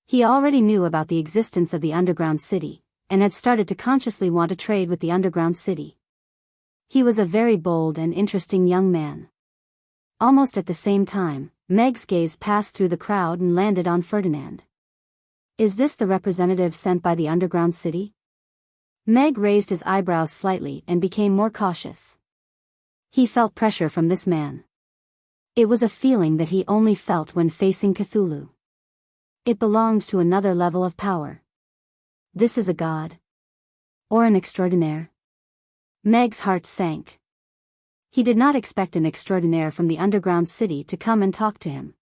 He already knew about the existence of the underground city, and had started to consciously want to trade with the underground city. He was a very bold and interesting young man. Almost at the same time, Meg's gaze passed through the crowd and landed on Ferdinand. Is this the representative sent by the underground city? Meg raised his eyebrows slightly and became more cautious. He felt pressure from this man. It was a feeling that he only felt when facing Cthulhu. It belonged to another level of power. This is a god? Or an extraordinaire? Meg's heart sank. He did not expect an extraordinaire from the underground city to come and talk to him.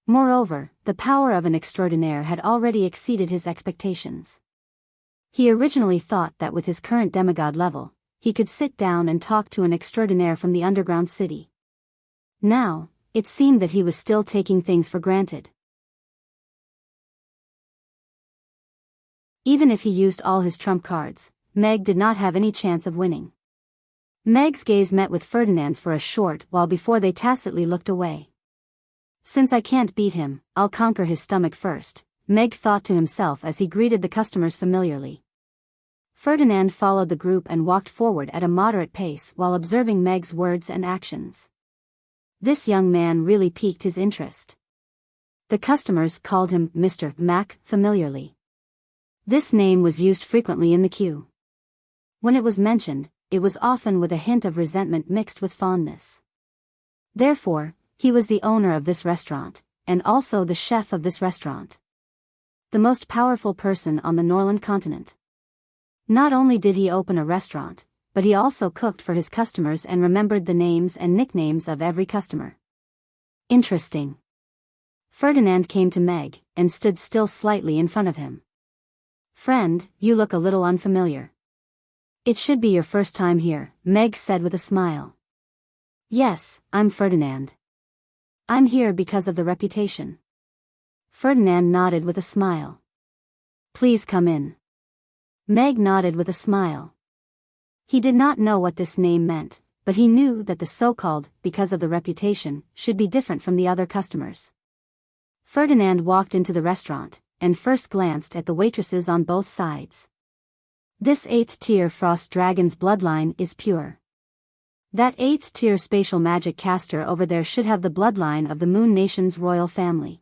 Moreover, the power of an extraordinaire had already exceeded his expectations. He originally thought that with his current demigod level, he could sit down and talk to an extraordinaire from the underground city. Now, it seemed that he was still taking things for granted. Even if he used all his trump cards, Meg did not have any chance of winning. Meg's gaze met with Ferdinand's for a short while before they tacitly looked away. Since I can't beat him, I'll conquer his stomach first, Meg thought to himself as he greeted the customers familiarly. Ferdinand followed the group and walked forward at a moderate pace while observing Meg's words and actions. This young man really piqued his interest. The customers called him Mr. Mac familiarly. This name was used frequently in the queue. When it was mentioned, it was often with a hint of resentment mixed with fondness. Therefore, he was the owner of this restaurant, and also the chef of this restaurant. The most powerful person on the Norland continent. Not only did he open a restaurant, but he also cooked for his customers and remembered the names and nicknames of every customer. Interesting. Ferdinand came to Meg, and stood still slightly in front of him. Friend, you look a little unfamiliar. It should be your first time here, Meg said with a smile. Yes, I'm Ferdinand. I'm here because of the reputation. Ferdinand nodded with a smile. Please come in. Meg nodded with a smile. He did not know what this name meant, but he knew that the so-called, because of the reputation, should be different from the other customers. Ferdinand walked into the restaurant, and first glanced at the waitresses on both sides. This 8th-tier Frost Dragon's bloodline is pure. That 8th-tier spatial magic caster over there should have the bloodline of the Moon Nation's royal family.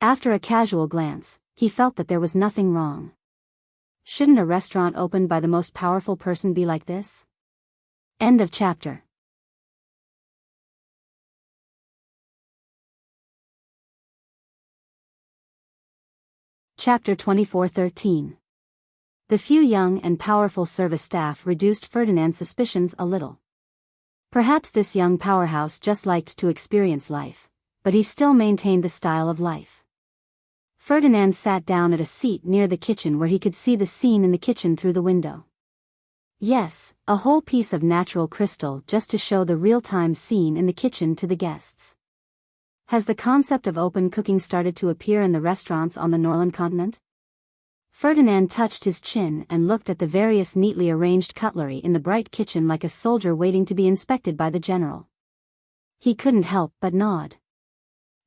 After a casual glance, he felt that there was nothing wrong. Shouldn't a restaurant opened by the most powerful person be like this? End of chapter. Chapter 24:13. The few young and powerful service staff reduced Ferdinand's suspicions a little. Perhaps this young powerhouse just liked to experience life, but he still maintained the style of life. Ferdinand sat down at a seat near the kitchen where he could see the scene in the kitchen through the window. Yes, a whole piece of natural crystal just to show the real-time scene in the kitchen to the guests. Has the concept of open cooking started to appear in the restaurants on the Norland continent? Ferdinand touched his chin and looked at the various neatly arranged cutlery in the bright kitchen like a soldier waiting to be inspected by the general. He couldn't help but nod.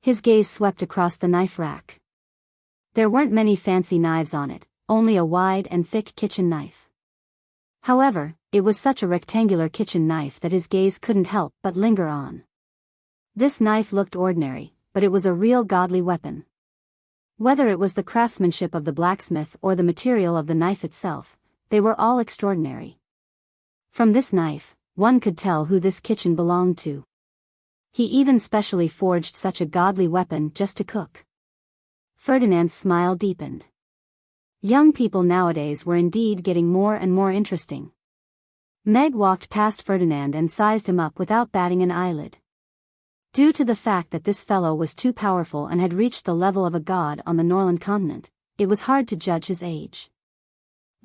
His gaze swept across the knife rack. There weren't many fancy knives on it, only a wide and thick kitchen knife. However, it was such a rectangular kitchen knife that his gaze couldn't help but linger on. This knife looked ordinary, but it was a real godly weapon. Whether it was the craftsmanship of the blacksmith or the material of the knife itself, they were all extraordinary. From this knife, one could tell who this kitchen belonged to. He even specially forged such a godly weapon just to cook. Ferdinand's smile deepened. Young people nowadays were indeed getting more and more interesting. Meg walked past Ferdinand and sized him up without batting an eyelid. Due to the fact that this fellow was too powerful and had reached the level of a god on the Norland continent, it was hard to judge his age.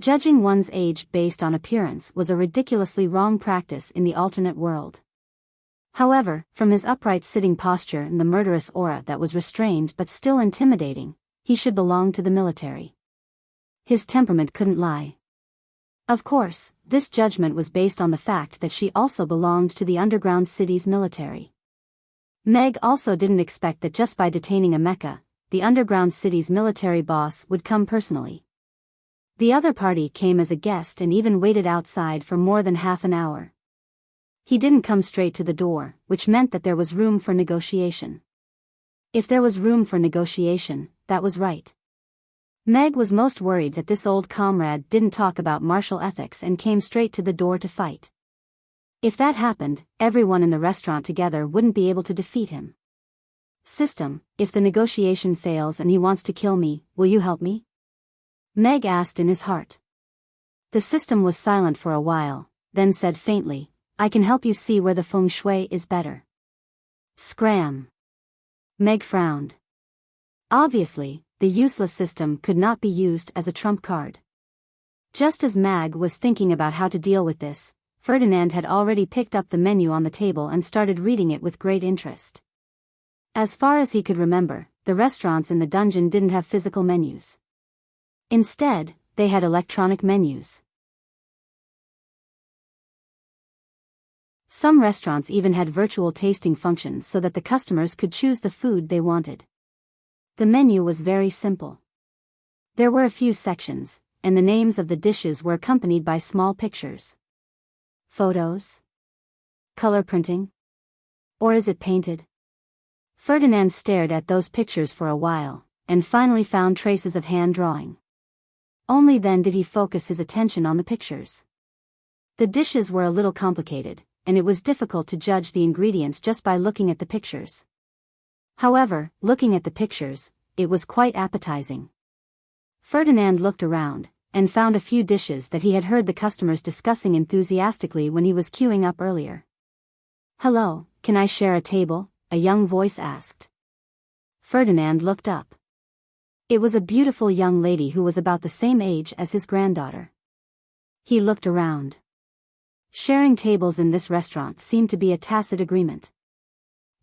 Judging one's age based on appearance was a ridiculously wrong practice in the alternate world. However, from his upright sitting posture and the murderous aura that was restrained but still intimidating, he should belong to the military. His temperament couldn't lie. Of course, this judgment was based on the fact that she also belonged to the underground city's military. Meg also didn't expect that just by detaining a mecha, the underground city's military boss would come personally. The other party came as a guest and even waited outside for more than half an hour. He didn't come straight to the door, which meant that there was room for negotiation. If there was room for negotiation, that was right. Meg was most worried that this old comrade didn't talk about martial ethics and came straight to the door to fight. If that happened, everyone in the restaurant together wouldn't be able to defeat him. System, if the negotiation fails and he wants to kill me, will you help me? Meg asked in his heart. The system was silent for a while, then said faintly, I can help you see where the feng shui is better. Scram. Meg frowned. Obviously, the useless system could not be used as a trump card. Just as Mag was thinking about how to deal with this, Ferdinand had already picked up the menu on the table and started reading it with great interest. As far as he could remember, the restaurants in the dungeon didn't have physical menus. Instead, they had electronic menus. Some restaurants even had virtual tasting functions so that the customers could choose the food they wanted. The menu was very simple. There were a few sections, and the names of the dishes were accompanied by small pictures. Photos? Color printing? Or is it painted? Ferdinand stared at those pictures for a while, and finally found traces of hand drawing. Only then did he focus his attention on the pictures. The dishes were a little complicated, and it was difficult to judge the ingredients just by looking at the pictures. However, looking at the pictures, it was quite appetizing. Ferdinand looked around, and found a few dishes that he had heard the customers discussing enthusiastically when he was queuing up earlier. "Hello, can I share a table?" a young voice asked. Ferdinand looked up. It was a beautiful young lady who was about the same age as his granddaughter. He looked around. Sharing tables in this restaurant seemed to be a tacit agreement.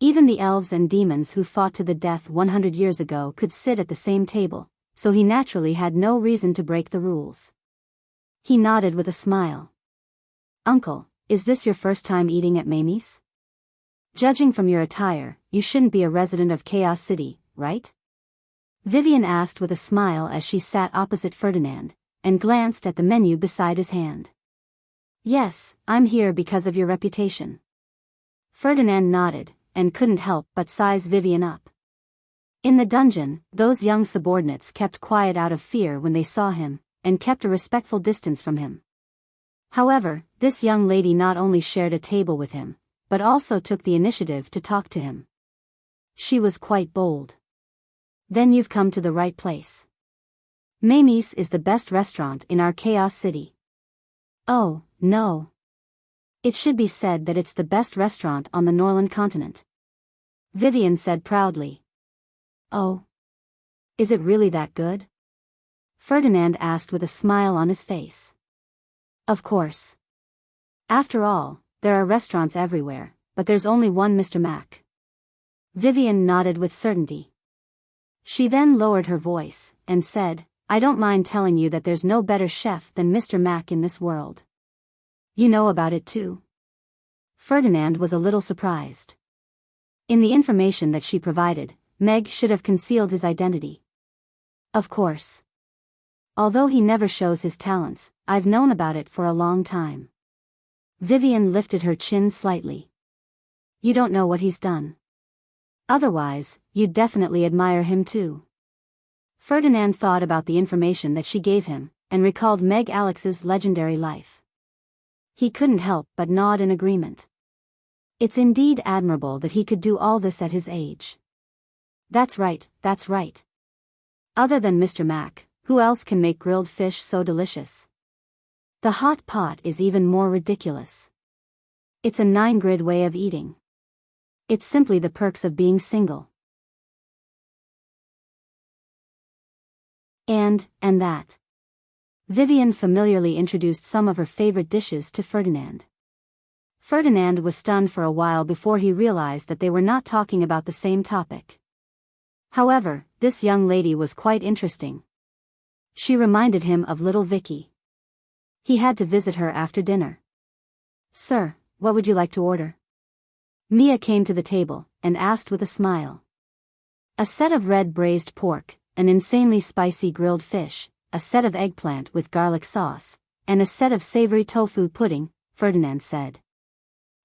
Even the elves and demons who fought to the death 100 years ago could sit at the same table, so he naturally had no reason to break the rules. He nodded with a smile. "Uncle, is this your first time eating at Mamie's? Judging from your attire, you shouldn't be a resident of Chaos City, right?" Vivian asked with a smile as she sat opposite Ferdinand, and glanced at the menu beside his hand. "Yes, I'm here because of your reputation." Ferdinand nodded, and couldn't help but size Vivian up. In the dungeon, those young subordinates kept quiet out of fear when they saw him, and kept a respectful distance from him. However, this young lady not only shared a table with him, but also took the initiative to talk to him. She was quite bold. "Then you've come to the right place. Mamie's is the best restaurant in our Chaos City." "Oh, no. It should be said that it's the best restaurant on the Norland continent," Vivian said proudly. "Oh. Is it really that good?" Ferdinand asked with a smile on his face. "Of course. After all, there are restaurants everywhere, but there's only one Mr. Mac." Vivian nodded with certainty. She then lowered her voice, and said, "I don't mind telling you that there's no better chef than Mr. Mac in this world." "You know about it too?" Ferdinand was a little surprised. In the information that she provided, Meg should have concealed his identity. "Of course. Although he never shows his talents, I've known about it for a long time." Vivian lifted her chin slightly. "You don't know what he's done. Otherwise, you'd definitely admire him too." Ferdinand thought about the information that she gave him, and recalled Meg Alex's legendary life. He couldn't help but nod in agreement. It's indeed admirable that he could do all this at his age. That's right, that's right. Other than Mr. Mac, who else can make grilled fish so delicious? The hot pot is even more ridiculous. It's a 9-grid way of eating. It's simply the perks of being single. And that. Vivian familiarly introduced some of her favorite dishes to Ferdinand. Ferdinand was stunned for a while before he realized that they were not talking about the same topic. However, this young lady was quite interesting. She reminded him of little Vicky. He had to visit her after dinner. "Sir, what would you like to order?" Mia came to the table, and asked with a smile. "A set of red braised pork, an insanely spicy grilled fish, a set of eggplant with garlic sauce, and a set of savory tofu pudding," Ferdinand said.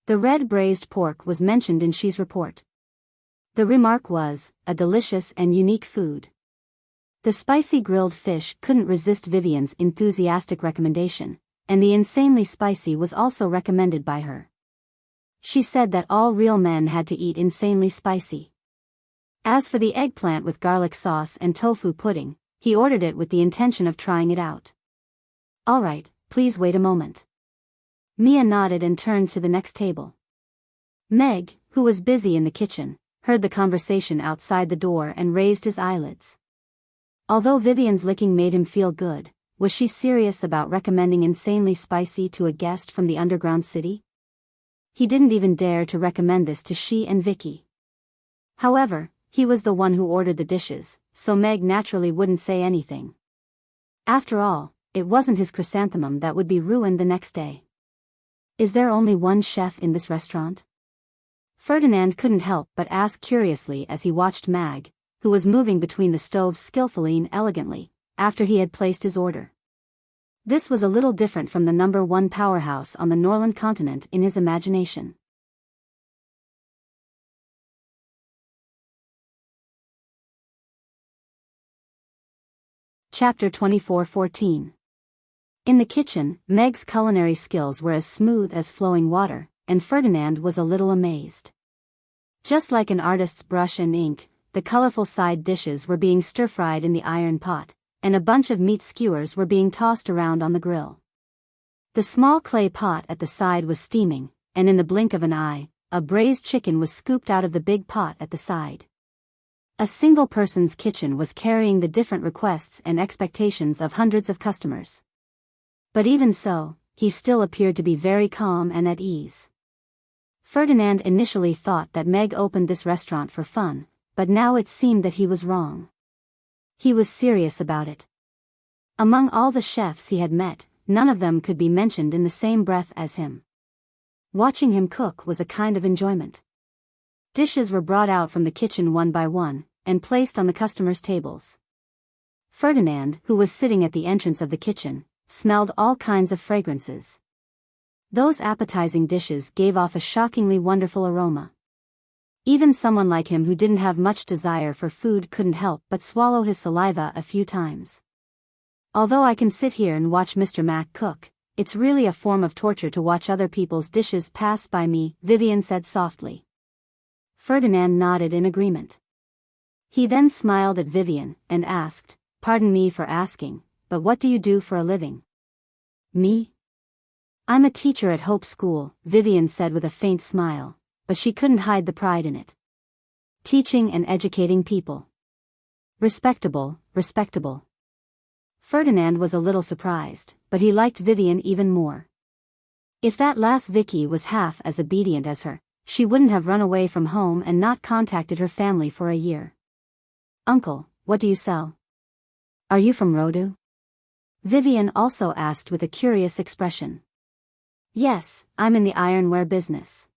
The red braised pork was mentioned in She's report. The remark was, "a delicious and unique food." The spicy grilled fish couldn't resist Vivian's enthusiastic recommendation, and the insanely spicy was also recommended by her. She said that all real men had to eat insanely spicy. As for the eggplant with garlic sauce and tofu pudding, he ordered it with the intention of trying it out. "All right, please wait a moment." Mia nodded and turned to the next table. Meg, who was busy in the kitchen, heard the conversation outside the door and raised his eyelids. Although Vivian's licking made him feel good, was she serious about recommending insanely spicy to a guest from the underground city? He didn't even dare to recommend this to she and Vicky. However, he was the one who ordered the dishes, so Meg naturally wouldn't say anything. After all, it wasn't his chrysanthemum that would be ruined the next day. Is there only one chef in this restaurant? Ferdinand couldn't help but ask curiously as he watched Mag, who was moving between the stoves skillfully and elegantly, after he had placed his order. This was a little different from the #1 powerhouse on the Norland continent in his imagination. Chapter 24:14. In the kitchen, Meg's culinary skills were as smooth as flowing water, and Ferdinand was a little amazed. Just like an artist's brush and ink, the colorful side dishes were being stir-fried in the iron pot, and a bunch of meat skewers were being tossed around on the grill. The small clay pot at the side was steaming, and in the blink of an eye, a braised chicken was scooped out of the big pot at the side. A single person's kitchen was carrying the different requests and expectations of hundreds of customers. But even so, he still appeared to be very calm and at ease. Ferdinand initially thought that Meg opened this restaurant for fun, but now it seemed that he was wrong. He was serious about it. Among all the chefs he had met, none of them could be mentioned in the same breath as him. Watching him cook was a kind of enjoyment. Dishes were brought out from the kitchen one by one, and placed on the customers' tables. Ferdinand, who was sitting at the entrance of the kitchen, smelled all kinds of fragrances. Those appetizing dishes gave off a shockingly wonderful aroma. Even someone like him who didn't have much desire for food couldn't help but swallow his saliva a few times. Although I can sit here and watch Mr. Mac cook, it's really a form of torture to watch other people's dishes pass by me, Vivian said softly. Ferdinand nodded in agreement. He then smiled at Vivian and asked, "Pardon me for asking, but what do you do for a living?" "Me? I'm a teacher at Hope School," Vivian said with a faint smile, but she couldn't hide the pride in it. "Teaching and educating people. Respectable, respectable." Ferdinand was a little surprised, but he liked Vivian even more. If that last Vicky was half as obedient as her, she wouldn't have run away from home and not contacted her family for a year. "Uncle, what do you sell? Are you from Rodu?" Vivian also asked with a curious expression. "Yes, I'm in the ironware business.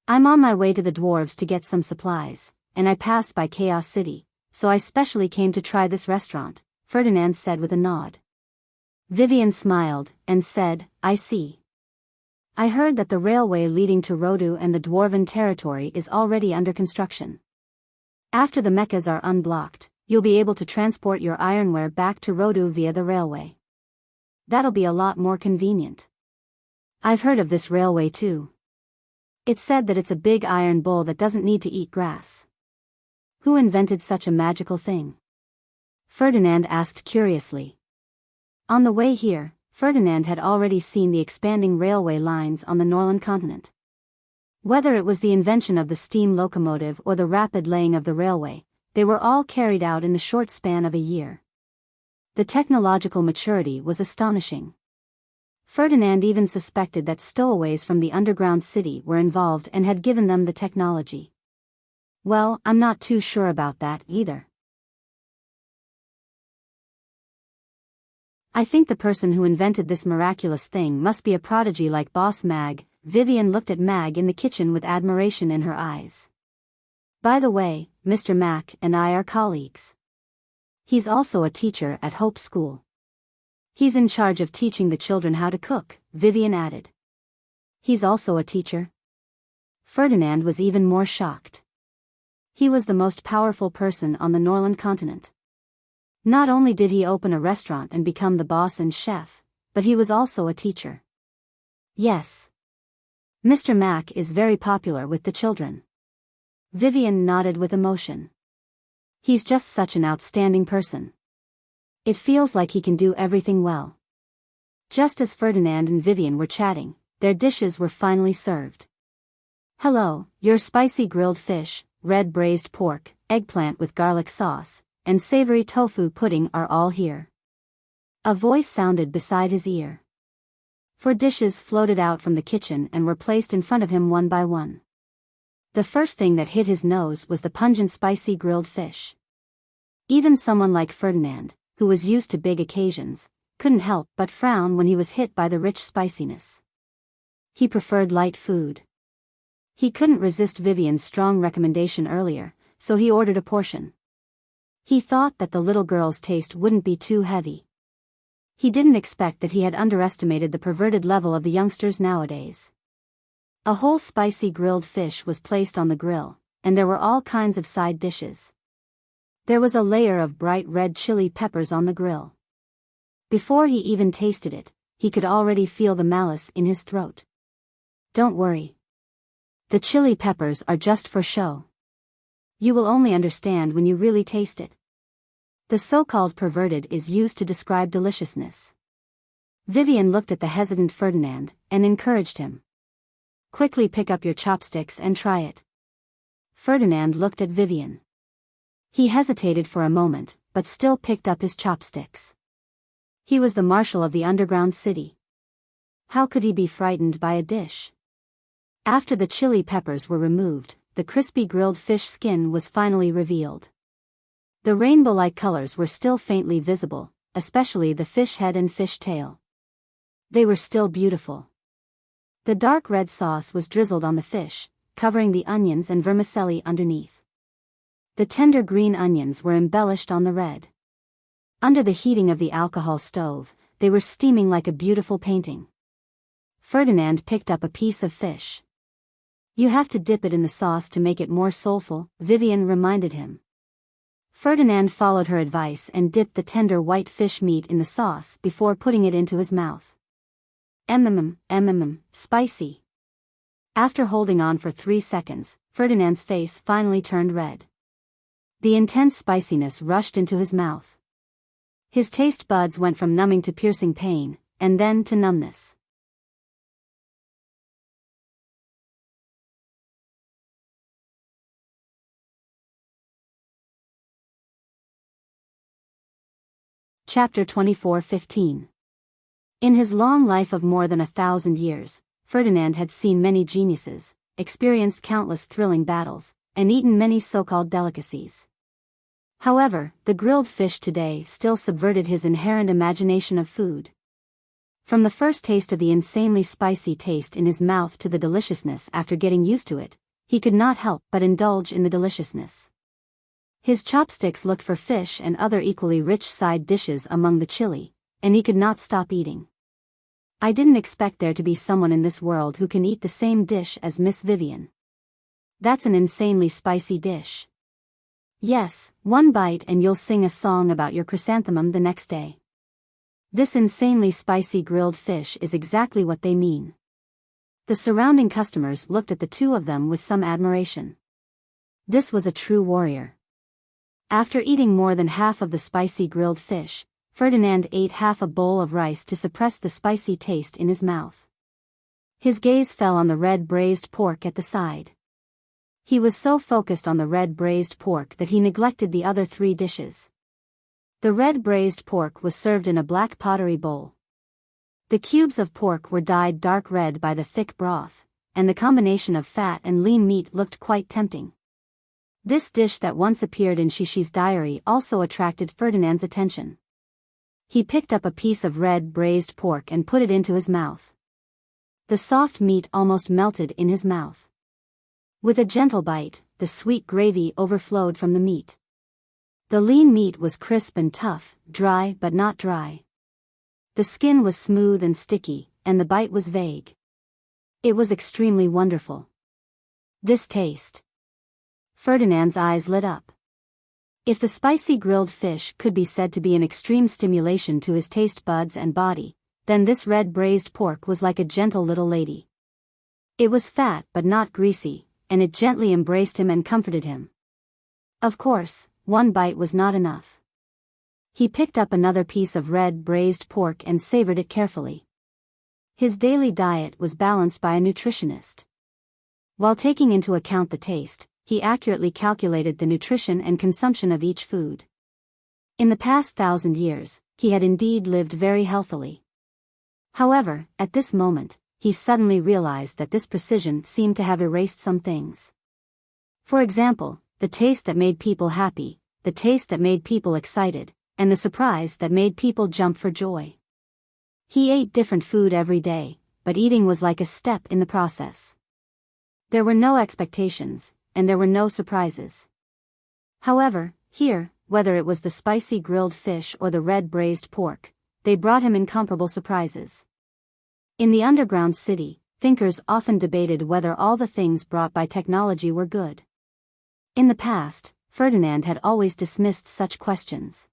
I'm on my way to the dwarves to get some supplies, and I passed by Chaos City, so I specially came to try this restaurant," Ferdinand said with a nod. Vivian smiled, and said, "I see. I heard that the railway leading to Rodu and the Dwarven territory is already under construction. After the mechas are unblocked, you'll be able to transport your ironware back to Rodu via the railway. That'll be a lot more convenient. I've heard of this railway too. It's said that it's a big iron bull that doesn't need to eat grass. Who invented such a magical thing?" Ferdinand asked curiously. On the way here, Ferdinand had already seen the expanding railway lines on the Norland continent. Whether it was the invention of the steam locomotive or the rapid laying of the railway, they were all carried out in the short span of a year. The technological maturity was astonishing. Ferdinand even suspected that stowaways from the underground city were involved and had given them the technology. "Well, I'm not too sure about that either. I think the person who invented this miraculous thing must be a prodigy like Boss Mag." Vivian looked at Mag in the kitchen with admiration in her eyes. "By the way, Mr. Mac and I are colleagues. He's also a teacher at Hope School. He's in charge of teaching the children how to cook," Vivian added. "He's also a teacher?" Ferdinand was even more shocked. He was the most powerful person on the Norland continent. Not only did he open a restaurant and become the boss and chef, but he was also a teacher. "Yes. Mr. Mac is very popular with the children." Vivian nodded with emotion. "He's just such an outstanding person. It feels like he can do everything well." Just as Ferdinand and Vivian were chatting, their dishes were finally served. "Hello, your spicy grilled fish, red braised pork, eggplant with garlic sauce, and savory tofu pudding are all here." A voice sounded beside his ear. 4 dishes floated out from the kitchen and were placed in front of him one by one. The first thing that hit his nose was the pungent spicy grilled fish. Even someone like Ferdinand, who was used to big occasions, couldn't help but frown when he was hit by the rich spiciness. He preferred light food. He couldn't resist Vivian's strong recommendation earlier, so he ordered a portion. He thought that the little girl's taste wouldn't be too heavy. He didn't expect that he had underestimated the perverted level of the youngsters nowadays. A whole spicy grilled fish was placed on the grill, and there were all kinds of side dishes. There was a layer of bright red chili peppers on the grill. Before he even tasted it, he could already feel the malice in his throat. "Don't worry. The chili peppers are just for show. You will only understand when you really taste it. The so-called perverted is used to describe deliciousness. Vivian looked at the hesitant Ferdinand and encouraged him. Quickly pick up your chopsticks and try it. Ferdinand looked at Vivian. He hesitated for a moment, but still picked up his chopsticks. He was the marshal of the underground city. How could he be frightened by a dish? After the chili peppers were removed, the crispy grilled fish skin was finally revealed. The rainbow-like colors were still faintly visible, especially the fish head and fish tail. They were still beautiful. The dark red sauce was drizzled on the fish, covering the onions and vermicelli underneath. The tender green onions were embellished on the red. Under the heating of the alcohol stove, they were steaming like a beautiful painting. Ferdinand picked up a piece of fish. You have to dip it in the sauce to make it more soulful, Vivian reminded him. Ferdinand followed her advice and dipped the tender white fish meat in the sauce before putting it into his mouth. Spicy. After holding on for 3 seconds, Ferdinand's face finally turned red. The intense spiciness rushed into his mouth. His taste buds went from numbing to piercing pain, and then to numbness. Chapter 24:15. In his long life of more than 1,000 years, Ferdinand had seen many geniuses, experienced countless thrilling battles, and eaten many so-called delicacies. However, the grilled fish today still subverted his inherent imagination of food. From the first taste of the insanely spicy taste in his mouth to the deliciousness after getting used to it, he could not help but indulge in the deliciousness. His chopsticks looked for fish and other equally rich side dishes among the chili, and he could not stop eating. I didn't expect there to be someone in this world who can eat the same dish as Miss Vivian. That's an insanely spicy dish. Yes, one bite and you'll sing a song about your chrysanthemum the next day. This insanely spicy grilled fish is exactly what they mean. The surrounding customers looked at the two of them with some admiration. This was a true warrior. After eating more than half of the spicy grilled fish, Ferdinand ate half a bowl of rice to suppress the spicy taste in his mouth. His gaze fell on the red braised pork at the side. He was so focused on the red braised pork that he neglected the other 3 dishes. The red braised pork was served in a black pottery bowl. The cubes of pork were dyed dark red by the thick broth, and the combination of fat and lean meat looked quite tempting. This dish that once appeared in Shishi's diary also attracted Ferdinand's attention. He picked up a piece of red braised pork and put it into his mouth. The soft meat almost melted in his mouth. With a gentle bite, the sweet gravy overflowed from the meat. The lean meat was crisp and tough, dry but not dry. The skin was smooth and sticky, and the bite was vague. It was extremely wonderful. This taste. Ferdinand's eyes lit up. If the spicy grilled fish could be said to be an extreme stimulation to his taste buds and body, then this red braised pork was like a gentle little lady. It was fat but not greasy, and it gently embraced him and comforted him. Of course, one bite was not enough. He picked up another piece of red braised pork and savored it carefully. His daily diet was balanced by a nutritionist. While taking into account the taste, he accurately calculated the nutrition and consumption of each food. In the past 1,000 years, he had indeed lived very healthily. However, at this moment, he suddenly realized that this precision seemed to have erased some things. For example, the taste that made people happy, the taste that made people excited, and the surprise that made people jump for joy. He ate different food every day, but eating was like a step in the process. There were no expectations, and there were no surprises. However, here, whether it was the spicy grilled fish or the red braised pork, they brought him incomparable surprises. In the underground city, thinkers often debated whether all the things brought by technology were good. In the past, Ferdinand had always dismissed such questions.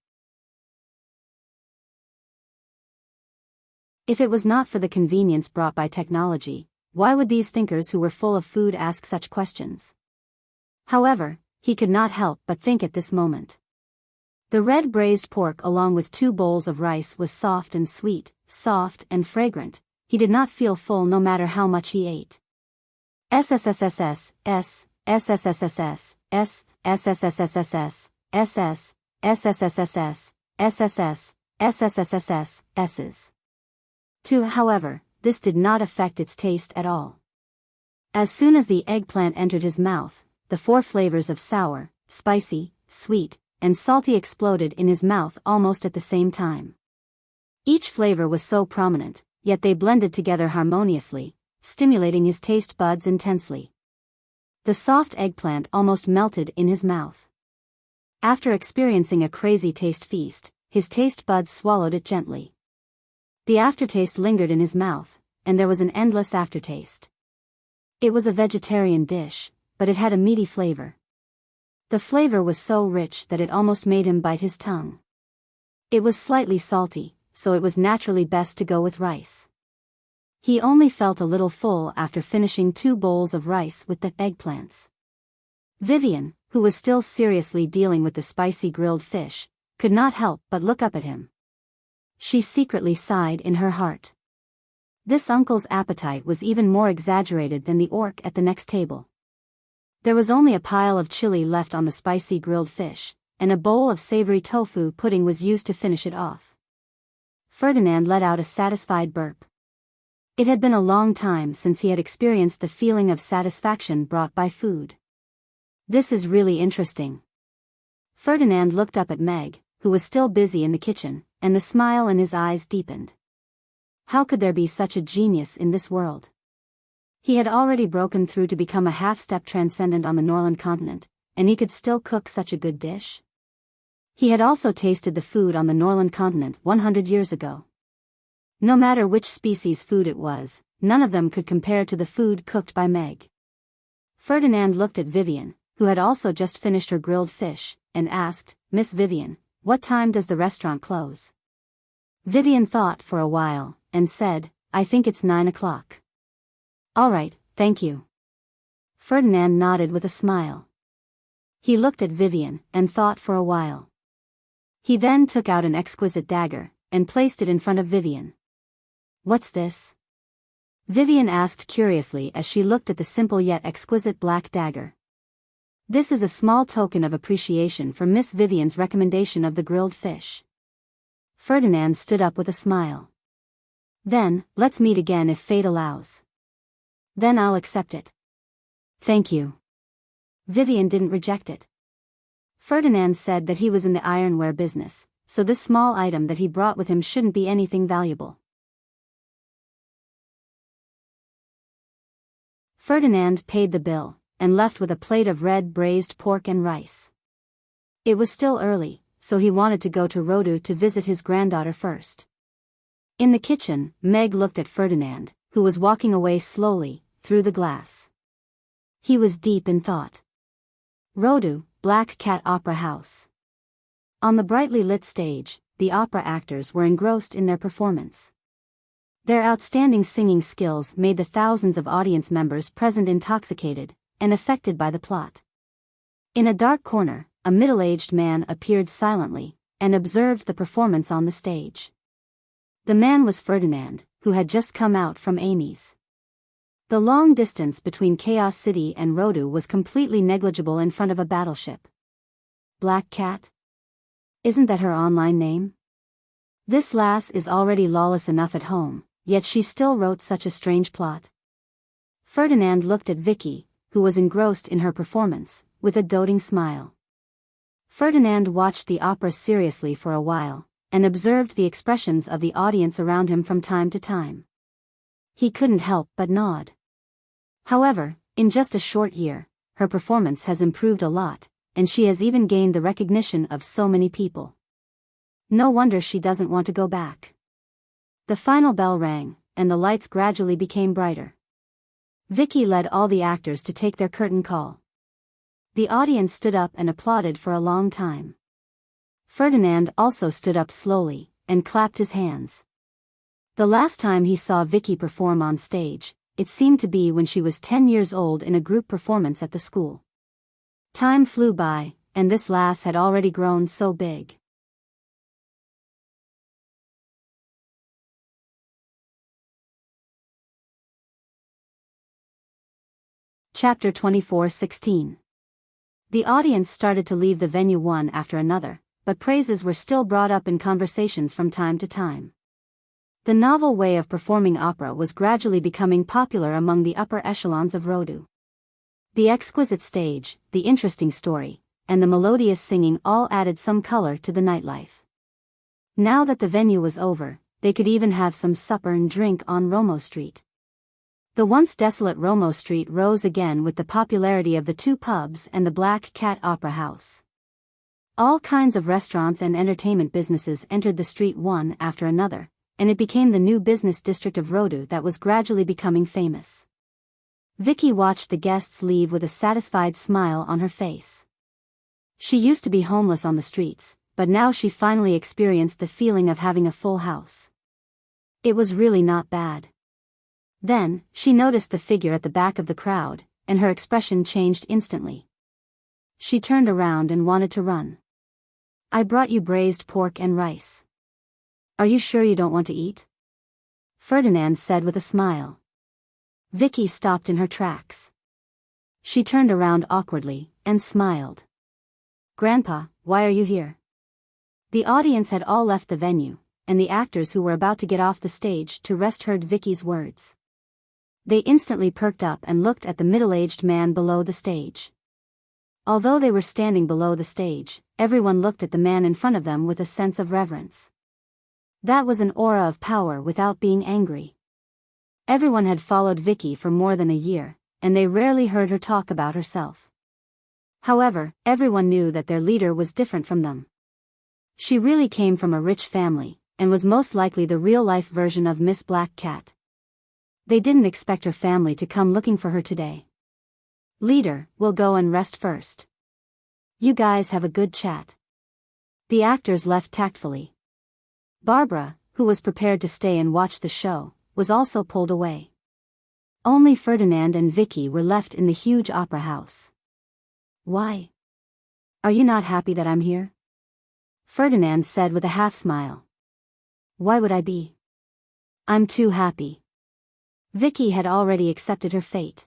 If it was not for the convenience brought by technology, Why would these thinkers who were full of food ask such questions? However, he could not help but think at this moment. The red braised pork along with 2 bowls of rice was soft and sweet, soft and fragrant. He did not feel full no matter how much he ate. SSSSS, S, SSSSS, S, SSSSS, SS, SSSSS, SSS, SSSSS, S's. However, this did not affect its taste at all. As soon as the eggplant entered his mouth, the 4 flavors of sour, spicy, sweet, and salty exploded in his mouth almost at the same time. Each flavor was so prominent, yet they blended together harmoniously, stimulating his taste buds intensely. The soft eggplant almost melted in his mouth. After experiencing a crazy taste feast, his taste buds swallowed it gently. The aftertaste lingered in his mouth, and there was an endless aftertaste. It was a vegetarian dish, but it had a meaty flavor. The flavor was so rich that it almost made him bite his tongue. It was slightly salty, so it was naturally best to go with rice. He only felt a little full after finishing 2 bowls of rice with the eggplants. Vivian, who was still seriously dealing with the spicy grilled fish, could not help but look up at him. She secretly sighed in her heart. This uncle's appetite was even more exaggerated than the orc at the next table. There was only a pile of chili left on the spicy grilled fish, and a bowl of savory tofu pudding was used to finish it off. Ferdinand let out a satisfied burp. It had been a long time since he had experienced the feeling of satisfaction brought by food. This is really interesting. Ferdinand looked up at Meg, who was still busy in the kitchen, and the smile in his eyes deepened. How could there be such a genius in this world? He had already broken through to become a half-step transcendent on the Norland continent, and he could still cook such a good dish? He had also tasted the food on the Norland continent 100 years ago. No matter which species food it was, none of them could compare to the food cooked by Meg. Ferdinand looked at Vivian, who had also just finished her grilled fish, and asked, "Miss Vivian, what time does the restaurant close?" Vivian thought for a while, and said, "I think it's 9 o'clock. "All right, thank you." Ferdinand nodded with a smile. He looked at Vivian, and thought for a while. He then took out an exquisite dagger, and placed it in front of Vivian. "What's this?" Vivian asked curiously as she looked at the simple yet exquisite black dagger. "This is a small token of appreciation for Miss Vivian's recommendation of the grilled fish." Ferdinand stood up with a smile. "Then, let's meet again if fate allows." "Then I'll accept it." "Thank you." Vivian didn't reject it. Ferdinand said that he was in the ironware business, so this small item that he brought with him shouldn't be anything valuable. Ferdinand paid the bill, and left with a plate of red braised pork and rice. It was still early, so he wanted to go to Rodu to visit his granddaughter first. In the kitchen, Meg looked at Ferdinand, who was walking away slowly, through the glass. He was deep in thought. Rodu, Black Cat Opera House. On the brightly lit stage, the opera actors were engrossed in their performance. Their outstanding singing skills made the thousands of audience members present intoxicated, and affected by the plot. In a dark corner, a middle-aged man appeared silently, and observed the performance on the stage. The man was Ferdinand, who had just come out from Amy's. The long distance between Chaos City and Rodu was completely negligible in front of a battleship. Black Cat? Isn't that her online name? This lass is already lawless enough at home, yet she still wrote such a strange plot. Ferdinand looked at Vicky, who was engrossed in her performance, with a doting smile. Ferdinand watched the opera seriously for a while, and observed the expressions of the audience around him from time to time. He couldn't help but nod. However, in just a short year, her performance has improved a lot, and she has even gained the recognition of so many people. No wonder she doesn't want to go back. The final bell rang, and the lights gradually became brighter. Vicky led all the actors to take their curtain call. The audience stood up and applauded for a long time. Ferdinand also stood up slowly, and clapped his hands. The last time he saw Vicky perform on stage, it seemed to be when she was 10 years old in a group performance at the school. Time flew by, and this lass had already grown so big. Chapter 24:16. The audience started to leave the venue one after another, but praises were still brought up in conversations from time to time. The novel way of performing opera was gradually becoming popular among the upper echelons of Rodu. The exquisite stage, the interesting story, and the melodious singing all added some color to the nightlife. Now that the venue was over, they could even have some supper and drink on Romo Street. The once desolate Romo Street rose again with the popularity of the two pubs and the Black Cat Opera House. All kinds of restaurants and entertainment businesses entered the street one after another, and it became the new business district of Rodu that was gradually becoming famous. Vicky watched the guests leave with a satisfied smile on her face. She used to be homeless on the streets, but now she finally experienced the feeling of having a full house. It was really not bad. Then, she noticed the figure at the back of the crowd, and her expression changed instantly. She turned around and wanted to run. "I brought you braised pork and rice. Are you sure you don't want to eat?" Ferdinand said with a smile. Vicky stopped in her tracks. She turned around awkwardly, and smiled. "Grandpa, why are you here?" The audience had all left the venue, and the actors who were about to get off the stage to rest heard Vicky's words. They instantly perked up and looked at the middle-aged man below the stage. Although they were standing below the stage, everyone looked at the man in front of them with a sense of reverence. That was an aura of power without being angry. Everyone had followed Vicky for more than a year, and they rarely heard her talk about herself. However, everyone knew that their leader was different from them. She really came from a rich family, and was most likely the real-life version of Miss Black Cat. They didn't expect her family to come looking for her today. "Leader, we'll go and rest first. You guys have a good chat." The actors left tactfully. Barbara, who was prepared to stay and watch the show, was also pulled away. Only Ferdinand and Vicky were left in the huge opera house. "Why? Are you not happy that I'm here?" Ferdinand said with a half-smile. "Why would I be? I'm too happy." Vicky had already accepted her fate.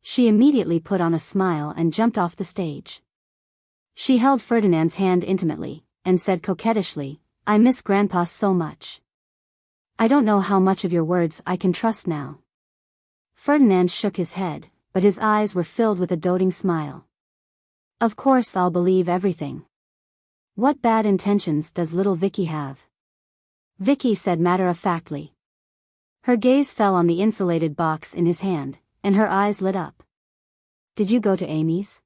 She immediately put on a smile and jumped off the stage. She held Ferdinand's hand intimately, and said coquettishly, "I miss Grandpa so much. I don't know how much of your words I can trust now." Ferdinand shook his head, but his eyes were filled with a doting smile. "Of course I'll believe everything. What bad intentions does little Vicky have?" Vicky said matter-of-factly. Her gaze fell on the insulated box in his hand, and her eyes lit up. "Did you go to Amy's?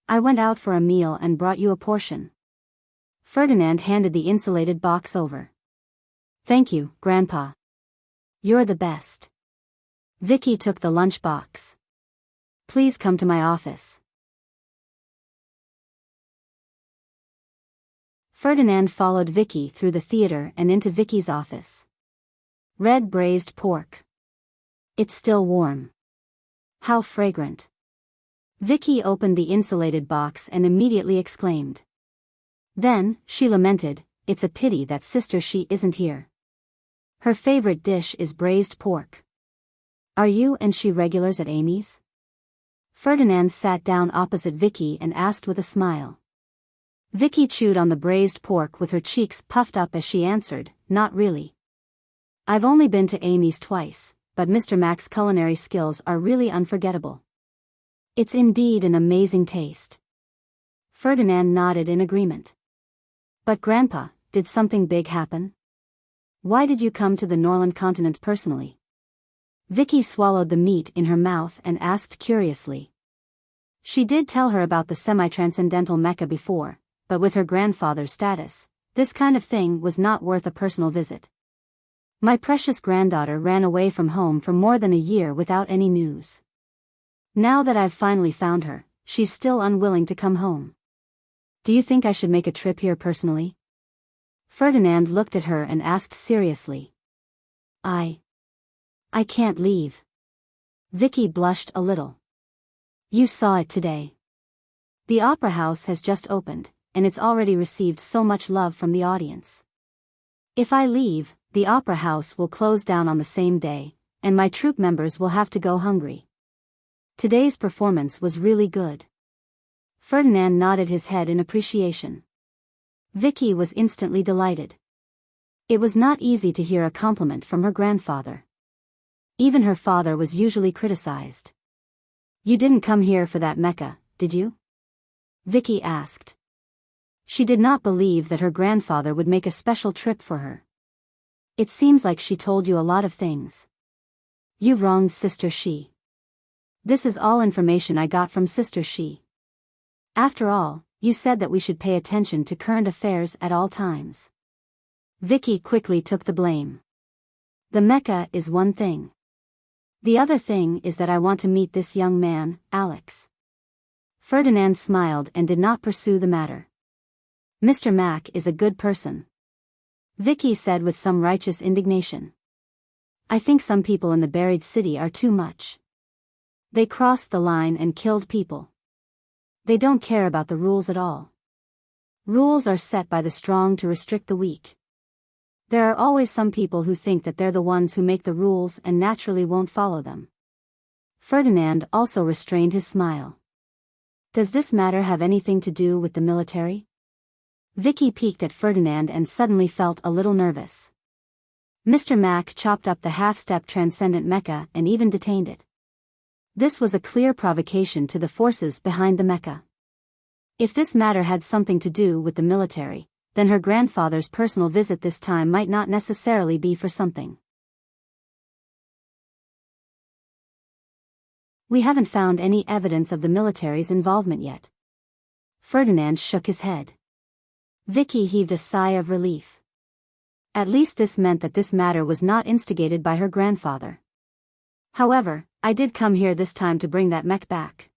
I went out for a meal and brought you a portion." Ferdinand handed the insulated box over. "Thank you, Grandpa. You're the best." Vicky took the lunch box. "Please come to my office." Ferdinand followed Vicky through the theater and into Vicky's office. Red braised pork. It's still warm. How fragrant. Vicky opened the insulated box and immediately exclaimed. Then, she lamented, "It's a pity that Sister She isn't here. Her favorite dish is braised pork. Are you and she regulars at Amy's?" Ferdinand sat down opposite Vicky and asked with a smile. Vicky chewed on the braised pork with her cheeks puffed up as she answered, "Not really. I've only been to Amy's twice, but Mr. Mac's culinary skills are really unforgettable. It's indeed an amazing taste." Ferdinand nodded in agreement. "But Grandpa, did something big happen? Why did you come to the Norland continent personally?" Vicky swallowed the meat in her mouth and asked curiously. She did tell her about the semi-transcendental Mecca before, but with her grandfather's status, this kind of thing was not worth a personal visit. "My precious granddaughter ran away from home for more than a year without any news. Now that I've finally found her, she's still unwilling to come home. Do you think I should make a trip here personally?" Ferdinand looked at her and asked seriously. I can't leave." Vicky blushed a little. You saw it today. The opera house has just opened, and it's already received so much love from the audience. If I leave, the opera house will close down on the same day, and my troupe members will have to go hungry. Today's performance was really good. Ferdinand nodded his head in appreciation. Vicky was instantly delighted. It was not easy to hear a compliment from her grandfather. Even her father was usually criticized. You didn't come here for that mecha, did you? Vicky asked. She did not believe that her grandfather would make a special trip for her. It seems like she told you a lot of things. You've wronged Sister Shi. This is all information I got from Sister Shi. After all, you said that we should pay attention to current affairs at all times. Vicky quickly took the blame. The mecha is one thing. The other thing is that I want to meet this young man, Alex. Ferdinand smiled and did not pursue the matter. Mr. Mack is a good person. Vicky said with some righteous indignation. I think some people in the buried city are too much. They crossed the line and killed people. They don't care about the rules at all. Rules are set by the strong to restrict the weak. There are always some people who think that they're the ones who make the rules and naturally won't follow them. Ferdinand also restrained his smile. Does this matter have anything to do with the military? Vicky peeked at Ferdinand and suddenly felt a little nervous. Mr. Mack chopped up the half-step transcendent mecha and even detained it. This was a clear provocation to the forces behind the mecha. If this matter had something to do with the military, then her grandfather's personal visit this time might not necessarily be for something. We haven't found any evidence of the military's involvement yet. Ferdinand shook his head. Vicky heaved a sigh of relief. At least this meant that this matter was not instigated by her grandfather. However, I did come here this time to bring that mech back.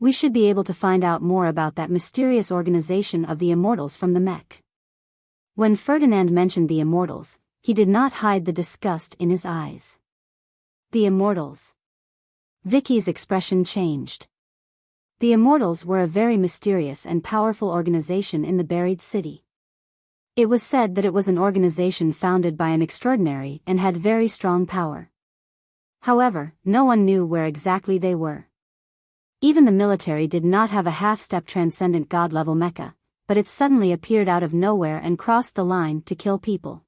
We should be able to find out more about that mysterious organization of the Immortals from the mech. When Ferdinand mentioned the Immortals, he did not hide the disgust in his eyes. The Immortals. Vicky's expression changed. The Immortals were a very mysterious and powerful organization in the buried city. It was said that it was an organization founded by an extraordinary and had very strong power. However, no one knew where exactly they were. Even the military did not have a half-step transcendent god-level mecha, but it suddenly appeared out of nowhere and crossed the line to kill people.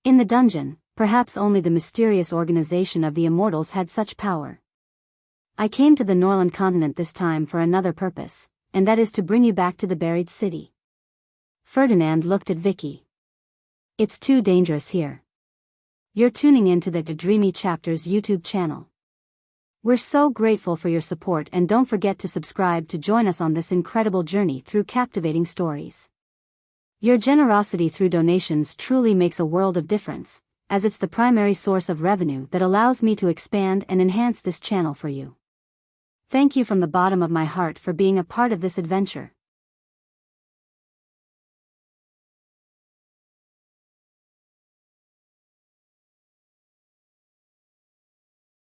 In the dungeon, perhaps only the mysterious organization of the Immortals had such power. I came to the Norland continent this time for another purpose, and that is to bring you back to the buried city. Ferdinand looked at Vicky. It's too dangerous here. You're tuning into the Dreamy Chapters YouTube channel. We're so grateful for your support, and don't forget to subscribe to join us on this incredible journey through captivating stories. Your generosity through donations truly makes a world of difference, as it's the primary source of revenue that allows me to expand and enhance this channel for you. Thank you from the bottom of my heart for being a part of this adventure.